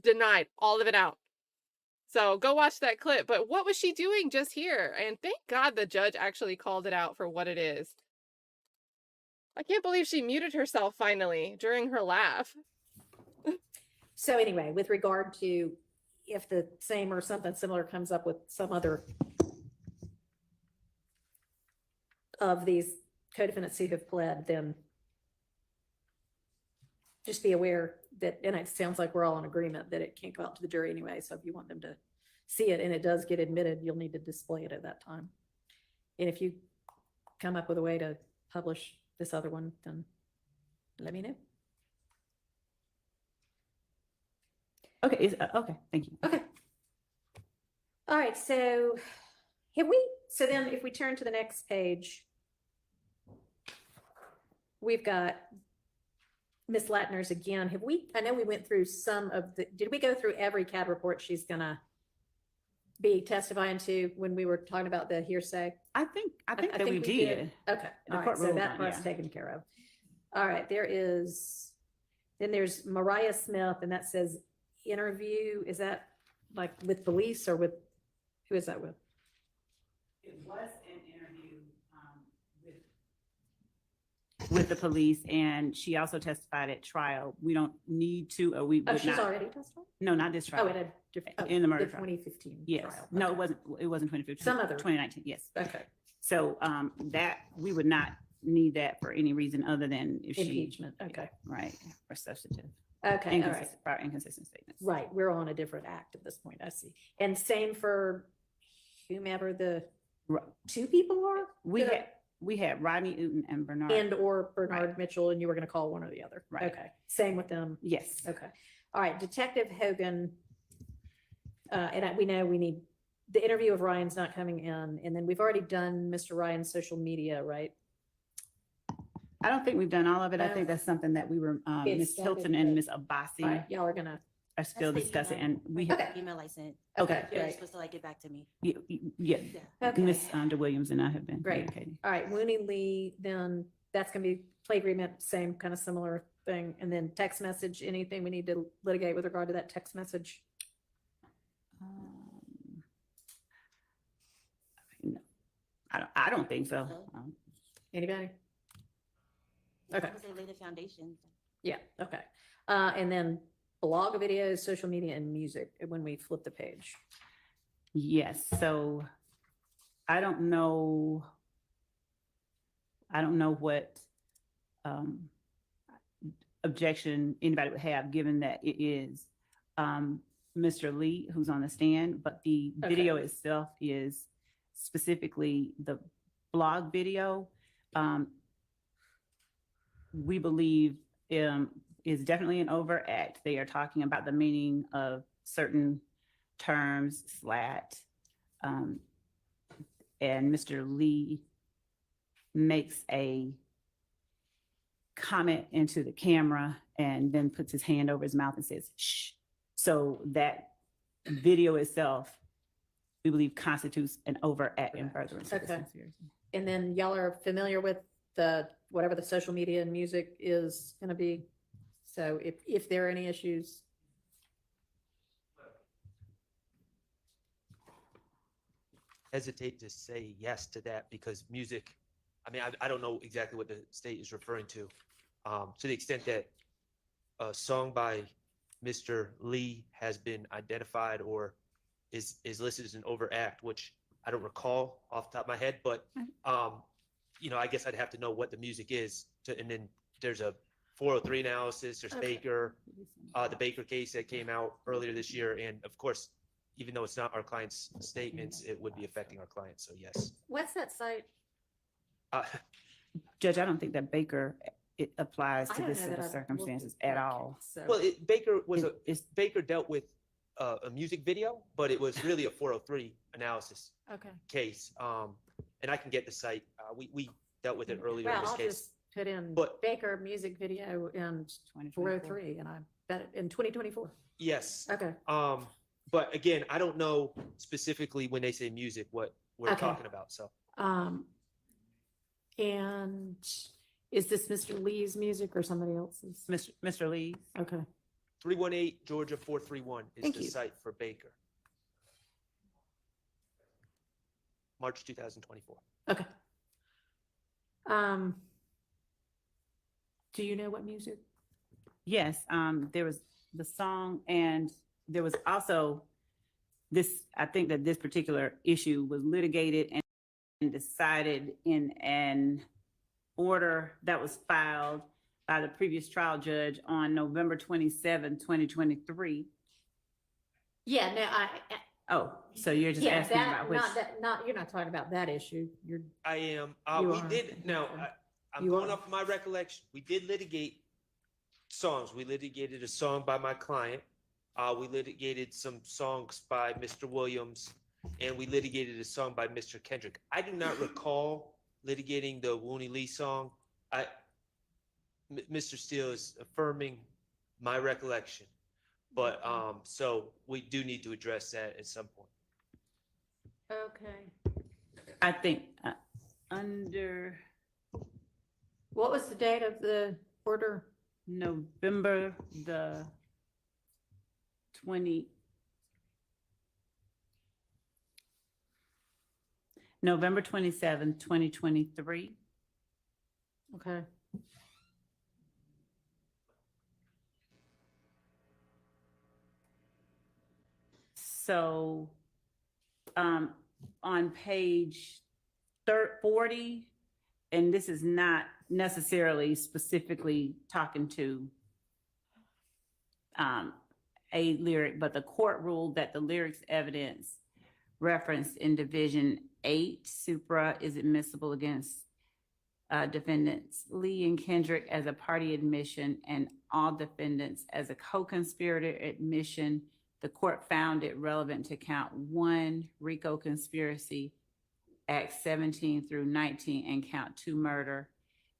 Denied all of it out. So go watch that clip. But what was she doing just here? And thank God the judge actually called it out for what it is. I can't believe she muted herself finally during her laugh. So anyway, with regard to if the same or something similar comes up with some other of these co-defendants who have pled, then just be aware that, and it sounds like we're all in agreement that it can't go out to the jury anyway. So if you want them to see it and it does get admitted, you'll need to display it at that time. And if you come up with a way to publish this other one, then let me know. Okay, okay, thank you. Okay. All right, so then if we turn to the next page, we've got Miss Latner's again. I know we went through did we go through every CAD report she's gonna be testifying to when we were talking about the hearsay? I think that we did. Okay, The all right, court so ruled that on, part's yeah. taken care of. All right, there's Mariah Smith, and that says interview. Is that like with police or with, who is that with? It was an interview with the police, and she also testified at trial. We don't need to, or we Oh, would she's not. already testified? No, not this trial. Oh, it had different. In the murder The trial. 2015 Yes. trial. No, Okay. it wasn't 2015. Some other- 2019, yes. Okay, So that, we would not need that for any reason other than if she. impeachment, okay. Right, or substantive. Okay, all right. Prior inconsistent statements. Right, we're on a different act at this point, I see. And same for whomever the Right. two people are? We had Rodney Uten and Bernard. And or Bernard Mitchell, and you were gonna call one or the other? Right. Okay, same with them? Yes. Okay, all right, Detective Hogan. We know we need, the interview of Ryan's not coming in, and then we've already done Mr. Ryan's social media, right? I don't think we've done all of it. I No. think that's something that we were, It's Ms. something Hilton and that- Ms. Abbasi All right, y'all are gonna, are still That's the discussing, email. and we Like have, the email I sent. okay, You're great. supposed to like get back to me. yeah, Yeah. Okay. Ms. DeWilliams and I have been Great. communicating. All right, Woony Lee, then that's gonna be play agreement, same kind of similar thing. And then text message, anything we need to litigate with regard to that text message? No, I don't think so. No. Anybody? Okay. As long as they lay the foundation. Yeah, okay. And then blog videos, social media and music when we flip the page. Yes, so I don't know what objection anybody would have, given that it is Mr. Lee who's on the stand, but the Okay. video itself is specifically the blog video. We believe is definitely an overact. They are talking about the meaning of certain terms, slat, and Mr. Lee makes a comment into the camera and then puts his hand over his mouth and says, shh. So that video itself, we believe, constitutes an overact in furtherance of this Okay. conspiracy. And then y'all are familiar with whatever the social media and music is gonna be. So if there are any issues, Hesitate to say yes to that because music, I mean, I don't know exactly what the state is referring to. To the extent that a song by Mr. Lee has been identified or is listed as an overact, which I don't recall off the top of my head, but I guess I'd have to know what the music is and then there's a 403 analysis, there's Okay. Baker, the Baker case that came out earlier this year. And of course, even though it's not our client's statements, it would be affecting our clients. So yes. what's that site? Uh, Judge, I don't think that Baker, it applies I to don't this know set that of I've circumstances looked at that all. case, so- well, Baker was It's, Baker dealt with a music video, but it was really a 403 analysis Okay. case. And I can get the site. We dealt with it earlier in Well, this I'll case. just put in But- Baker music video in 403 and I bet it in 2024. Yes. Okay. But again, I don't know specifically when they say music, what we're Okay. talking about. So And is this Mr. Lee's music or somebody else's? Mr. Lee, Okay. 318 Georgia 431 is Thank the you. site for Baker. March 2024. Okay. Do you know what music? yes, there was the song, and there was also this, I think that this particular issue was litigated and decided in an order that was filed by the previous trial judge on November 27, 2023. Yeah, no, Oh, so you're just yeah, asking that, about which? you're not talking about that issue. You're, I am. You We are. did. Now, I'm You going are. off my recollection. We did litigate songs. We litigated a song by my client. We litigated some songs by Mr. Williams, and we litigated a song by Mr. Kendrick. I do not recall litigating the Wooney Lee song. Mr. Steele is affirming my recollection, but so we do need to address that at some point. okay. I think under What was the date of the order? November the 20, November 27th, 2023. Okay. So on page 40, and this is not necessarily specifically talking to a lyric, but the court ruled that the lyrics evidence referenced in Division 8 supra is admissible against defendants Lee and Kendrick as a party admission and all defendants as a co-conspirator admission. The court found it relevant to count 1 Rico conspiracy, Acts 17 through 19, and count 2 murder,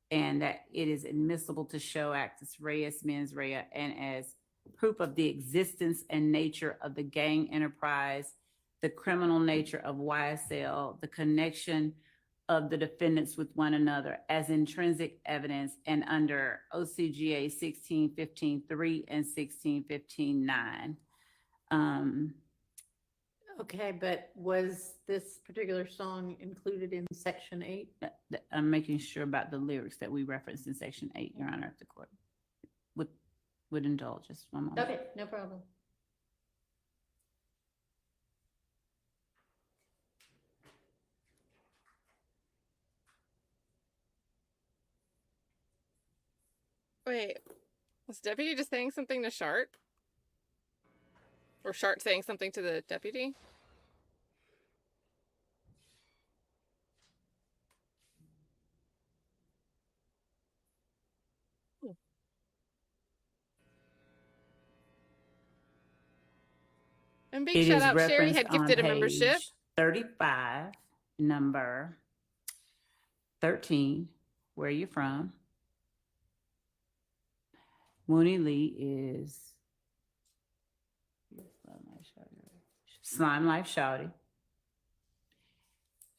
and that it is admissible to show actus reus mens rea and as proof of the existence and nature of the gang enterprise, the criminal nature of YSL, the connection of the defendants with one another as intrinsic evidence, and under OCGA 1615.3 and 1615.9. Okay, but was this particular song included in section 8? I'm making sure about the lyrics that we referenced in section 8, Your Honor, if the court would indulge us one moment. Okay, no problem. Wait, was deputy just saying something to Shart? Or Shart saying something to the deputy? And big It shout is out, Sherry referenced had on gifted a membership. page 35, number 13. Where are you from? Wooney Lee is Slime Life Shouty.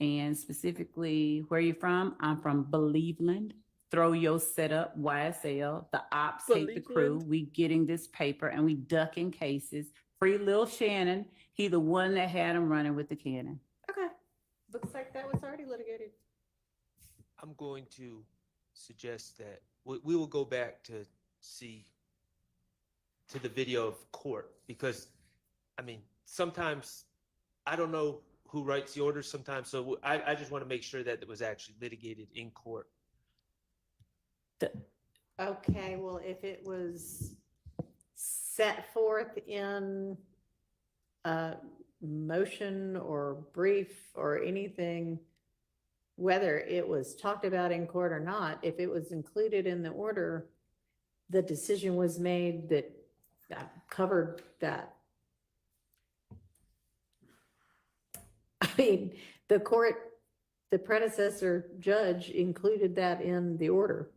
And specifically, where are you from? I'm from Believeland. Throw your setup, YSL. The ops hate the crew. Believeland. We getting this paper and we ducking cases. Free Lil Shannon. He the one that had him running with the cannon. Okay. Looks like that was already litigated. I'm going to suggest that we will go back to see to the video of court, because I mean, sometimes I don't know who writes the orders sometimes. So I just want to make sure that it was actually litigated in court. Okay, well, if it was set forth in a motion or brief or anything, whether it was talked about in court or not, if it was included in the order, the decision was made that covered that. I mean, the court, the predecessor judge included that in the order.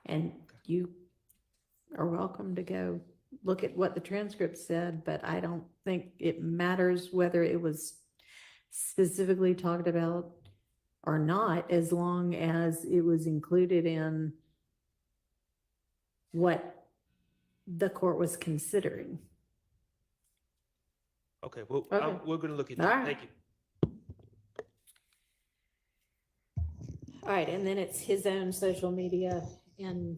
And you are welcome to go look at what the transcript said, but I don't think it matters whether it was specifically talked about or not, as long as it was included in what the court was considering. Okay, well, Okay. we're gonna look into All it. right. Thank you. All right, and then it's his own social media, and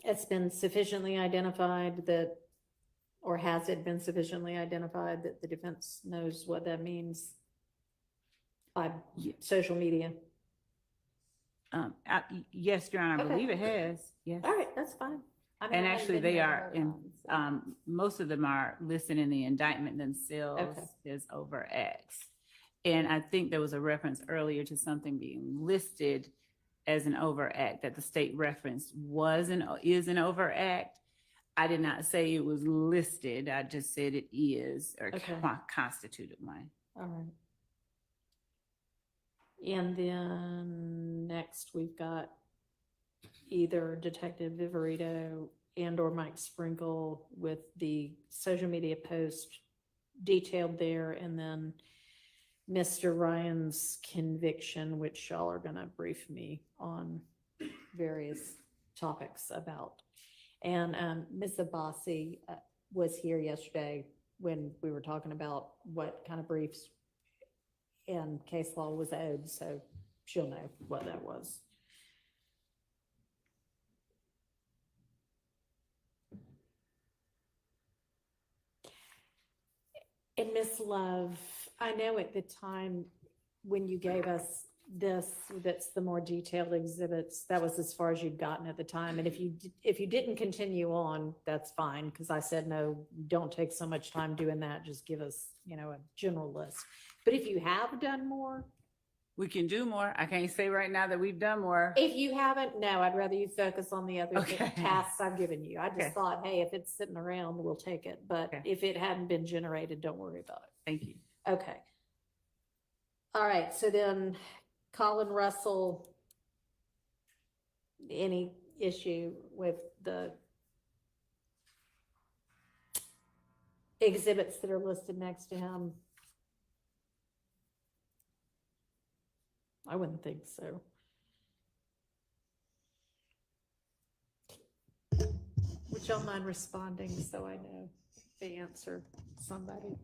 it's been sufficiently identified that, or has it been sufficiently identified that the defense knows what that means by social media? Yes, Your Honor, I Okay. believe it has, yes. All right, that's fine. I mean, And I haven't actually, been they there are very in, long, so- most of them are listed in the indictment themselves Okay. as overacts. And I think there was a reference earlier to something being listed as an overact, that the state reference is an overact. I did not say it was listed, I just said it is, or Okay. constituted one. All right. And then next we've got either Detective Viverito and or Mike Sprinkle with the social media post detailed there, and then Mr. Ryan's conviction, which y'all are gonna brief me on various topics about. And Ms. Abbasi was here yesterday when we were talking about what kind of briefs and case law was owed, so she'll know what that was. And Miss Love, I know at the time when you gave us this, that's the more detailed exhibits, that was as far as you'd gotten at the time. And if you didn't continue on, that's fine, because I said, no, don't take so much time doing that. Just give us, a general list. But if you have done more, We can do more. I can't say right now that we've done more. if you haven't, no, I'd rather you focus on the other Okay. tasks I've given you. I Okay. just thought, hey, if it's sitting around, we'll take it. But Okay. if it hadn't been generated, don't worry about it. Thank you. Okay. All right, so then Colin Russell, any issue with the exhibits that are listed next to him? I wouldn't think so. Would y'all mind responding so I know the answer, somebody?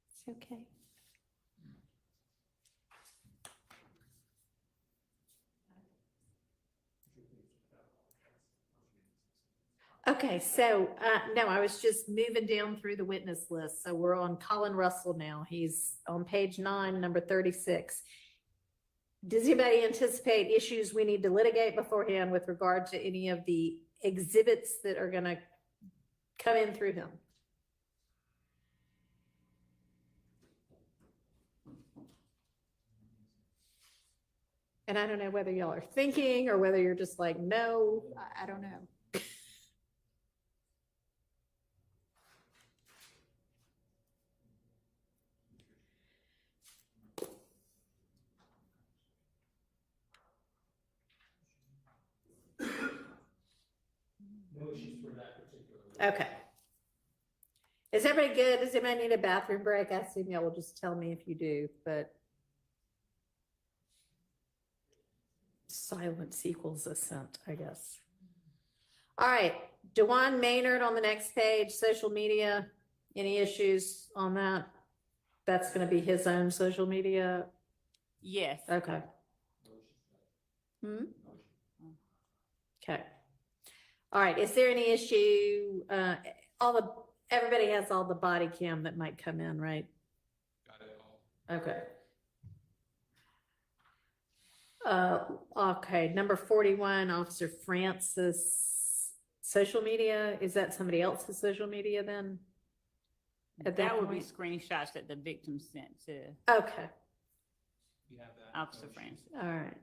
It's okay. Okay, so, no, I was just moving down through the witness list. So we're on Colin Russell now. He's on page 9, number 36. Does anybody anticipate issues we need to litigate beforehand with regard to any of the exhibits that are gonna come in through him? And I don't know whether y'all are thinking or whether you're just like, no, I don't know. Okay. Is everybody good? Does anybody need a bathroom break? I assume y'all will just tell me if you do, but silence equals assent, I guess. All right, DeJuan Maynard on the next page, social media. Any issues on that? That's gonna be his own social media. Yes. Okay. Okay. All right, is there any issue, everybody has all the body cam that might come in, right? Got it all. Okay. Okay, number 41, Officer Francis social media, is that somebody else's social media then? At That would be point? screenshots that the victim sent to Okay, You have that Officer information. Francis. all right.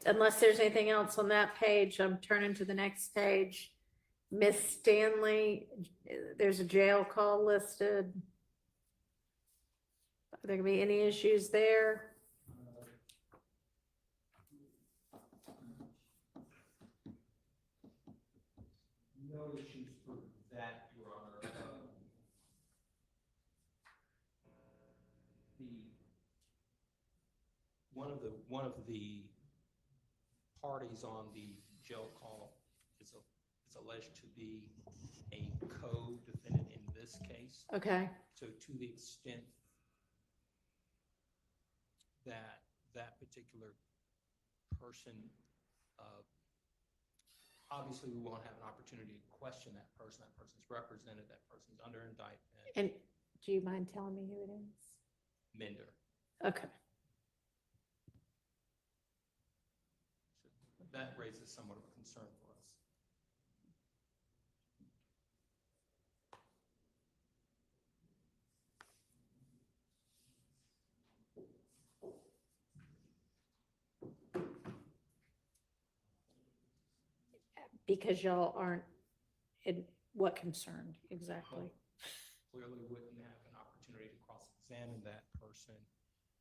Unless there's anything else on that page, I'm turning to the next page. Miss Stanley, there's a jail call listed. Are there gonna be any issues there? No issues for that, Your Honor. One of the parties on the jail call is alleged to be a co-defendant in this case. Okay, So to the extent that that particular person, obviously we won't have an opportunity to question that person. That person's represented, that person's under indictment. and do you mind telling me who it is? Mender. Okay, So that raises somewhat of a concern for us. because y'all aren't, in what concerned exactly? Clearly wouldn't have an opportunity to cross-examine that person.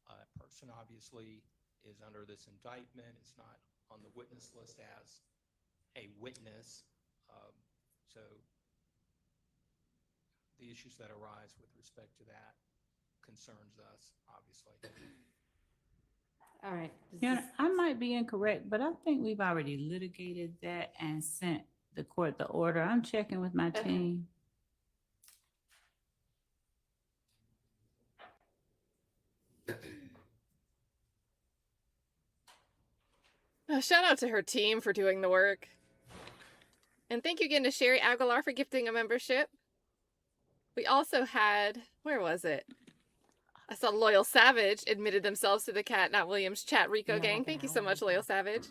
That person obviously is under this indictment. It's not on the witness list as a witness. So the issues that arise with respect to that concerns us, obviously. All right. You know, I might be incorrect, but I think we've already litigated that and sent the court the order. I'm checking with my Okay. team. Shout out to her team for doing the work. And thank you again to Sherry Aguilar for gifting a membership. We also had, where was it? I saw Loyal Savage admitted themselves to the Cat Not Williams chat Rico Yeah, gang. like an Thank you so hour much, ago. Loyal Savage.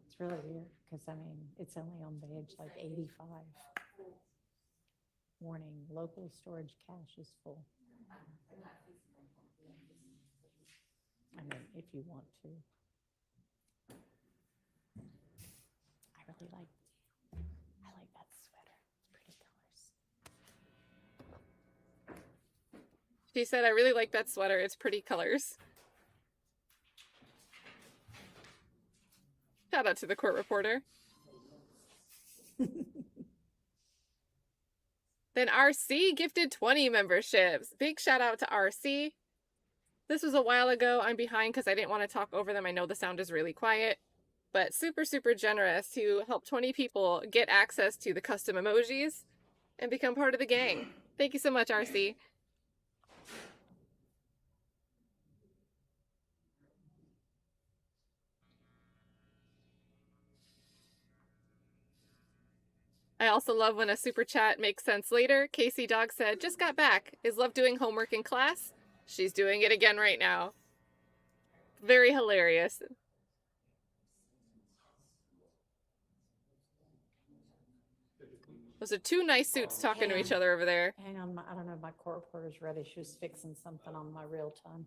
It's really weird, because I mean, it's only on page like 85. Warning, local storage cache is full. I mean, if you want to. I really like that sweater. It's pretty colors. She said, I really like that sweater. It's pretty colors. Shout out to the court reporter. Then RC gifted 20 memberships. Big shout out to RC. This was a while ago. I'm behind because I didn't want to talk over them. I know the sound is really quiet. But super, super generous to help 20 people get access to the custom emojis and become part of the gang. Thank you so much, RC. I also love when a super chat makes sense later. Casey Dog said, just got back. Is Love doing homework in class? She's doing it again right now. Very hilarious. Those are two nice suits talking to each other over there. Hang on, I don't know if my court reporter's ready. She was fixing something on my real time.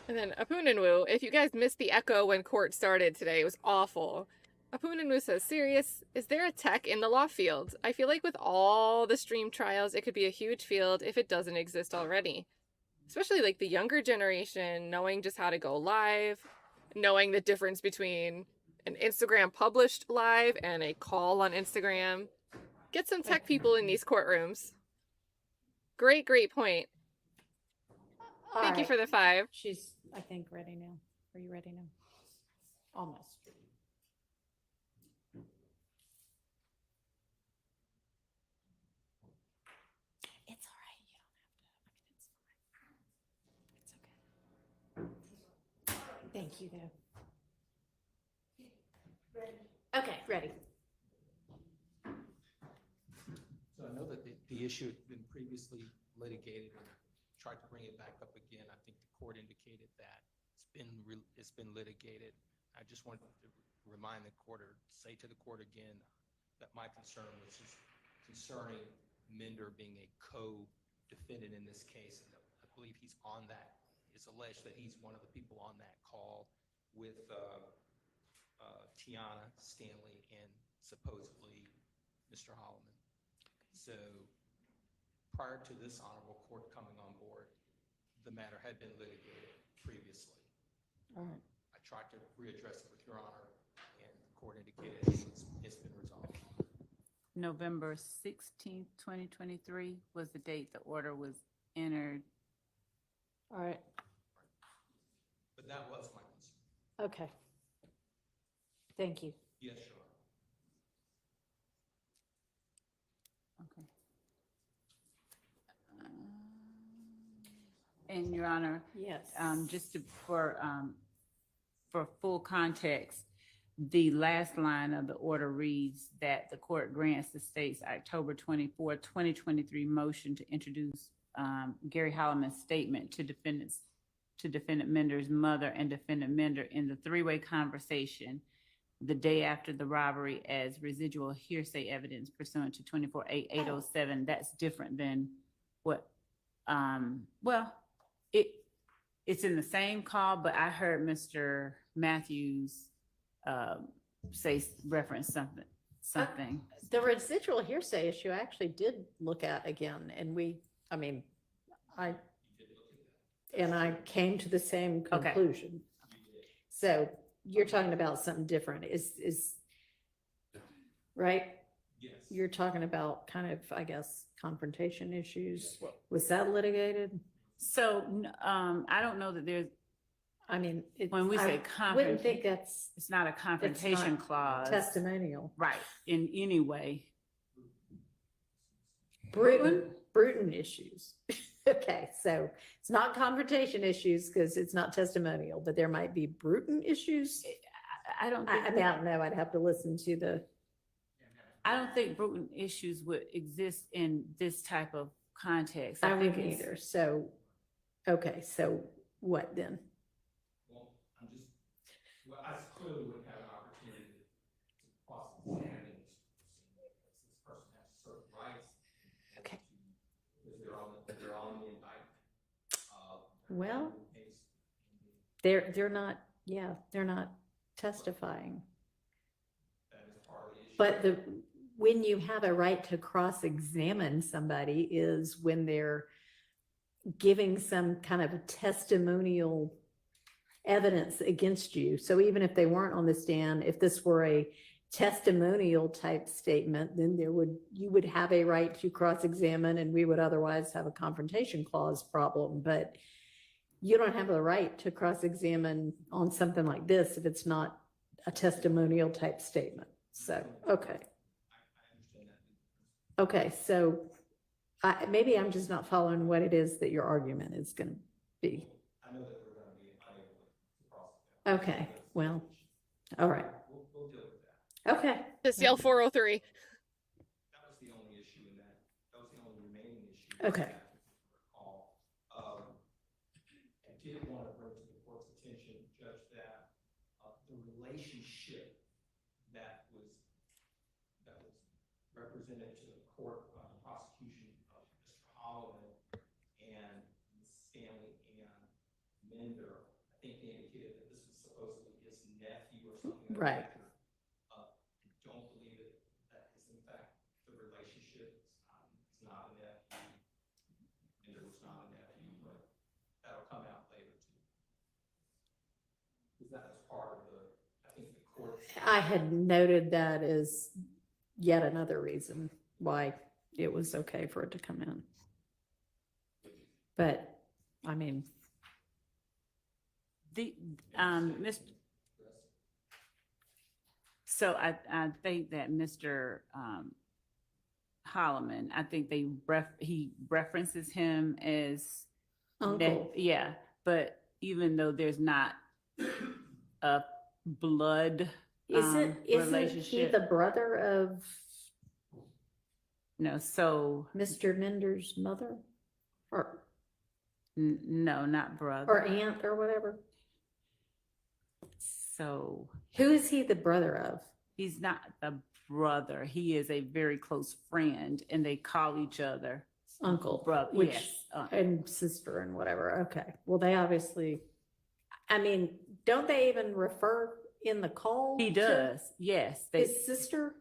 And then Apuninwu, if you guys missed the echo when court started today, it was awful. Apunanu says, serious, is there a tech in the law field? I feel like with all the stream trials, it could be a huge field if it doesn't exist already. Especially like the younger generation, knowing just how to go live, knowing the difference between an Instagram published live and a call on Instagram. Get some tech people in these courtrooms. Great point. All Thank you right. for the 5. She's, I think, ready now. Are you ready now? Almost. It's all right. You don't have to. I mean, it's fine. It's okay. Thank you, though. Okay, ready. So I know that the issue had been previously litigated and tried to bring it back up again. I think the court indicated that it's been litigated. I just wanted to remind the court or say to the court again that my concern was just concerning Mender being a co-defendant in this case. And I believe he's on that. It's alleged that he's one of the people on that call with Tiana, Stanley, and supposedly Mr. Holloman. So prior to this honorable court coming on board, the matter had been litigated previously. All right. I tried to readdress it with your honor, and the court indicated it's been resolved. November 16th, 2023 was the date the order was entered. All right. But that was my concern. Okay. Thank you. Yes, Your Honor. Okay. And Your Honor, Yes. just for full context, the last line of the order reads that the court grants the state's October 24, 2023 motion to introduce Gary Holloman's statement to defendant Mender's mother and defendant Mender in the three-way conversation the day after the robbery as residual hearsay evidence pursuant to 24-807. That's different than what, well, it's in the same call, but I heard Mr. Matthews reference something. The residual hearsay issue I actually did look at again, and I came to the same Okay. conclusion. So you're talking about something different, is, right? Yes. You're talking about kind of, I guess, confrontation issues. Was that litigated? So, I don't know that there's, when we say I wouldn't think that's it's not a confrontation clause. testimonial. Right, in any way. Bruton issues. Okay, so it's not confrontation issues because it's not testimonial, but there might be Bruton issues. I don't I think, don't know. I'd have to listen to the, I don't think Bruton issues would exist in this type of context. I think wouldn't it's- either. So, okay, so what then? Well, I clearly wouldn't have an opportunity to cross-examine this person has certain rights. Okay. Because they're on the indictment. Well, they're not testifying. That is part of the issue. But when you have a right to cross-examine somebody is when they're giving some kind of a testimonial evidence against you. So even if they weren't on the stand, if this were a testimonial type statement, then you would have a right to cross-examine, and we would otherwise have a confrontation clause problem. But you don't have the right to cross-examine on something like this if it's not a testimonial type statement. So, okay. I understand that. Okay, so maybe I'm just not following what it is that your argument is going to be. I know that we're going to be unable to cross-examine. Okay, well, all right. We'll deal with that. Okay. Just yell 403. That was the only issue in that. That was the only remaining issue. Okay. That I recall. I did want to bring to the court's attention, Judge, that the relationship that was represented to the court on the prosecution of Mr. Holloman and Ms. Stanley and Mender, I think they indicated that this was supposedly his nephew or something. Right. I had noted that as yet another reason why it was okay for it to come in. But, I mean, The, Mr. So I think that Mr. Holloman, I think he references him as uncle, yeah, but even though there's not a blood isn't he relationship. the brother of No, so Mr. Mender's mother? Or, no, not brother. or aunt or whatever? So Who is he the brother of? he's not the brother. He is a very close friend, and they call each other Uncle, brother. which, Yes, and sister and whatever. Okay. Well, they obviously, I mean, don't they even refer in the call? he to does. Yes, they, His sister?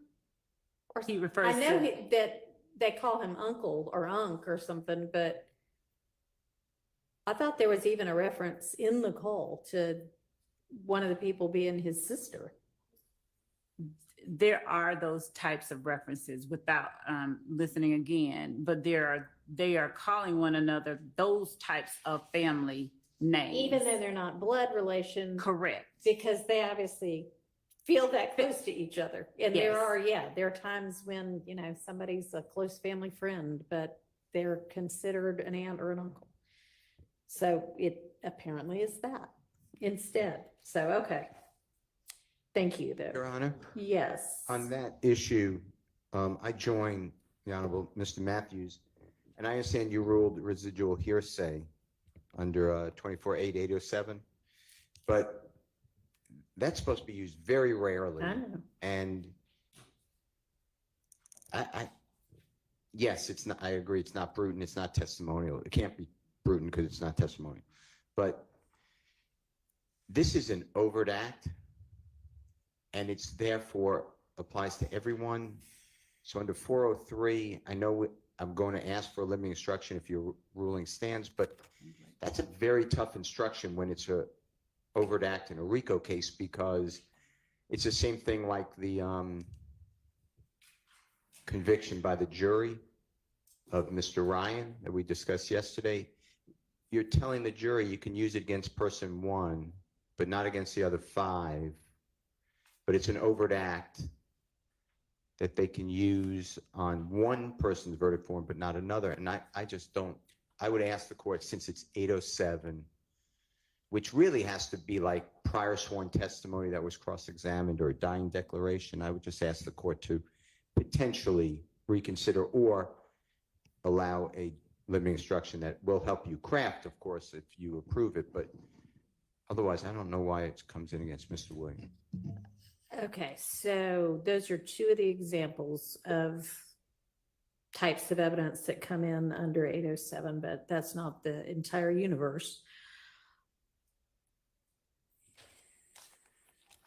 Or he refers I know to. that they call him uncle or unk or something, but I thought there was even a reference in the call to one of the people being his sister. There are those types of references without listening again, but they are calling one another those types of family names. Even though they're not blood relation. Correct. Because they obviously feel that close to each other. And Yes. there are times when, you know, somebody's a close family friend, but they're considered an aunt or an uncle. So it apparently is that instead. So, okay. Thank you, Your though. Honor, Yes. on that issue, I join the Honorable Mr. Matthews, and I understand you ruled residual hearsay under 24-8-807, but that's supposed to be used very rarely. I know. And yes, it's not, I agree, it's not brutal, it's not testimonial. It can't be brutal because it's not testimonial. But this is an overt act, and it's therefore applies to everyone. So under 403, I know I'm going to ask for a limiting instruction if your ruling stands, but that's a very tough instruction when it's a overt act in a Rico case, because it's the same thing like the conviction by the jury of Mr. Ryan that we discussed yesterday. You're telling the jury you can use it against person one, but not against the other five. But it's an overt act that they can use on one person's verdict form, but not another. And I just don't, I would ask the court, since it's 807, which really has to be like prior sworn testimony that was cross-examined or a dying declaration, I would just ask the court to potentially reconsider or allow a limiting instruction that will help you craft, of course, if you approve it. But otherwise, I don't know why it comes in against Mr. Williams. Okay, so those are two of the examples of types of evidence that come in under 807, but that's not the entire universe.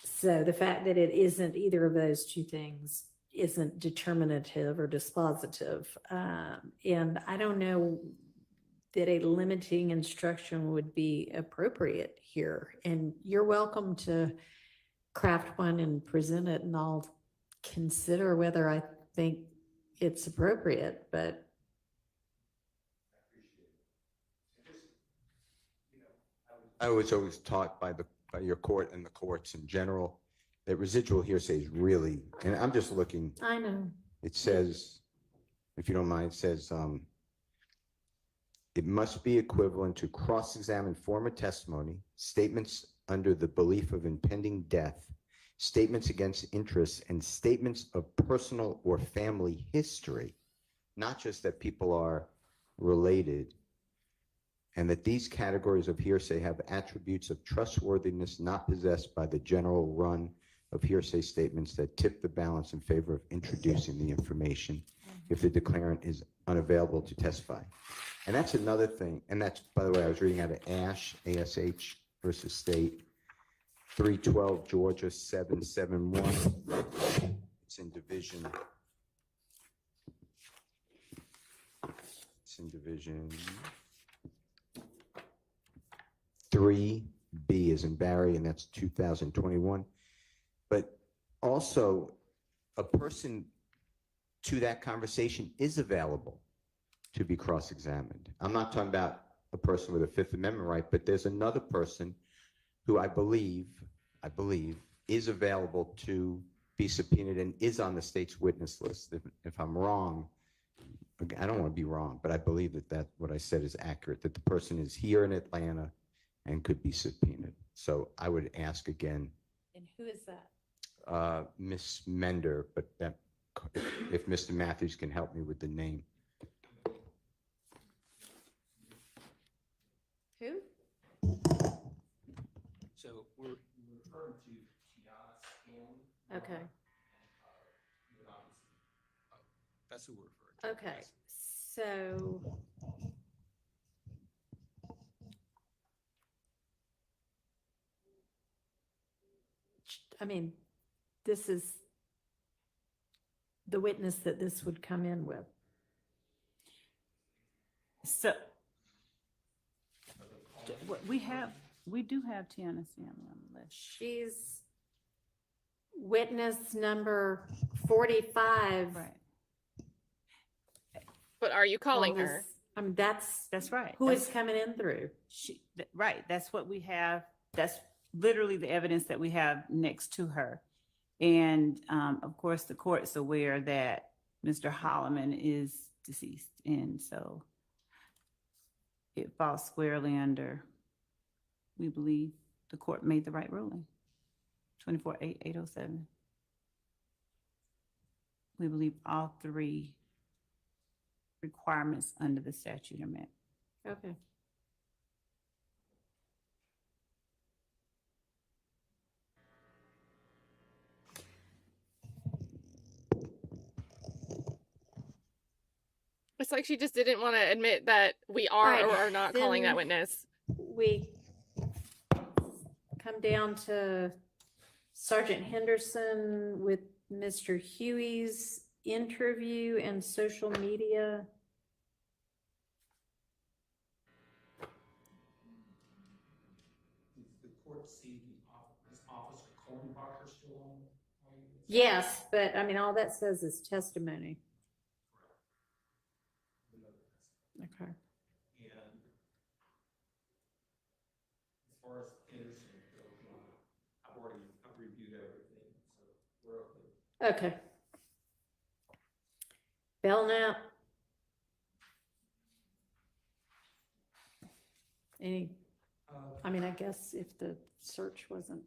So the fact that it isn't either of those two things isn't determinative or dispositive. And I don't know that a limiting instruction would be appropriate here. And you're welcome to craft one and present it, and I'll consider whether I think it's appropriate, but I was always taught by your court and the courts in general that residual hearsay is really, and I'm just looking, I know. it says, if you don't mind, it says, it must be equivalent to cross-examined former testimony, statements under the belief of impending death, statements against interests, and statements of personal or family history, not just that people are related, and that these categories of hearsay have attributes of trustworthiness not possessed by the general run of hearsay statements that tip the balance in favor of introducing the information if the declarant is unavailable to testify. And that's another thing, and that's, by the way, I was reading out of Ash, ASH versus State, 312 Georgia 771. It's in division. It's in division 3B as in Barry, and that's 2021. But Also, a person to that conversation is available to be cross-examined. I'm not talking about a person with a Fifth Amendment right, but there's another person who I believe is available to be subpoenaed and is on the state's witness list. If I'm wrong, I don't want to be wrong, but I believe that what I said is accurate, that the person is here in Atlanta and could be subpoenaed. So I would ask again, And who is that? Miss Mender, but that, if Mr. Matthews can help me with the name. Who? So we're referring to Tiana Scanlon. Okay, That's who we're referring to. okay, Yes. so. I mean, this is the witness that this would come in with. So we do have Tiana Stanley on the list. She's witness number 45. Right. But are you calling on her? this- I mean, that's That's right. who That's- it's coming in through. Right, that's what we have. That's literally the evidence that we have next to her. And of course, the court's aware that Mr. Holloman is deceased. And so it falls squarely under, we believe the court made the right ruling. 24-807. We believe all three requirements under the statute are met. Okay. It's like she just didn't want to admit that we are Right, or are not calling that then- witness. We come down to Sergeant Henderson with Mr. Huey's interview and social media. Does the court see this officer Colton Parker still on? Yes, but I mean, all that says is testimony. Okay. And as far as Henderson goes, I've reviewed everything, so we're okay. Okay. Belknap. Any, I mean, I guess if the search wasn't.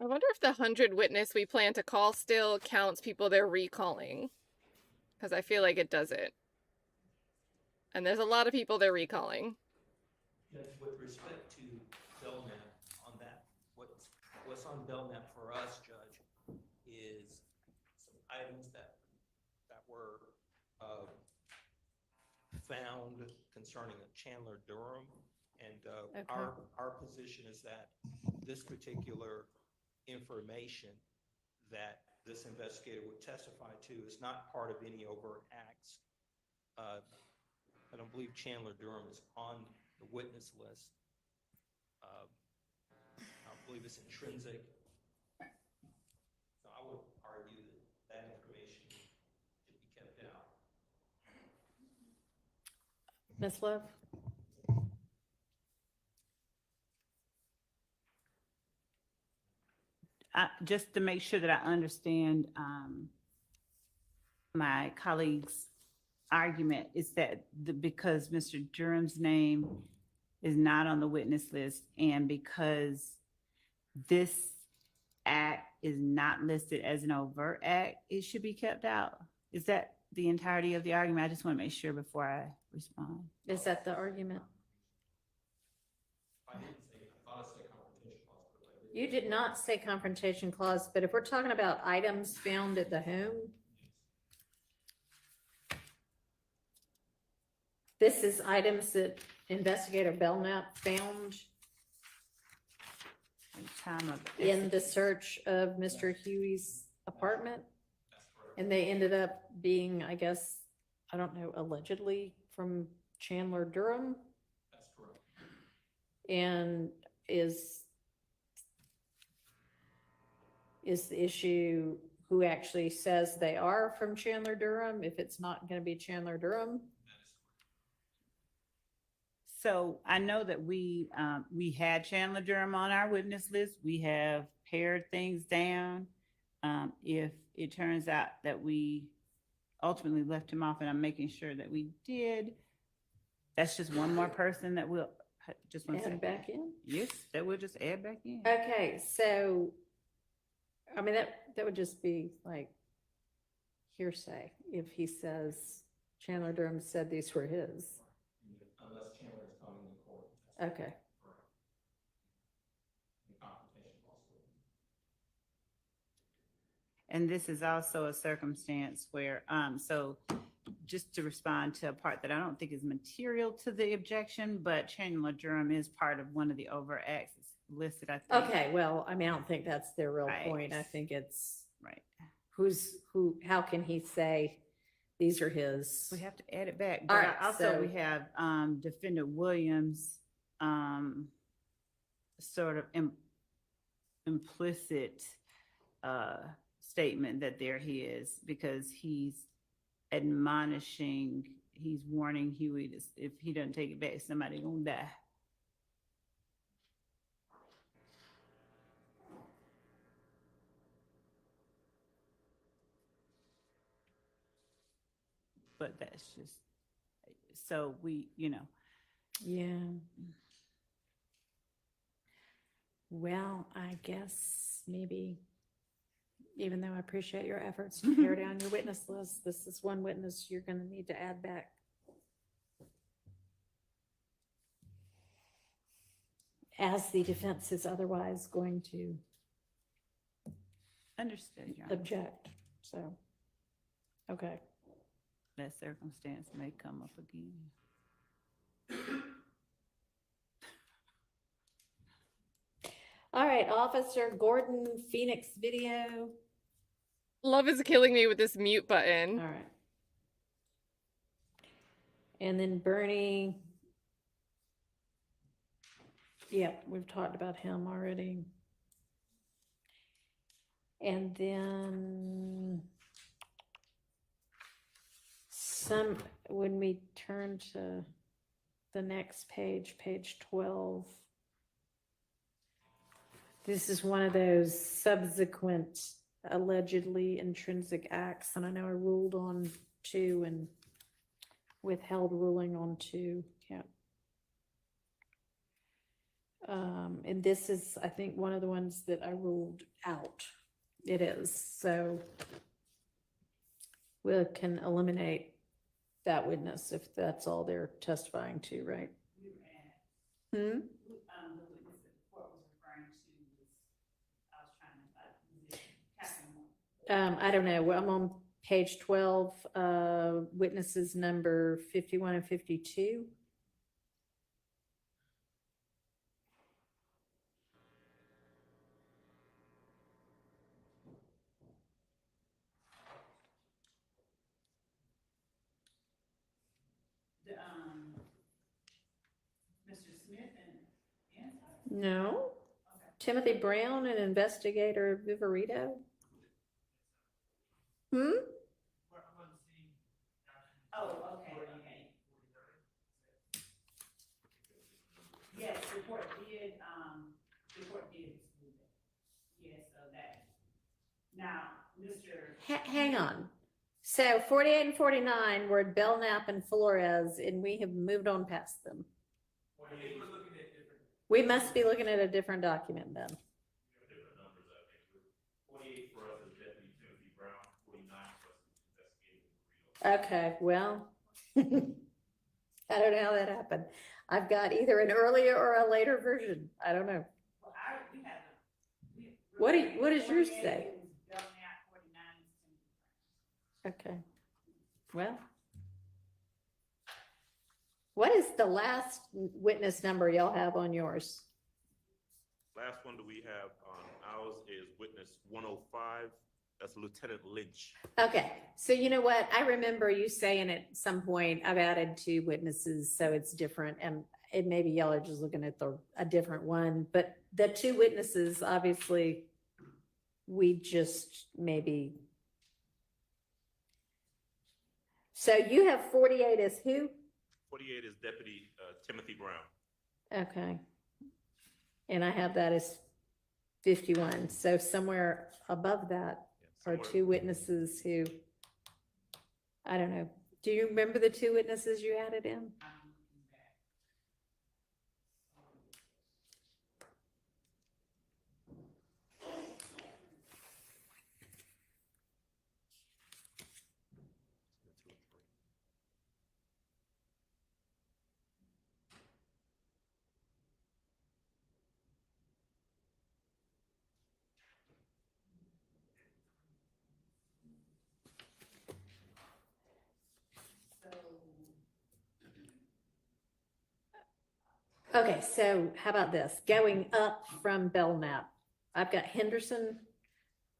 I wonder if the 100 witness we plan to call still counts people they're recalling. Because I feel like it doesn't. And there's a lot of people they're recalling. Judge, with respect to Belknap on that, what's on Belknap for us, Judge, is some items that were found concerning a Chandler Durham. And Okay. our position is that this particular information that this investigator would testify to is not part of any overt acts. I don't believe Chandler Durham is on the witness list. I believe it's intrinsic. So I would argue that information should be kept out. Ms. Love? Just to make sure that I understand my colleague's argument is that because Mr. Durham's name is not on the witness list and because this act is not listed as an overt act, it should be kept out. Is that the entirety of the argument? I just want to make sure before I respond. Is that the argument? I thought I said confrontation clause, but I didn't. You did not say confrontation clause, but if we're talking about items found at the home, this is items that investigator Belknap found At the time of in the search of Mr. Huey's apartment. That's correct. And they ended up being, I guess, I don't know, allegedly from Chandler, Durham, That's correct. and is the issue who actually says they are from Chandler, Durham, if it's not gonna be Chandler, Durham? So I know that we had Chandler Durham on our witness list. We have pared things down. If it turns out that we ultimately left him off, and I'm making sure that we did, that's just one more person that we'll, just one Add second. back in? Yes, that we'll just add back in. Okay, so, I mean, that would just be like hearsay if he says Chandler Durham said these were his. Unless Chandler is coming to court. Okay. Correct. The confrontation clause. And this is also a circumstance where, so just to respond to a part that I don't think is material to the objection, but Chandler Durham is part of one of the overacts listed, I think. Okay, well, I mean, I don't think that's their real Right. point. I think it's Right. how can he say these are his? We have to add it back. All But right, also so- we have Defendant Williams, sort of implicit statement that they're his, because he's admonishing, he's warning Huey if he doesn't take it back, somebody gonna die. But that's just, so we, Yeah. Well, I guess maybe, even though I appreciate your efforts to pare down your witness list, this is one witness you're gonna need to add back. As the defense is otherwise going to understood, Your Honor. object, so, okay. That circumstance may come up again. All right, Officer Gordon, Phoenix video. Love is killing me with this mute All button. right. And then Bernie. Yep, we've talked about him already. And then when we turn to the next page, page 12, this is one of those subsequent allegedly intrinsic acts, and I know I ruled on 2 and withheld ruling on 2. Yeah. And this is, I think, one of the ones that I ruled out. It is, so we can eliminate that witness if that's all they're testifying to, right? Hmm? The witness that the court was referring to was, I was trying to, I don't know. Well, I'm on page 12, witnesses number 51 and 52. Mr. Smith and No. Timothy Brown, an investigator, Viverito. Hmm? Oh, okay. Yes, the court did exclude it. Yes, so that, now, Mr. Hang on. So 48 and 49 were Belknap and Flores, and we have moved on past them. We must be looking at a different document then. Different numbers, I think. 48 for us is Deputy Timothy Brown, 49 for us is Investigator Rico. Okay, well, I don't know how that happened. I've got either an earlier or a later version. I don't know. Well, we have them. What does yours say? Okay. Well. What is the last witness number y'all have on yours? Last one that we have on ours is witness 105. That's Lieutenant Lynch. Okay, so you know what? I remember you saying at some point, I've added 2 witnesses, so it's different, and it maybe y'all are just looking at a different one, but the 2 witnesses, obviously, we just maybe. So you have 48 as who? 48 is Deputy Timothy Brown. Okay. And I have that as 51, so somewhere above that Yeah, are somewhere- 2 witnesses who, I don't know. Do you remember the 2 witnesses you added in? Okay, so how about this? Going up from Belknap, I've got Henderson,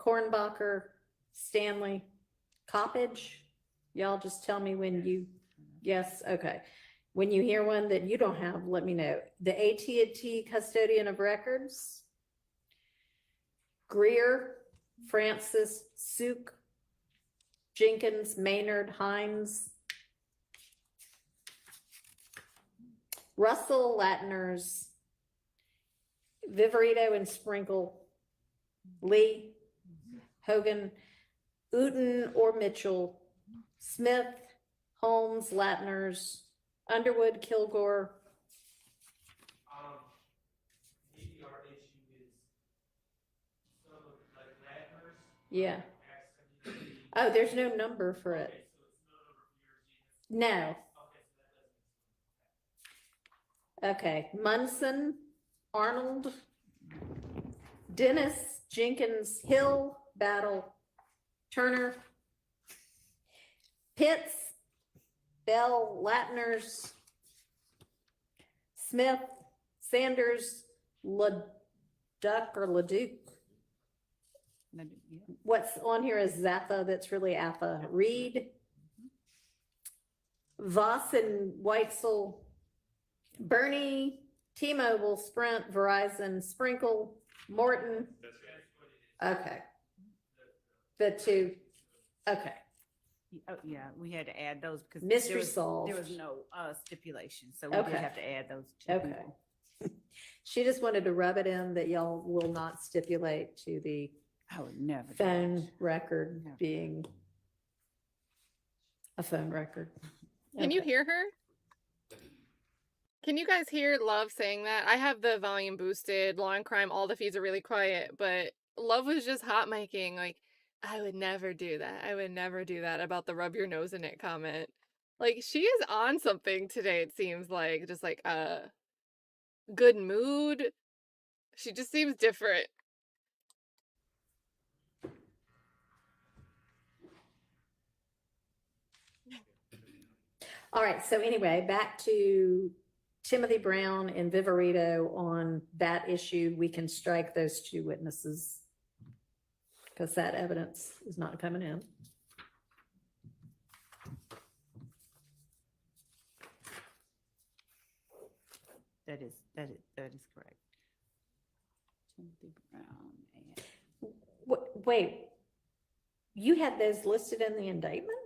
Kornbacher, Stanley, Coppage. Y'all just tell me when you, yes, okay. When you hear one that you don't have, let me know. The AT&T Custodian of Records, Greer, Francis, Suk, Jenkins, Maynard, Hines, Russell, Latners, Viverito and Sprinkle, Lee, Hogan, Uten or Mitchell, Smith, Holmes, Latners, Underwood, Kilgore. Maybe our issue is some of like Ladner's. Yeah. Oh, there's no number for it. Okay, so it's no number for yours either. No. Okay, so that doesn't. Okay. Munson, Arnold, Dennis, Jenkins, Hill, Battle, Turner, Pitts, Bell, Latners, Smith, Sanders, Leduc or Leduc. What's on here is Zappa, that's really Appa. Reed, Voss and Weitzel, Bernie, T-Mobile, Sprint, Verizon, Sprinkle, Morton. Okay. The 2, okay. Oh, yeah, we had to add those because Mystery solved. there was no stipulation, so we did Okay. have to add those 2 Okay. people. She just wanted to rub it in that y'all will not stipulate to the I would never. do phone that. record Never. being a phone record. Can you Okay. hear her? Can you guys hear Love saying that? I have the volume boosted, Law and Crime, all the feeds are really quiet, but Love was just hot micing, like, I would never do that. I would never do that about the rub your nose in it comment. Like, she is on something today, it seems like. Just like, good mood. She just seems different. All right, so anyway, back to Timothy Brown and Viverito on that issue. We can strike those 2 witnesses because that evidence is not coming in. That is correct. Timothy Brown and Wait, you had those listed in the indictment?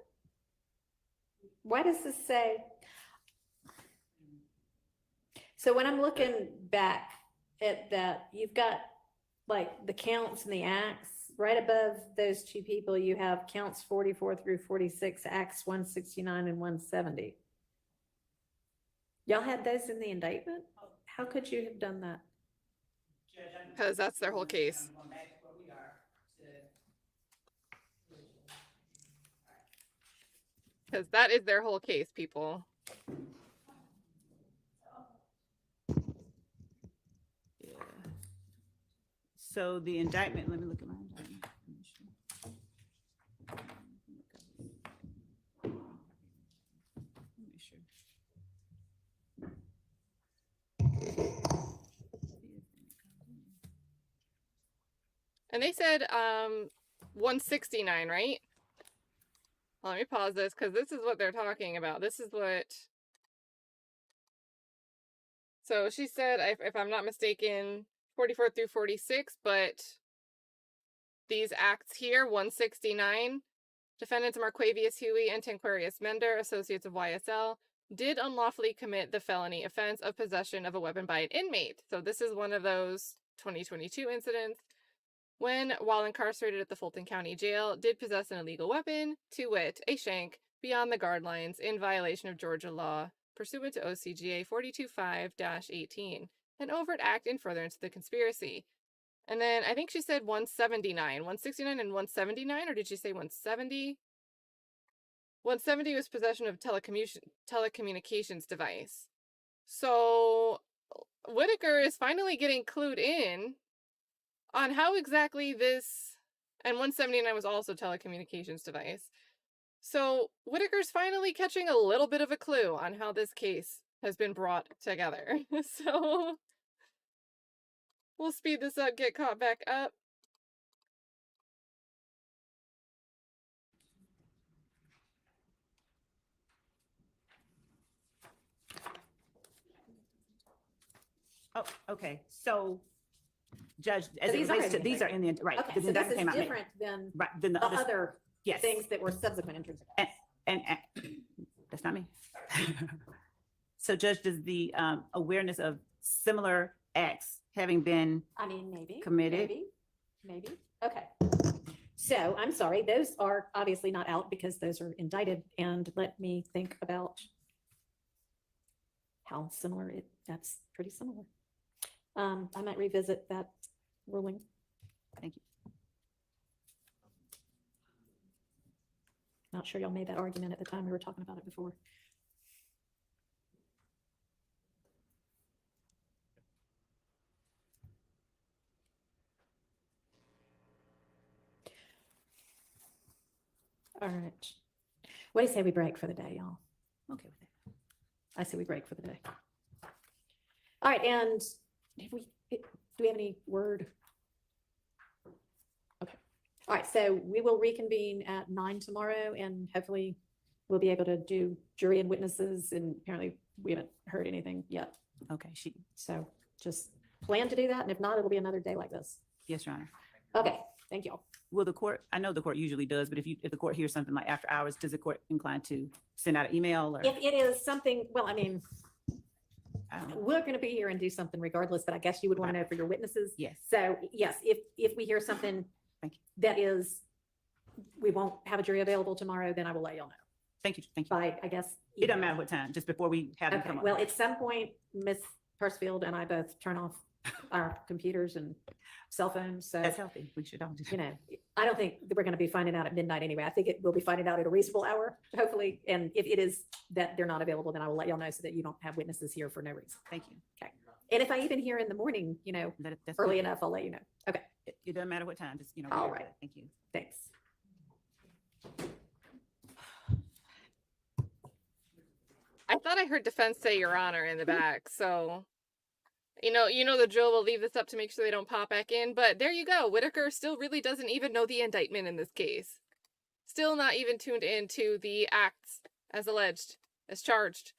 Why does this say? So when I'm looking back at that, you've got like the counts and the acts, right above those 2 people, you have counts 44 through 46, acts 169 and 170. Y'all had those in the indictment? How could you have done that? Because that's their whole case. Because that is their whole case, people. yeah. So the indictment, let me look at my indictment. Let me see. Let me see. And they said 169, right? Let me pause this because this is what they're talking about. This is what. So she said, if I'm not mistaken, 44 through 46, but these acts here, 169, defendants Marquavius Huey and Tanquarius Mender, associates of YSL, did unlawfully commit the felony offense of possession of a weapon by an inmate. So this is one of those 2022 incidents when, while incarcerated at the Fulton County Jail, did possess an illegal weapon, to wit, a shank, beyond the guard lines in violation of Georgia law, pursuant to OCGA 425-18, an overt act in furtherance of the conspiracy. And then I think she said 179, 169 and 179, or did she say 170? 170 was possession of telecommunications device. So Whitaker is finally getting clued in on how exactly this, and 179 was also telecommunications device. So Whitaker's finally catching a little bit of a clue on how this case has been brought together. So we'll speed this up, get caught back up. Oh, okay. So, Judge, as So it these are relates to, in the these are in the, right. Okay, the so this indictment is came out May. different than Right, then the the others, other yes. things that were subsequent intrusive acts. And that's not me. So, Judge, does the awareness of similar acts having been I mean, maybe. committed? Maybe. Okay. So I'm sorry, those are obviously not out because those are indicted. And let me think about how similar that's pretty similar. I might revisit that ruling. Thank you. Not sure y'all made that argument at the time we were talking about it before. All right. What do you say we break for the day, y'all? Okay with that. I say we break for the day. All right, and do we have any word? Okay. All right, so we will reconvene at 9 tomorrow, and hopefully we'll be able to do jury and witnesses, and apparently we haven't heard anything yet. Okay, So just plan to do that, and if not, it'll be another day like this. yes, Your Honor. Okay, thank you all. Will the court, I know the court usually does, but if the court hears something like after hours, does the court incline to send out an email or? If it is something, well, I mean, I don't know. we're going to be here and do something regardless, but I guess you would want to know for your witnesses. Yes. So yes, if we hear something Thank you. that is, we won't have a jury available tomorrow, then I will let y'all know Thank you. Thank you. by, I guess. It doesn't email. matter what time, just before we have them Okay, come up. well, at some point, Ms. Percifield and I both turn off our computers and cell phones, so, That's healthy. We should all do. you know, I don't think that we're going to be finding out at midnight anyway. I think we'll be finding out at a reasonable hour, hopefully. And if it is that they're not available, then I will let y'all know so that you don't have witnesses here for no reason. Thank you. Okay. And if I even hear in the morning, you know, That's early good. enough, I'll let you know. Okay, It doesn't matter what time, just, you know. All whatever. right. Thank you. thanks. I thought I heard defense say Your Honor in the back, so you know the drill. Will leave this up to make sure they don't pop back in, but there you go. Whitaker still really doesn't even know the indictment in this case. Still not even tuned into the acts as alleged, as charged.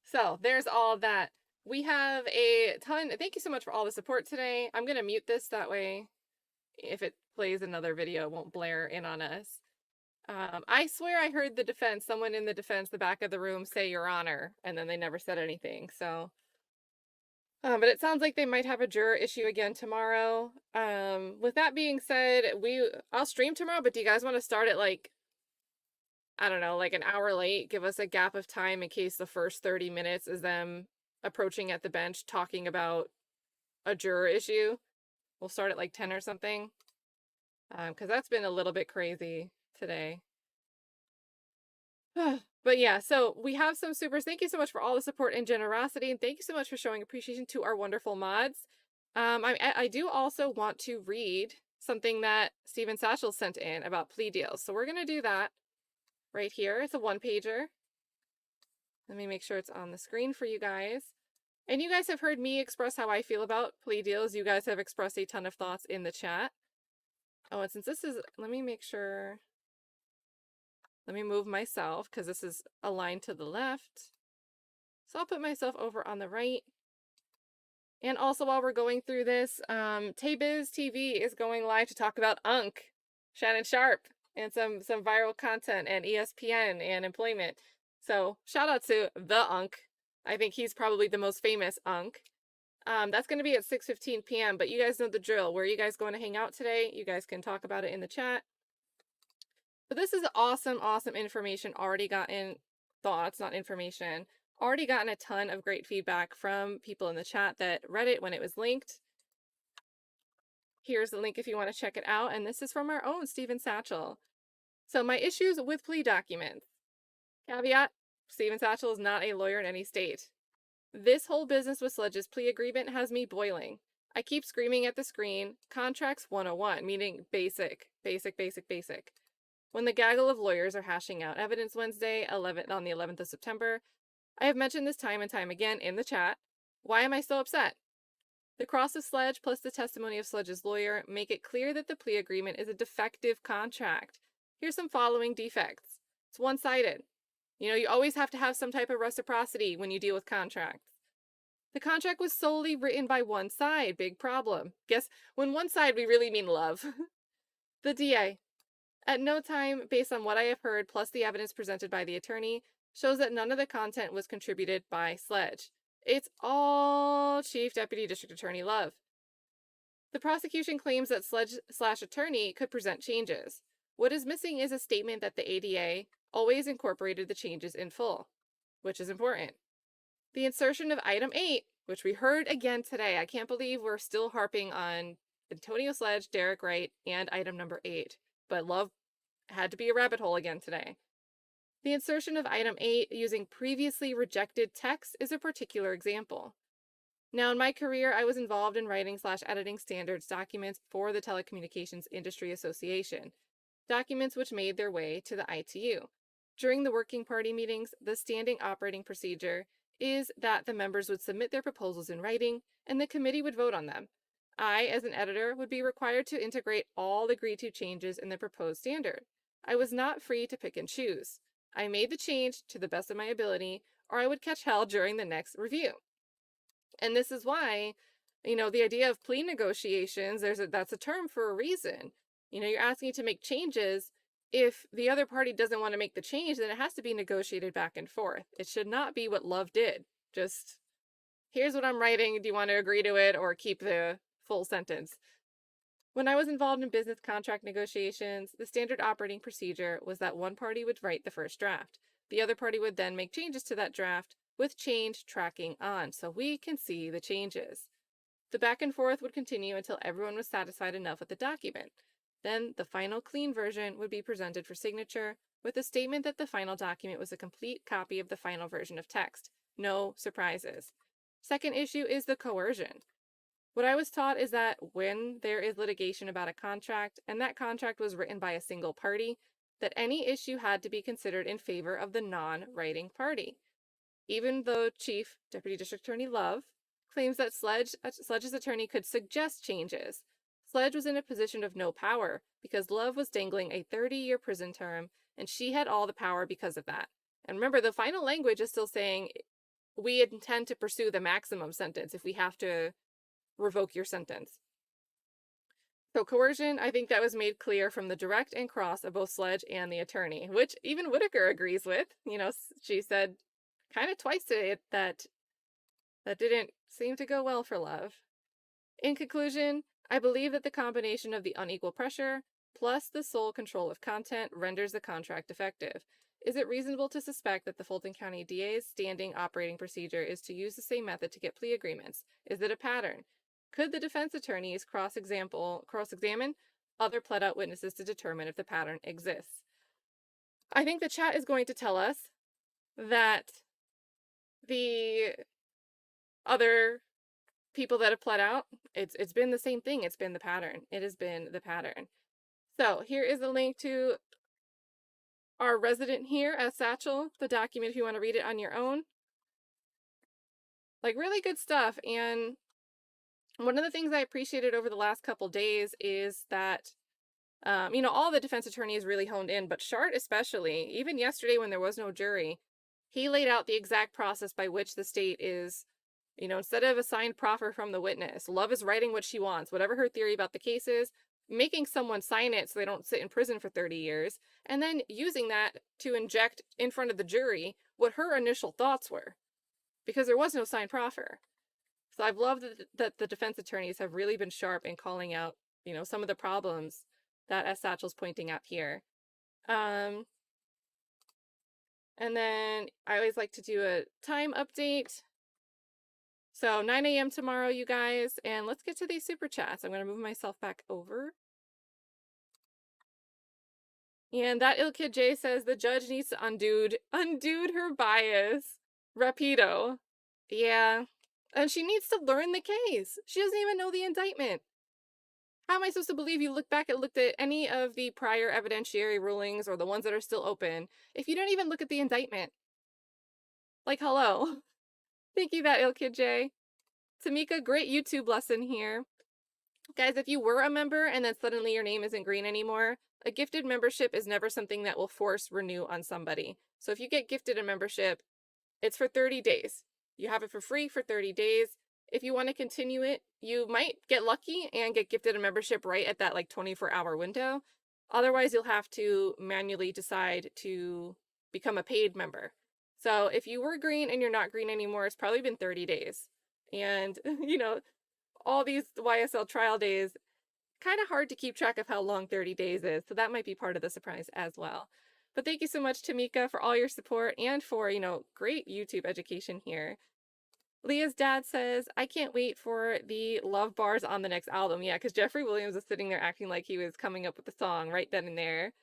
So there's all of that. We have a ton. Thank you so much for all the support today. I'm gonna mute this, that way if it plays another video, it won't blare in on us. I swear I heard the defense, someone in the defense, the back of the room, say Your Honor, and then they never said anything. So, but it sounds like they might have a juror issue again tomorrow. With that being said, I'll stream tomorrow, but do you guys want to start at like, I don't know, like an hour late? Give us a gap of time in case the first 30 minutes is them approaching at the bench talking about a juror issue. We'll start at like 10 or something. Because that's been a little bit crazy today. But yeah, so we have some supers. Thank you so much for all the support and generosity, and thank you so much for showing appreciation to our wonderful mods. I do also want to read something that Steven Satchel sent in about plea deals, so we're gonna do that right here. It's a one-pager. Let me make sure it's on the screen for you guys. And you guys have heard me express how I feel about plea deals. You guys have expressed a ton of thoughts in the chat. Oh, and since this is, let me make sure. Let me move myself because this is aligned to the left. So I'll put myself over on the right. And also while we're going through this, Taybiz TV is going live to talk about Unc, Shannon Sharp, and some viral content, and ESPN and employment. So shout out to the Unc. I think he's probably the most famous Unc. That's going to be at 6:15 p.m. But you guys know the drill. Where are you guys going to hang out today? You guys can talk about it in the chat. But this is awesome, awesome information. Already gotten thoughts, not information. Already gotten a ton of great feedback from people in the chat that read it when it was linked. Here's the link if you want to check it out. And this is from our own Stephen Satchel. So my issues with plea documents. Caveat, Stephen Satchel is not a lawyer in any state. This whole business with Sledge's plea agreement has me boiling. I keep screaming at the screen, contracts 101, meaning basic. When the gaggle of lawyers are hashing out evidence Wednesday, on the 11th of September, I have mentioned this time and time again in the chat. Why am I so upset? The cross of Sledge plus the testimony of Sledge's lawyer make it clear that the plea agreement is a defective contract. Here's some following defects. It's one-sided. You always have to have some type of reciprocity when you deal with contracts. The contract was solely written by one side. Big problem. Guess when one side, we really mean love. The DA. At no time, based on what I have heard, plus the evidence presented by the attorney, shows that none of the content was contributed by Sledge. It's all Chief Deputy District Attorney Love. The prosecution claims that Sledge/attorney could present changes. What is missing is a statement that the ADA always incorporated the changes in full, which is important. The insertion of item 8, which we heard again today. I can't believe we're still harping on Antonio Sledge, Derek Wright, and item number 8. But love had to be a rabbit hole again today. The insertion of item 8 using previously rejected text is a particular example. Now, in my career, I was involved in writing/editing standards documents for the Telecommunications Industry Association, documents which made their way to the ITU. During the working party meetings, the standing operating procedure is that the members would submit their proposals in writing, and the committee would vote on them. I, as an editor, would be required to integrate all agreed-to changes in the proposed standard. I was not free to pick and choose. I made the change to the best of my ability, or I would catch hell during the next review. And this is why, the idea of plea negotiations, that's a term for a reason. You're asking to make changes. If the other party doesn't want to make the change, then it has to be negotiated back and forth. It should not be what Love did. Just, here's what I'm writing. Do you want to agree to it or keep the full sentence? When I was involved in business contract negotiations, the standard operating procedure was that one party would write the first draft. The other party would then make changes to that draft with change tracking on, so we can see the changes. The back and forth would continue until everyone was satisfied enough with the document. Then the final clean version would be presented for signature with a statement that the final document was a complete copy of the final version of text. No surprises. Second issue is the coercion. What I was taught is that when there is litigation about a contract, and that contract was written by a single party, that any issue had to be considered in favor of the non-writing party. Even though Chief Deputy District Attorney Love claims that Sledge's attorney could suggest changes, Sledge was in a position of no power because Love was dangling a 30-year prison term, and she had all the power because of that. And remember, the final language is still saying, we intend to pursue the maximum sentence if we have to revoke your sentence. So coercion, I think that was made clear from the direct and cross of both Sledge and the attorney, which even Whitaker agrees with. She said kind of twice today that didn't seem to go well for Love. In conclusion, I believe that the combination of the unequal pressure plus the sole control of content renders the contract effective. Is it reasonable to suspect that the Fulton County DA's standing operating procedure is to use the same method to get plea agreements? Is it a pattern? Could the defense attorneys cross-examine other pled-out witnesses to determine if the pattern exists? I think the chat is going to tell us that the other people that have pled out, it's been the same thing. It's been the pattern. It has been the pattern. So here is a link to our resident here at Satchel, the document if you want to read it on your own. Like, really good stuff. And one of the things I appreciated over the last couple days is that All the defense attorneys really honed in, but Shart especially, even yesterday when there was no jury, he laid out the exact process by which the state is, instead of a signed proffer from the witness, Love is writing what she wants, whatever her theory about the case is, making someone sign it so they don't sit in prison for 30 years, and then using that to inject in front of the jury what her initial thoughts were, because there was no signed proffer. So I've loved that the defense attorneys have really been sharp in calling out, some of the problems that S. Satchel's pointing out here. And then I always like to do a time update. So 9 a.m. tomorrow, you guys, and let's get to these super chats. I'm going to move myself back over. And that ill kid Jay says the judge needs to undo her bias. Rapido. Yeah. And she needs to learn the case. She doesn't even know the indictment. How am I supposed to believe you looked at any of the prior evidentiary rulings or the ones that are still open if you don't even look at the indictment? Like, hello. Thank you, that ill kid Jay. Tamika, great YouTube lesson here. Guys, if you were a member and then suddenly your name isn't green anymore, a gifted membership is never something that will force renew on somebody. So if you get gifted a membership, it's for 30 days. You have it for free for 30 days. If you want to continue it, you might get lucky and get gifted a membership right at that 24-hour window. Otherwise, you'll have to manually decide to become a paid member. So if you were green and you're not green anymore, it's probably been 30 days. And, all these YSL trial days, kind of hard to keep track of how long 30 days is. So that might be part of the surprise as well. But thank you so much, Tamika, for all your support and for, great YouTube education here. Leah's dad says, I can't wait for the love bars on the next album. Yeah, because Jeffrey Williams was sitting there acting like he was coming up with the song right then and there.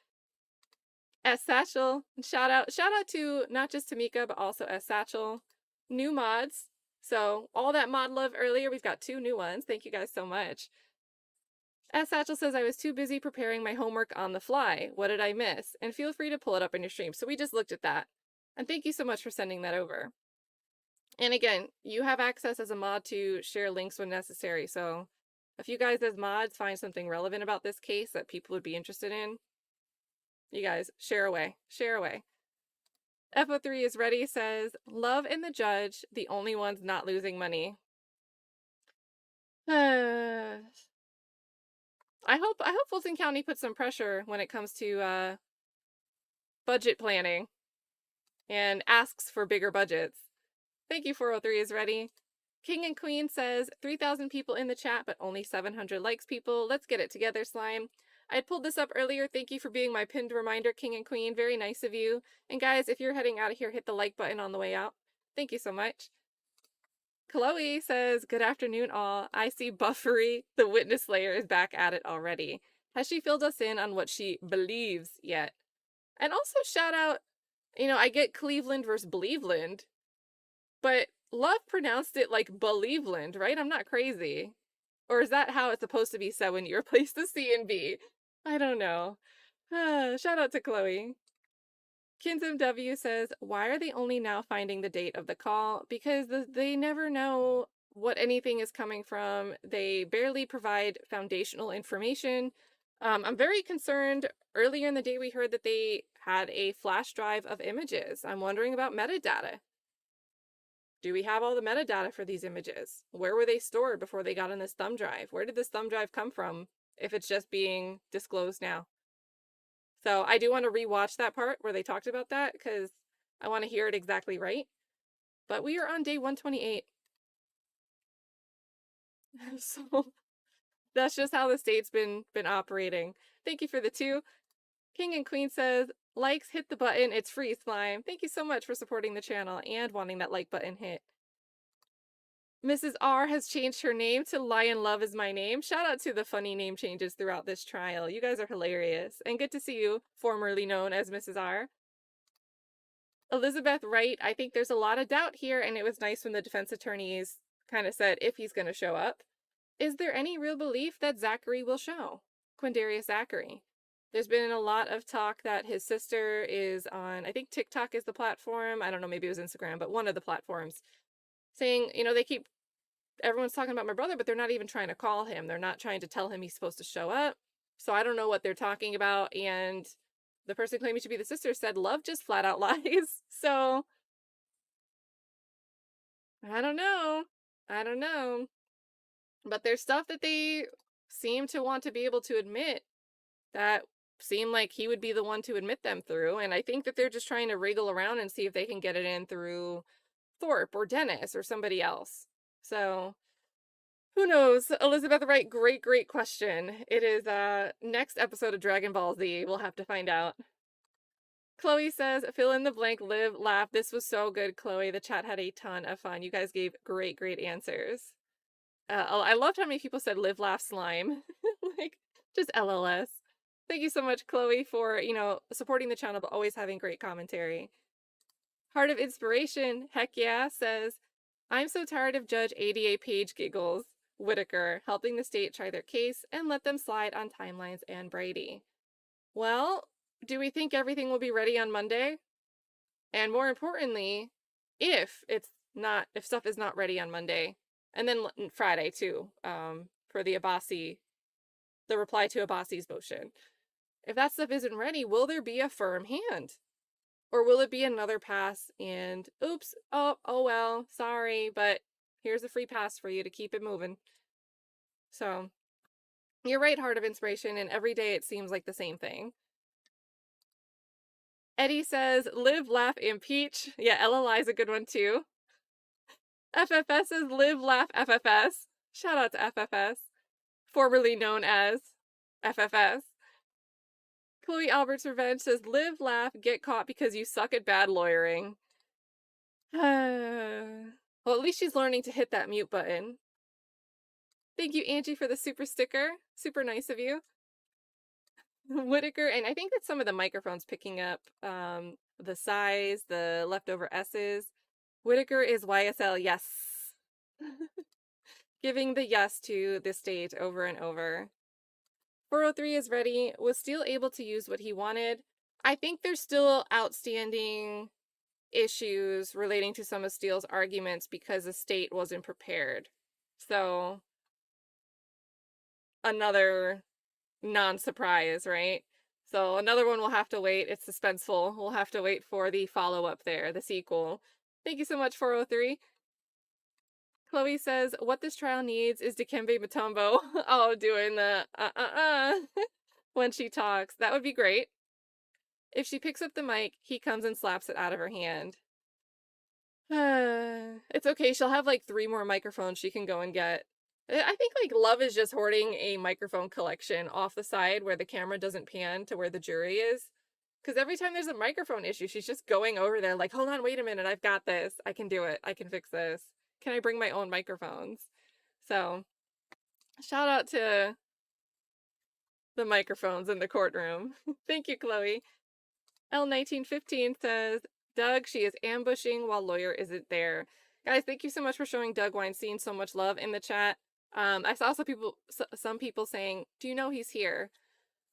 S. Satchel, shout out to not just Tamika, but also S. Satchel. New mods. So all that mod love earlier, we've got 2 new ones. Thank you guys so much. S. Satchel says, I was too busy preparing my homework on the fly. What did I miss? And feel free to pull it up in your stream. So we just looked at that. And thank you so much for sending that over. And again, you have access as a mod to share links when necessary. So if you guys as mods find something relevant about this case that people would be interested in, you guys share away. Share away. FO3 is ready, says, Love and the judge, the only ones not losing money. I hope Fulton County puts some pressure when it comes to budget planning and asks for bigger budgets. Thank you, 403 is ready. King and Queen says, 3,000 people in the chat, but only 700 likes, people. Let's get it together, Slime. I had pulled this up earlier. Thank you for being my pinned reminder, King and Queen. Very nice of you. And guys, if you're heading out of here, hit the like button on the way out. Thank you so much. Chloe says, good afternoon, all. I see Buffery, the witness slayer, is back at it already. Has she filled us in on what she believes yet? And also shout out, I get Cleveland versus Believeland, but Love pronounced it like Believeland, right? I'm not crazy. Or is that how it's supposed to be said when you replace the C and B? I don't know. Shout out to Chloe. Kinsm W says, why are they only now finding the date of the call? Because they never know what anything is coming from. They barely provide foundational information. I'm very concerned. Earlier in the day, we heard that they had a flash drive of images. I'm wondering about metadata. Do we have all the metadata for these images? Where were they stored before they got on this thumb drive? Where did this thumb drive come from if it's just being disclosed now? So I do want to rewatch that part where they talked about that because I want to hear it exactly right. But we are on day 128. So that's just how the state's been operating. Thank you for the 2. King and Queen says, likes, hit the button. It's free, Slime. Thank you so much for supporting the channel and wanting that like button hit. Mrs. R has changed her name to Lion Love is my name. Shout out to the funny name changes throughout this trial. You guys are hilarious. And good to see you, formerly known as Mrs. R. Elizabeth Wright, I think there's a lot of doubt here, and it was nice when the defense attorneys kind of said if he's going to show up. Is there any real belief that Zachary will show? Quindarius Zachary. There's been a lot of talk that his sister is on, I think TikTok is the platform. I don't know, maybe it was Instagram, but one of the platforms. Saying, everyone's talking about my brother, but they're not even trying to call him. They're not trying to tell him he's supposed to show up. So I don't know what they're talking about. And the person claiming to be the sister said love just flat out lies. So I don't know. I don't know. But there's stuff that they seem to want to be able to admit that seem like he would be the one to admit them through. And I think that they're just trying to wriggle around and see if they can get it in through Thorpe or Dennis or somebody else. So who knows? Elizabeth Wright, great question. It is next episode of Dragon Ball Z. We'll have to find out. Chloe says, fill in the blank, live, laugh. This was so good, Chloe. The chat had a ton of fun. You guys gave great answers. I loved how many people said live, laugh, slime. Like, just LLS. Thank you so much, Chloe, for, supporting the channel, but always having great commentary. Heart of Inspiration, heck yeah, says, I'm so tired of Judge ADA Page giggles, Whitaker, helping the state try their case and let them slide on timelines and Brady. Well, do we think everything will be ready on Monday? And more importantly, if stuff is not ready on Monday, and then Friday too, for the reply to Abbasi's motion. If that stuff isn't ready, will there be a firm hand? Or will it be another pass and oops, oh well, sorry, but here's a free pass for you to keep it moving. So, you're right, Heart of Inspiration, and every day it seems like the same thing. Eddie says, live, laugh, impeach. Yeah, LLI is a good one too. FFS says, live, laugh, FFS. Shout out to FFS. Formerly known as FFS. Chloe Albert's Revenge says, live, laugh, get caught because you suck at bad lawyering. Well, at least she's learning to hit that mute button. Thank you, Angie, for the super sticker. Super nice of you. Whitaker, and I think that some of the microphones picking up the size, the leftover S's. Whitaker is YSL, yes. Giving the yes to the state over and over. 403 is ready. Was Steele able to use what he wanted? I think there's still outstanding issues relating to some of Steele's arguments because the state wasn't prepared. So, another non-surprise, right? So another one will have to wait. It's suspenseful. We'll have to wait for the follow-up there, the sequel. Thank you so much, 403. Chloe says, what this trial needs is Dikembe Mutombo. Oh, doing the when she talks. That would be great. If she picks up the mic, he comes and slaps it out of her hand. It's okay. She'll have like 3 more microphones she can go and get. I think like Love is just hoarding a microphone collection off the side where the camera doesn't pan to where the jury is. Because every time there's a microphone issue, she's just going over there like, hold on, wait a minute, I've got this. I can do it. I can fix this. Can I bring my own microphones? So, shout out to the microphones in the courtroom. Thank you, Chloe. L1915 says, Doug, she is ambushing while lawyer isn't there. Guys, thank you so much for showing Doug Weinstein so much love in the chat. I saw some people saying, do you know he's here?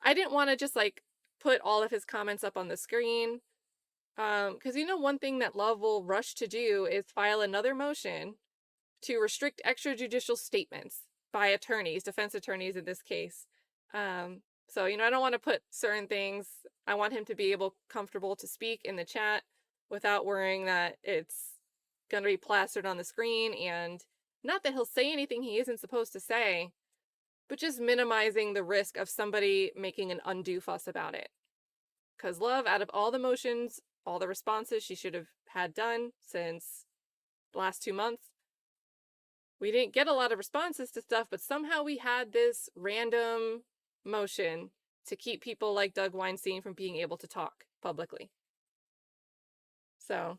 I didn't want to just like put all of his comments up on the screen. Because one thing that Love will rush to do is file another motion to restrict extrajudicial statements by attorneys, defense attorneys in this case. So, I don't want to put certain things. I want him to be comfortable to speak in the chat without worrying that it's going to be plastered on the screen, and not that he'll say anything he isn't supposed to say, but just minimizing the risk of somebody making an undue fuss about it. Because Love, out of all the motions, all the responses she should have had done since the last 2 months, we didn't get a lot of responses to stuff, but somehow we had this random motion to keep people like Doug Weinstein from being able to talk publicly. So,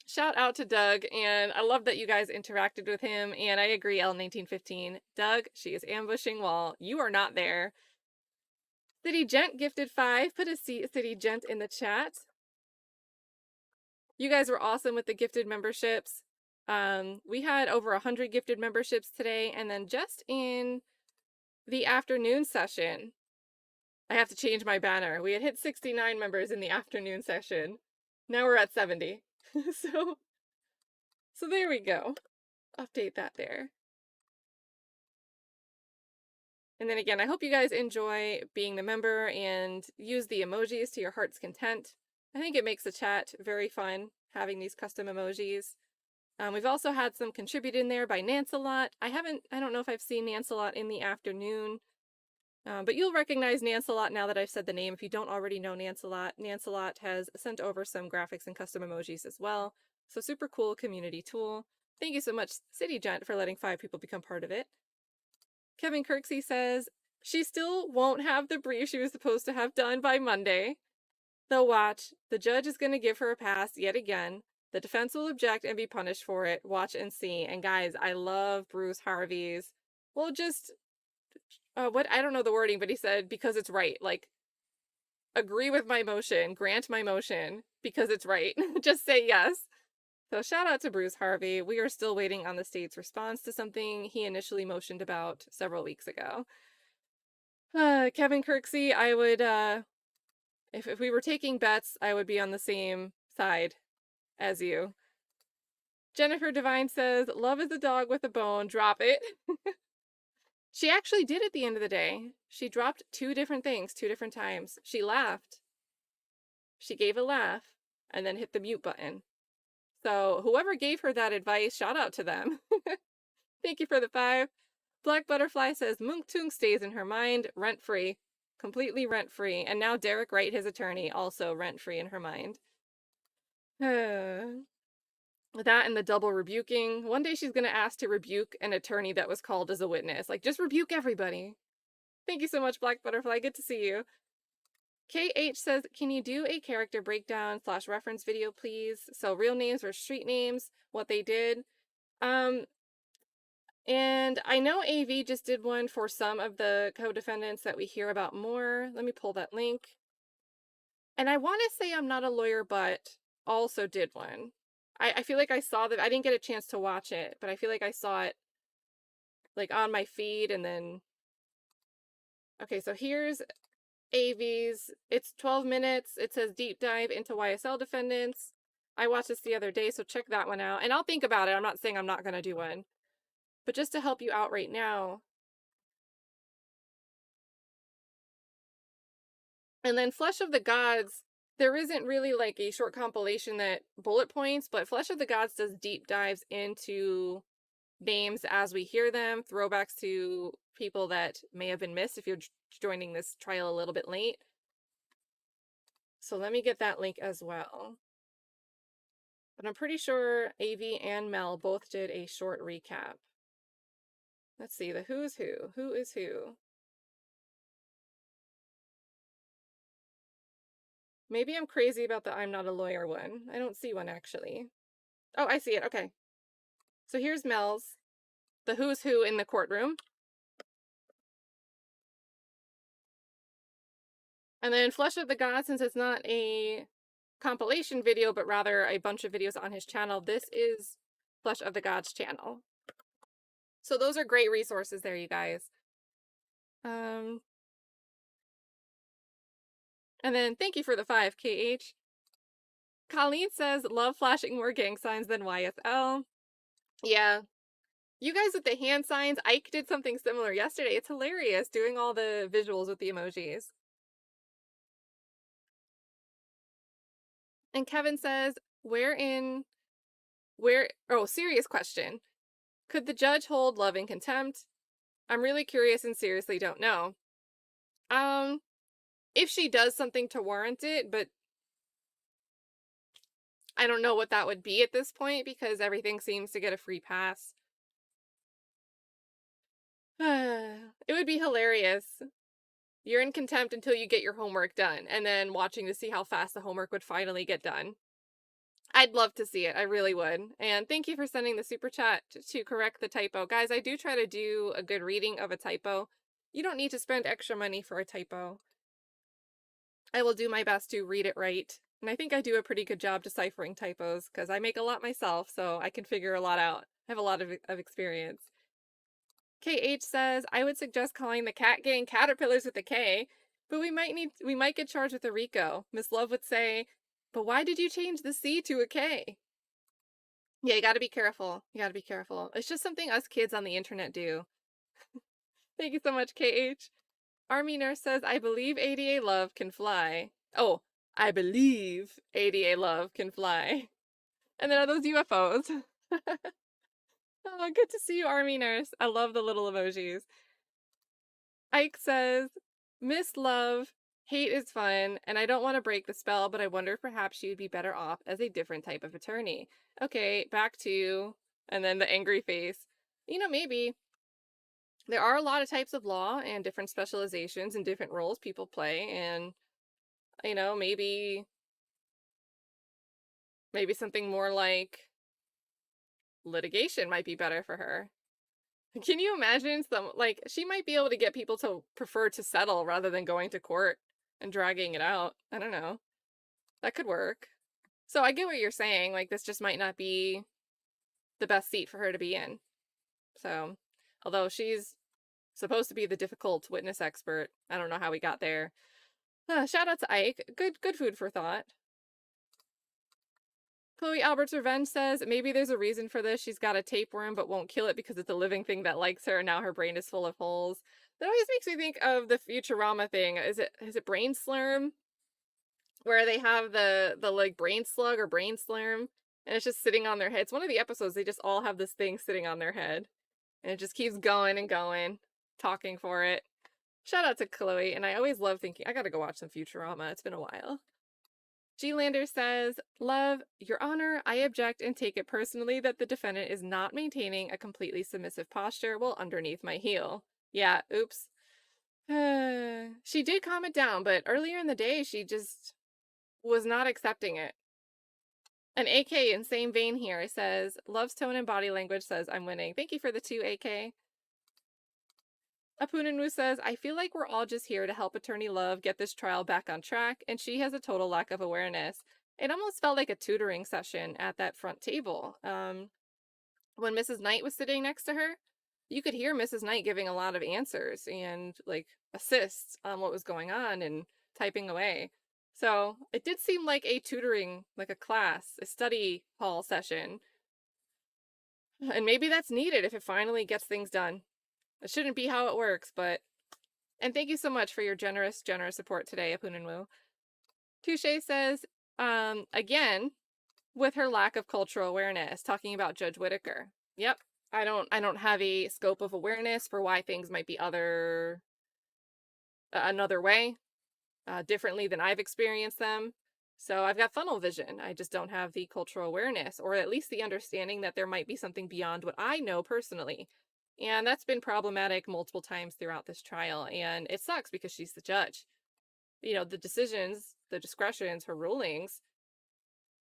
shout out to Doug, and I love that you guys interacted with him, and I agree, L1915. Doug, she is ambushing while you are not there. City Gent gifted 5. Put a City Gent in the chat. You guys were awesome with the gifted memberships. We had over 100 gifted memberships today, and then just in the afternoon session, I have to change my banner. We had hit 69 members in the afternoon session. Now we're at 70. So there we go. Update that there. And then again, I hope you guys enjoy being the member and use the emojis to your heart's content. I think it makes the chat very fun, having these custom emojis. We've also had some contributed in there by Nancelot. I don't know if I've seen Nancelot in the afternoon, but you'll recognize Nancelot now that I've said the name. If you don't already know Nancelot, Nancelot has sent over some graphics and custom emojis as well. So super cool community tool. Thank you so much, City Gent, for letting 5 people become part of it. Kevin Kirksey says, she still won't have the brief she was supposed to have done by Monday. They'll watch. The judge is going to give her a pass yet again. The defense will object and be punished for it. Watch and see. And guys, I love Bruce Harvey's. Well, just, I don't know the wording, but he said, because it's right. Like, agree with my motion. Grant my motion because it's right. Just say yes. So shout out to Bruce Harvey. We are still waiting on the state's response to something he initially motioned about several weeks ago. Kevin Kirksey, I would, if we were taking bets, I would be on the same side as you. Jennifer Devine says, love is a dog with a bone, drop it. She actually did at the end of the day. She dropped 2 different things 2 different times. She laughed. She gave a laugh and then hit the mute button. So whoever gave her that advice, shout out to them. Thank you for the 5. Black Butterfly says, Munk Tung stays in her mind, rent-free. Completely rent-free. And now Derek Wright, his attorney, also rent-free in her mind. That and the double rebuking. One day she's going to ask to rebuke an attorney that was called as a witness. Like, just rebuke everybody. Thank you so much, Black Butterfly. Good to see you. KH says, can you do a character breakdown / reference video, please? So real names versus street names, what they did. And I know AV just did one for some of the co-defendants that we hear about more. Let me pull that link. And I want to say I'm not a lawyer, but also did one. I feel like I saw that. I didn't get a chance to watch it, but I feel like I saw it like on my feed and then. Okay, so here's AV's. It's 12 minutes. It says deep dive into YSL defendants. I watched this the other day, so check that one out. And I'll think about it. I'm not saying I'm not going to do one. But just to help you out right now. And then Flesh of the Gods, there isn't really like a short compilation that bullet points, but Flesh of the Gods does deep dives into names as we hear them, throwbacks to people that may have been missed if you're joining this trial a little bit late. So let me get that link as well. But I'm pretty sure AV and Mel both did a short recap. Let's see, the who's who. Who is who? Maybe I'm crazy about the I'm not a lawyer one. I don't see one actually. Oh, I see it. Okay. So here's Mel's. The who's who in the courtroom. And then Flesh of the Gods, since it's not a compilation video, but rather a bunch of videos on his channel, this is Flesh of the Gods channel. So those are great resources there, you guys. And then thank you for the 5, KH. Colleen says, love flashing more gang signs than YSL. Yeah. You guys with the hand signs, Ike did something similar yesterday. It's hilarious doing all the visuals with the emojis. And Kevin says, oh, serious question. Could the judge hold love in contempt? I'm really curious and seriously don't know. If she does something to warrant it, but I don't know what that would be at this point because everything seems to get a free pass. It would be hilarious. You're in contempt until you get your homework done, and then watching to see how fast the homework would finally get done. I'd love to see it. I really would. And thank you for sending the super chat to correct the typo. Guys, I do try to do a good reading of a typo. You don't need to spend extra money for a typo. I will do my best to read it right. And I think I do a pretty good job deciphering typos because I make a lot myself, so I can figure a lot out. I have a lot of experience. KH says, I would suggest calling the cat gang Caterpillars with a K, but we might get charged with a Rico. Miss Love would say, but why did you change the C to a K? Yeah, you gotta be careful. You gotta be careful. It's just something us kids on the internet do. Thank you so much, KH. Army Nurse says, I believe ADA love can fly. Oh, I believe ADA love can fly. And then are those UFOs? Oh, good to see you, Army Nurse. I love the little emojis. Ike says, Miss Love, hate is fun, and I don't want to break the spell, but I wonder if perhaps she would be better off as a different type of attorney. Okay, back to, and then the angry face. You know, maybe. There are a lot of types of law and different specializations and different roles people play, and, you know, maybe something more like litigation might be better for her. Can you imagine she might be able to get people to prefer to settle rather than going to court and dragging it out. I don't know. That could work. So I get what you're saying. Like, this just might not be the best seat for her to be in. So, although she's supposed to be the difficult witness expert, I don't know how we got there. Shout out to Ike. Good food for thought. Chloe Albert's Revenge says, maybe there's a reason for this. She's got a tapeworm but won't kill it because it's a living thing that likes her, and now her brain is full of holes. That always makes me think of the Futurama thing. Is it Brain Slurm? Where they have the like brain slug or brain slurm, and it's just sitting on their head. It's one of the episodes, they just all have this thing sitting on their head. And it just keeps going and going, talking for it. Shout out to Chloe, and I always love thinking, I gotta go watch some Futurama. It's been a while. G. Lander says, Love, Your Honor, I object and take it personally that the defendant is not maintaining a completely submissive posture while underneath my heel. Yeah, oops. She did calm it down, but earlier in the day, she just was not accepting it. And AK, in same vein here, says, Love's tone and body language says, I'm winning. Thank you for the 2, AK. Apuninu says, I feel like we're all just here to help Attorney Love get this trial back on track, and she has a total lack of awareness. It almost felt like a tutoring session at that front table. When Mrs. Knight was sitting next to her, you could hear Mrs. Knight giving a lot of answers and, like, assists on what was going on and typing away. So it did seem like a tutoring, like a class, a study hall session. And maybe that's needed if it finally gets things done. It shouldn't be how it works, but... And thank you so much for your generous support today, Apunanwu. Touche says, again, with her lack of cultural awareness, talking about Judge Whitaker. Yep, I don't have a scope of awareness for why things might be another way, differently than I've experienced them. So I've got funnel vision. I just don't have the cultural awareness, or at least the understanding that there might be something beyond what I know personally. And that's been problematic multiple times throughout this trial. And it sucks because she's the judge. You know, the decisions, the discretions, her rulings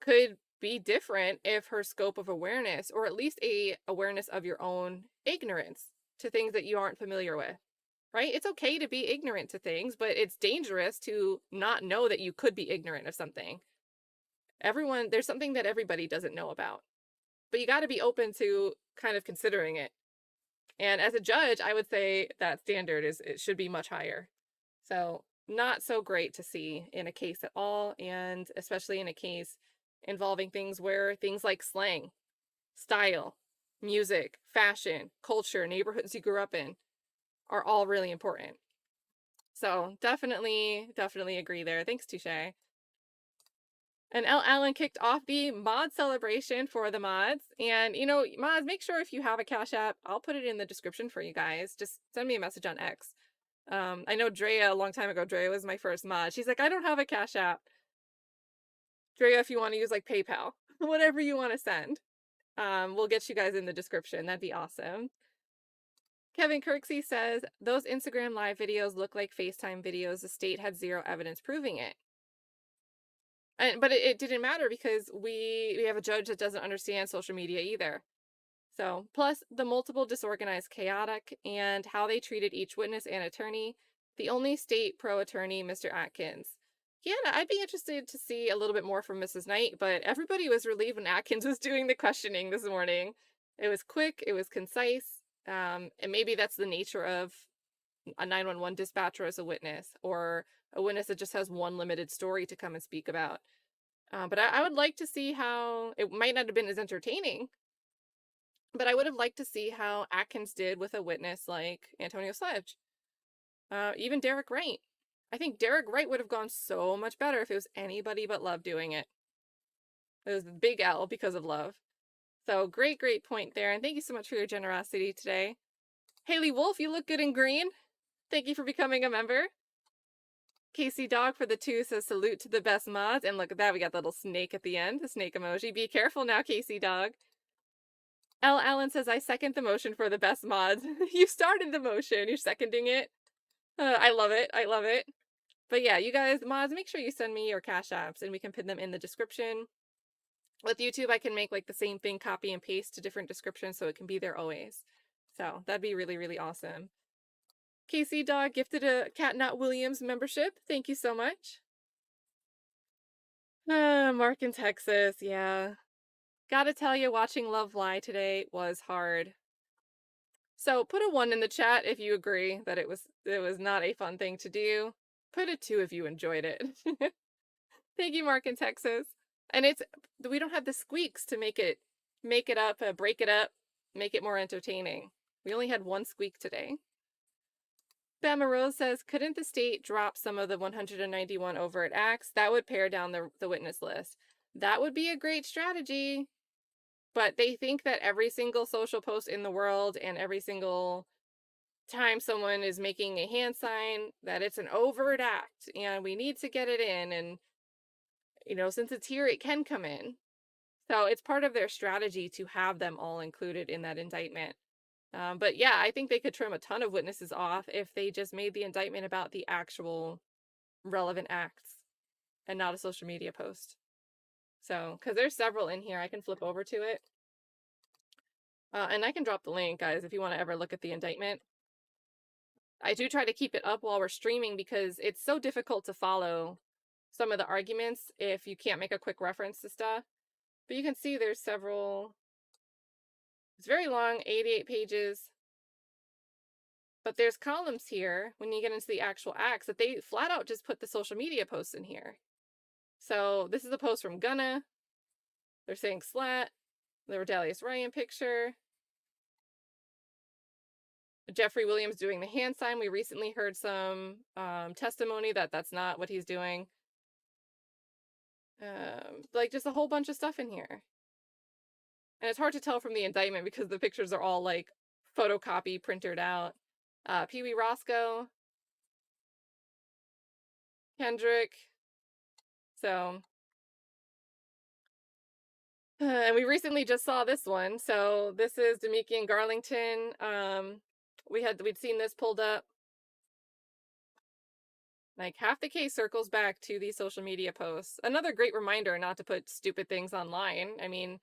could be different if her scope of awareness, or at least a awareness of your own ignorance to things that you aren't familiar with, right? It's okay to be ignorant to things, but it's dangerous to not know that you could be ignorant of something. There's something that everybody doesn't know about, but you got to be open to kind of considering it. And as a judge, I would say that standard it should be much higher. So not so great to see in a case at all, and especially in a case involving things like slang, style, music, fashion, culture, neighborhoods you grew up in are all really important. So definitely agree there. Thanks, Touche. And L. Allen kicked off the mod celebration for the mods. And, you know, mods, make sure if you have a Cash App, I'll put it in the description for you guys. Just send me a message on X. I know Drea, a long time ago, Drea was my first mod. She's like, I don't have a Cash App. Drea, if you want to use like PayPal, whatever you want to send, we'll get you guys in the description. That'd be awesome. Kevin Kirksey says, those Instagram live videos look like FaceTime videos. The state had zero evidence proving it. But it didn't matter because we have a judge that doesn't understand social media either. So, plus the multiple disorganized, chaotic, and how they treated each witness and attorney. The only state pro attorney, Mr. Atkins. Yeah, I'd be interested to see a little bit more from Mrs. Knight, but everybody was relieved when Atkins was doing the questioning this morning. It was quick, it was concise, and maybe that's the nature of a 911 dispatcher as a witness, or a witness that just has one limited story to come and speak about. But I would like to see how it might not have been as entertaining But I would have liked to see how Atkins did with a witness like Antonio Sledge. Even Derek Wright. I think Derek Wright would have gone so much better if it was anybody but Love doing it. It was the big L because of Love. So great point there. And thank you so much for your generosity today. Haley Wolf, you look good in green. Thank you for becoming a member. Casey Dog for the 2 says salute to the best mods. And look at that, we got the little snake at the end, the snake emoji. Be careful now, Casey Dog. L. Allen says, I second the motion for the best mods. You started the motion, you're seconding it. I love it, I love it. But yeah, you guys, mods, make sure you send me your Cash Apps and we can pin them in the description. With YouTube, I can make like the same thing, copy and paste to different descriptions so it can be there always. So that'd be really, really awesome. Casey Dog gifted a kattnotwilliams membership. Thank you so much. Mark in Texas, yeah. Gotta tell you, watching Love Lie today was hard. So put a 1 in the chat if you agree that it was not a fun thing to do. Put a 2 if you enjoyed it. Thank you, Mark in Texas. And we don't have the squeaks to make it up, break it up, make it more entertaining. We only had 1 squeak today. Bama Rose says, couldn't the state drop some of the 191 overt acts? That would pare down the witness list. That would be a great strategy. But they think that every single social post in the world and every single time someone is making a hand sign, that it's an overt act and we need to get it in. And, you know, since it's here, it can come in. So it's part of their strategy to have them all included in that indictment. But yeah, I think they could trim a ton of witnesses off if they just made the indictment about the actual relevant acts and not a social media post. So, because there's several in here, I can flip over to it. And I can drop the link, guys, if you want to ever look at the indictment. I do try to keep it up while we're streaming because it's so difficult to follow some of the arguments if you can't make a quick reference to stuff. But you can see there's several. It's very long, 88 pages. But there's columns here when you get into the actual acts that they flat out just put the social media posts in here. So this is a post from Gunna. They're saying slat. The Rodalius Ryan picture. Jeffrey Williams doing the hand sign. We recently heard some testimony that that's not what he's doing. Like just a whole bunch of stuff in here. And it's hard to tell from the indictment because the pictures are all like photocopy printed out. Pee Wee Roscoe. Kendrick. So, and we recently just saw this one. So this is Demikian Garlington. We'd seen this pulled up. Like half the case circles back to these social media posts. Another great reminder not to put stupid things online. I mean,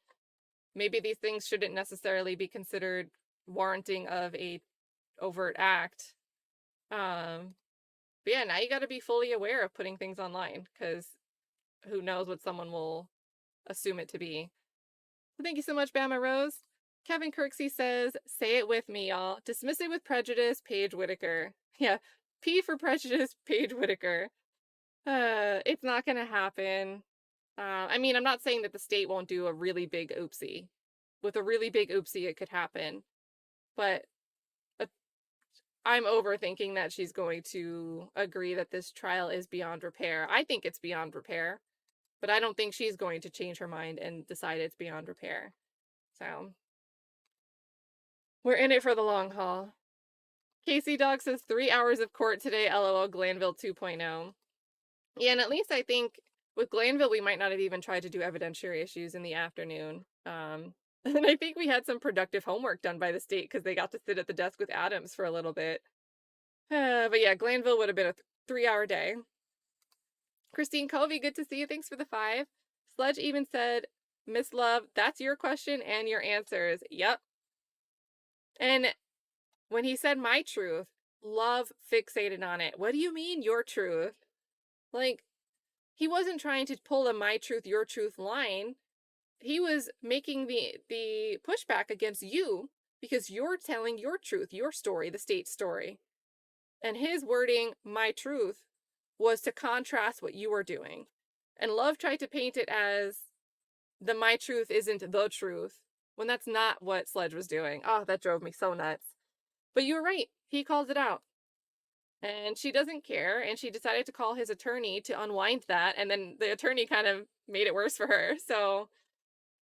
maybe these things shouldn't necessarily be considered warranting of a overt act. But yeah, now you got to be fully aware of putting things online because who knows what someone will assume it to be. So thank you so much, Bama Rose. Kevin Kirksey says, say it with me, y'all. Dismiss it with prejudice, Paige Whitaker. Yeah, P for prejudice, Paige Whitaker. It's not going to happen. I mean, I'm not saying that the state won't do a really big oopsie. With a really big oopsie, it could happen. But I'm overthinking that she's going to agree that this trial is beyond repair. I think it's beyond repair. But I don't think she's going to change her mind and decide it's beyond repair. So, we're in it for the long haul. Casey Dog says 3 hours of court today, LOL, Glanville 2.0. Yeah, and at least I think with Glanville, we might not have even tried to do evidentiary issues in the afternoon. And I think we had some productive homework done by the state because they got to sit at the desk with Adams for a little bit. But yeah, Glanville would have been a 3-hour day. Christine Covey, good to see you. Thanks for the 5. Sledge even said, Miss Love, that's your question and your answers. Yep. And when he said my truth, Love fixated on it. What do you mean your truth? Like, he wasn't trying to pull a my truth, your truth line. He was making the pushback against you because you're telling your truth, your story, the state's story. And his wording, my truth, was to contrast what you were doing. And Love tried to paint it as the my truth isn't the truth, when that's not what Sledge was doing. Oh, that drove me so nuts. But you were right. He calls it out. And she doesn't care, and she decided to call his attorney to unwind that, and then the attorney kind of made it worse for her. So,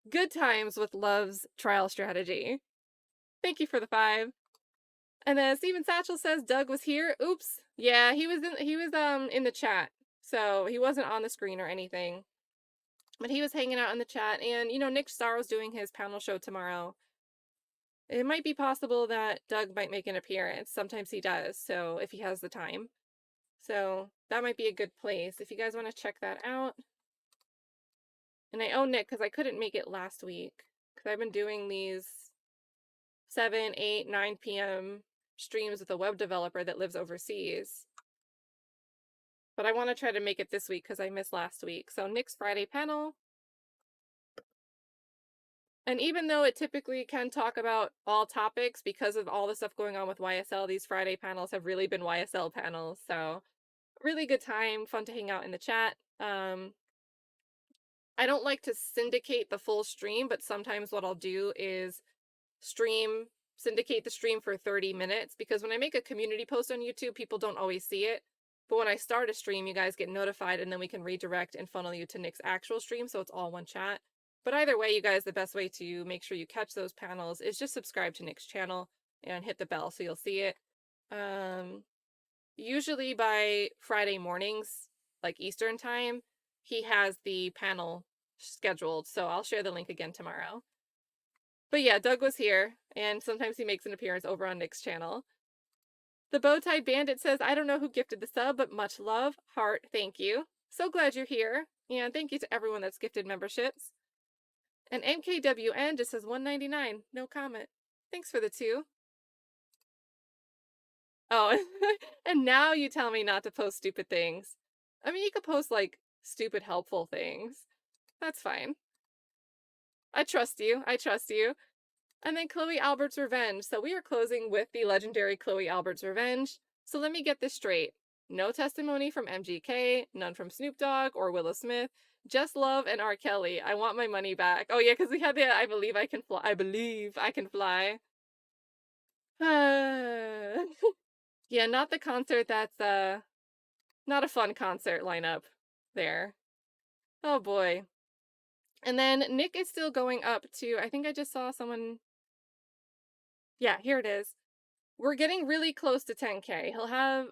good times with Love's trial strategy. Thank you for the 5. And then Steven Satchel says Doug was here. Oops. Yeah, he was in the chat. So, he wasn't on the screen or anything. But he was hanging out in the chat, and Nick Starr's doing his panel show tomorrow. It might be possible that Doug might make an appearance. Sometimes he does, so if he has the time. So that might be a good place if you guys want to check that out. And I owe Nick because I couldn't make it last week because I've been doing these 7, 8, 9 p.m. streams with a web developer that lives overseas. But I want to try to make it this week because I missed last week. So Nick's Friday panel. And even though it typically can talk about all topics because of all the stuff going on with YSL, these Friday panels have really been YSL panels. So really good time, fun to hang out in the chat. I don't like to syndicate the full stream, but sometimes what I'll do is syndicate the stream for 30 minutes because when I make a community post on YouTube, people don't always see it. But when I start a stream, you guys get notified and then we can redirect and funnel you to Nick's actual stream. So it's all one chat. But either way, you guys, the best way to make sure you catch those panels is just subscribe to Nick's channel and hit the bell so you'll see it. Usually by Friday mornings, like Eastern time, he has the panel scheduled. So I'll share the link again tomorrow. But yeah, Doug was here, and sometimes he makes an appearance over on Nick's channel. The Bowtie Bandit says, I don't know who gifted the sub, but much love. Heart, thank you. So glad you're here. And thank you to everyone that's gifted memberships. And MKWN just says $1.99. No comment. Thanks for the 2. Oh, and now you tell me not to post stupid things. I mean, you could post, like, stupid helpful things. That's fine. I trust you. I trust you. And then Chloe Albert's Revenge. So we are closing with the legendary Chloe Albert's Revenge. So let me get this straight. No testimony from MGK, none from Snoop Dogg or Willow Smith. Just Love and R. Kelly. I want my money back. Oh yeah, because we had the I believe I can fly. I believe I can fly. Yeah, not the concert that's not a fun concert lineup there. Oh boy. And then Nick is still going up to, I think I just saw someone. Yeah, here it is. We're getting really close to 10K.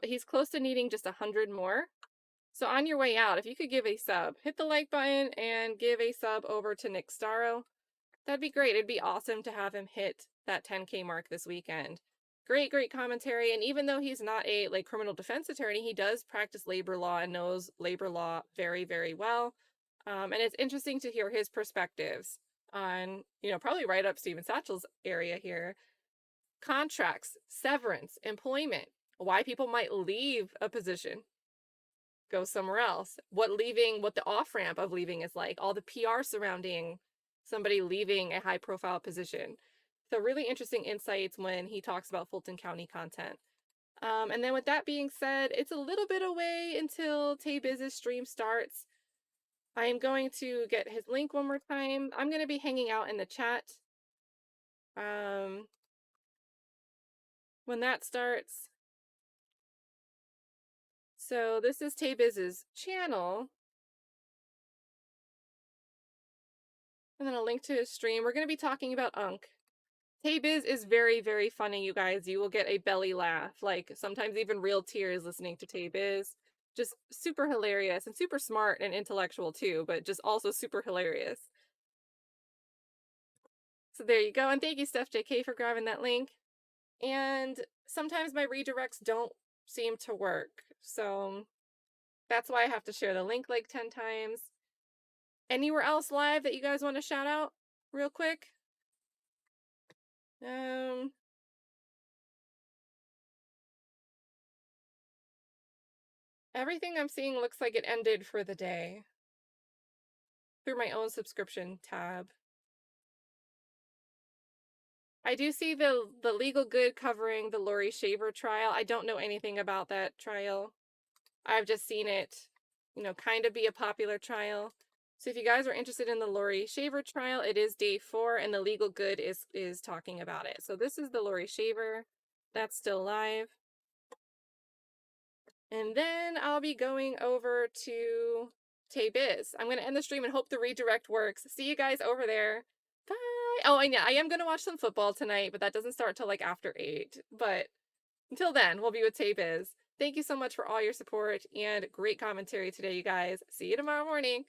He's close to needing just 100 more. So on your way out, if you could give a sub, hit the like button and give a sub over to Nick Starro. That'd be great. It'd be awesome to have him hit that 10K mark this weekend. Great commentary. And even though he's not a criminal defense attorney, he does practice labor law and knows labor law very, very well. And it's interesting to hear his perspectives on, probably right up Steven Satchel's area here. Contracts, severance, employment, why people might leave a position, go somewhere else, what the off-ramp of leaving is like, all the PR surrounding somebody leaving a high-profile position. So really interesting insights when he talks about Fulton County content. And then with that being said, it's a little bit away until Tay Biz's stream starts. I am going to get his link one more time. I'm going to be hanging out in the chat. When that starts. So this is Tay Biz's channel. And then a link to his stream. We're going to be talking about Unk. Tay Biz is very, very funny, you guys. You will get a belly laugh. Like, sometimes even real tears listening to Tay Biz. Just super hilarious and super smart and intellectual too, but just also super hilarious. So there you go. And thank you, Steph JK, for grabbing that link. And sometimes my redirects don't seem to work. So that's why I have to share the link like 10 times. Anywhere else live that you guys want to shout out real quick? Everything I'm seeing looks like it ended for the day through my own subscription tab. I do see the legal good covering the Lori Shaver trial. I don't know anything about that trial. I've just seen it, kind of be a popular trial. So if you guys are interested in the Lori Shaver trial, it is day 4 and the Legal Good is talking about it. So this is the Lori Shaver. That's still live. And then I'll be going over to Tay Biz. I'm going to end the stream and hope the redirect works. See you guys over there. Bye. Oh, and yeah, I am going to watch some football tonight, but that doesn't start till like after 8. But until then, we'll be with Tay Biz. Thank you so much for all your support and great commentary today, you guys. See you tomorrow morning.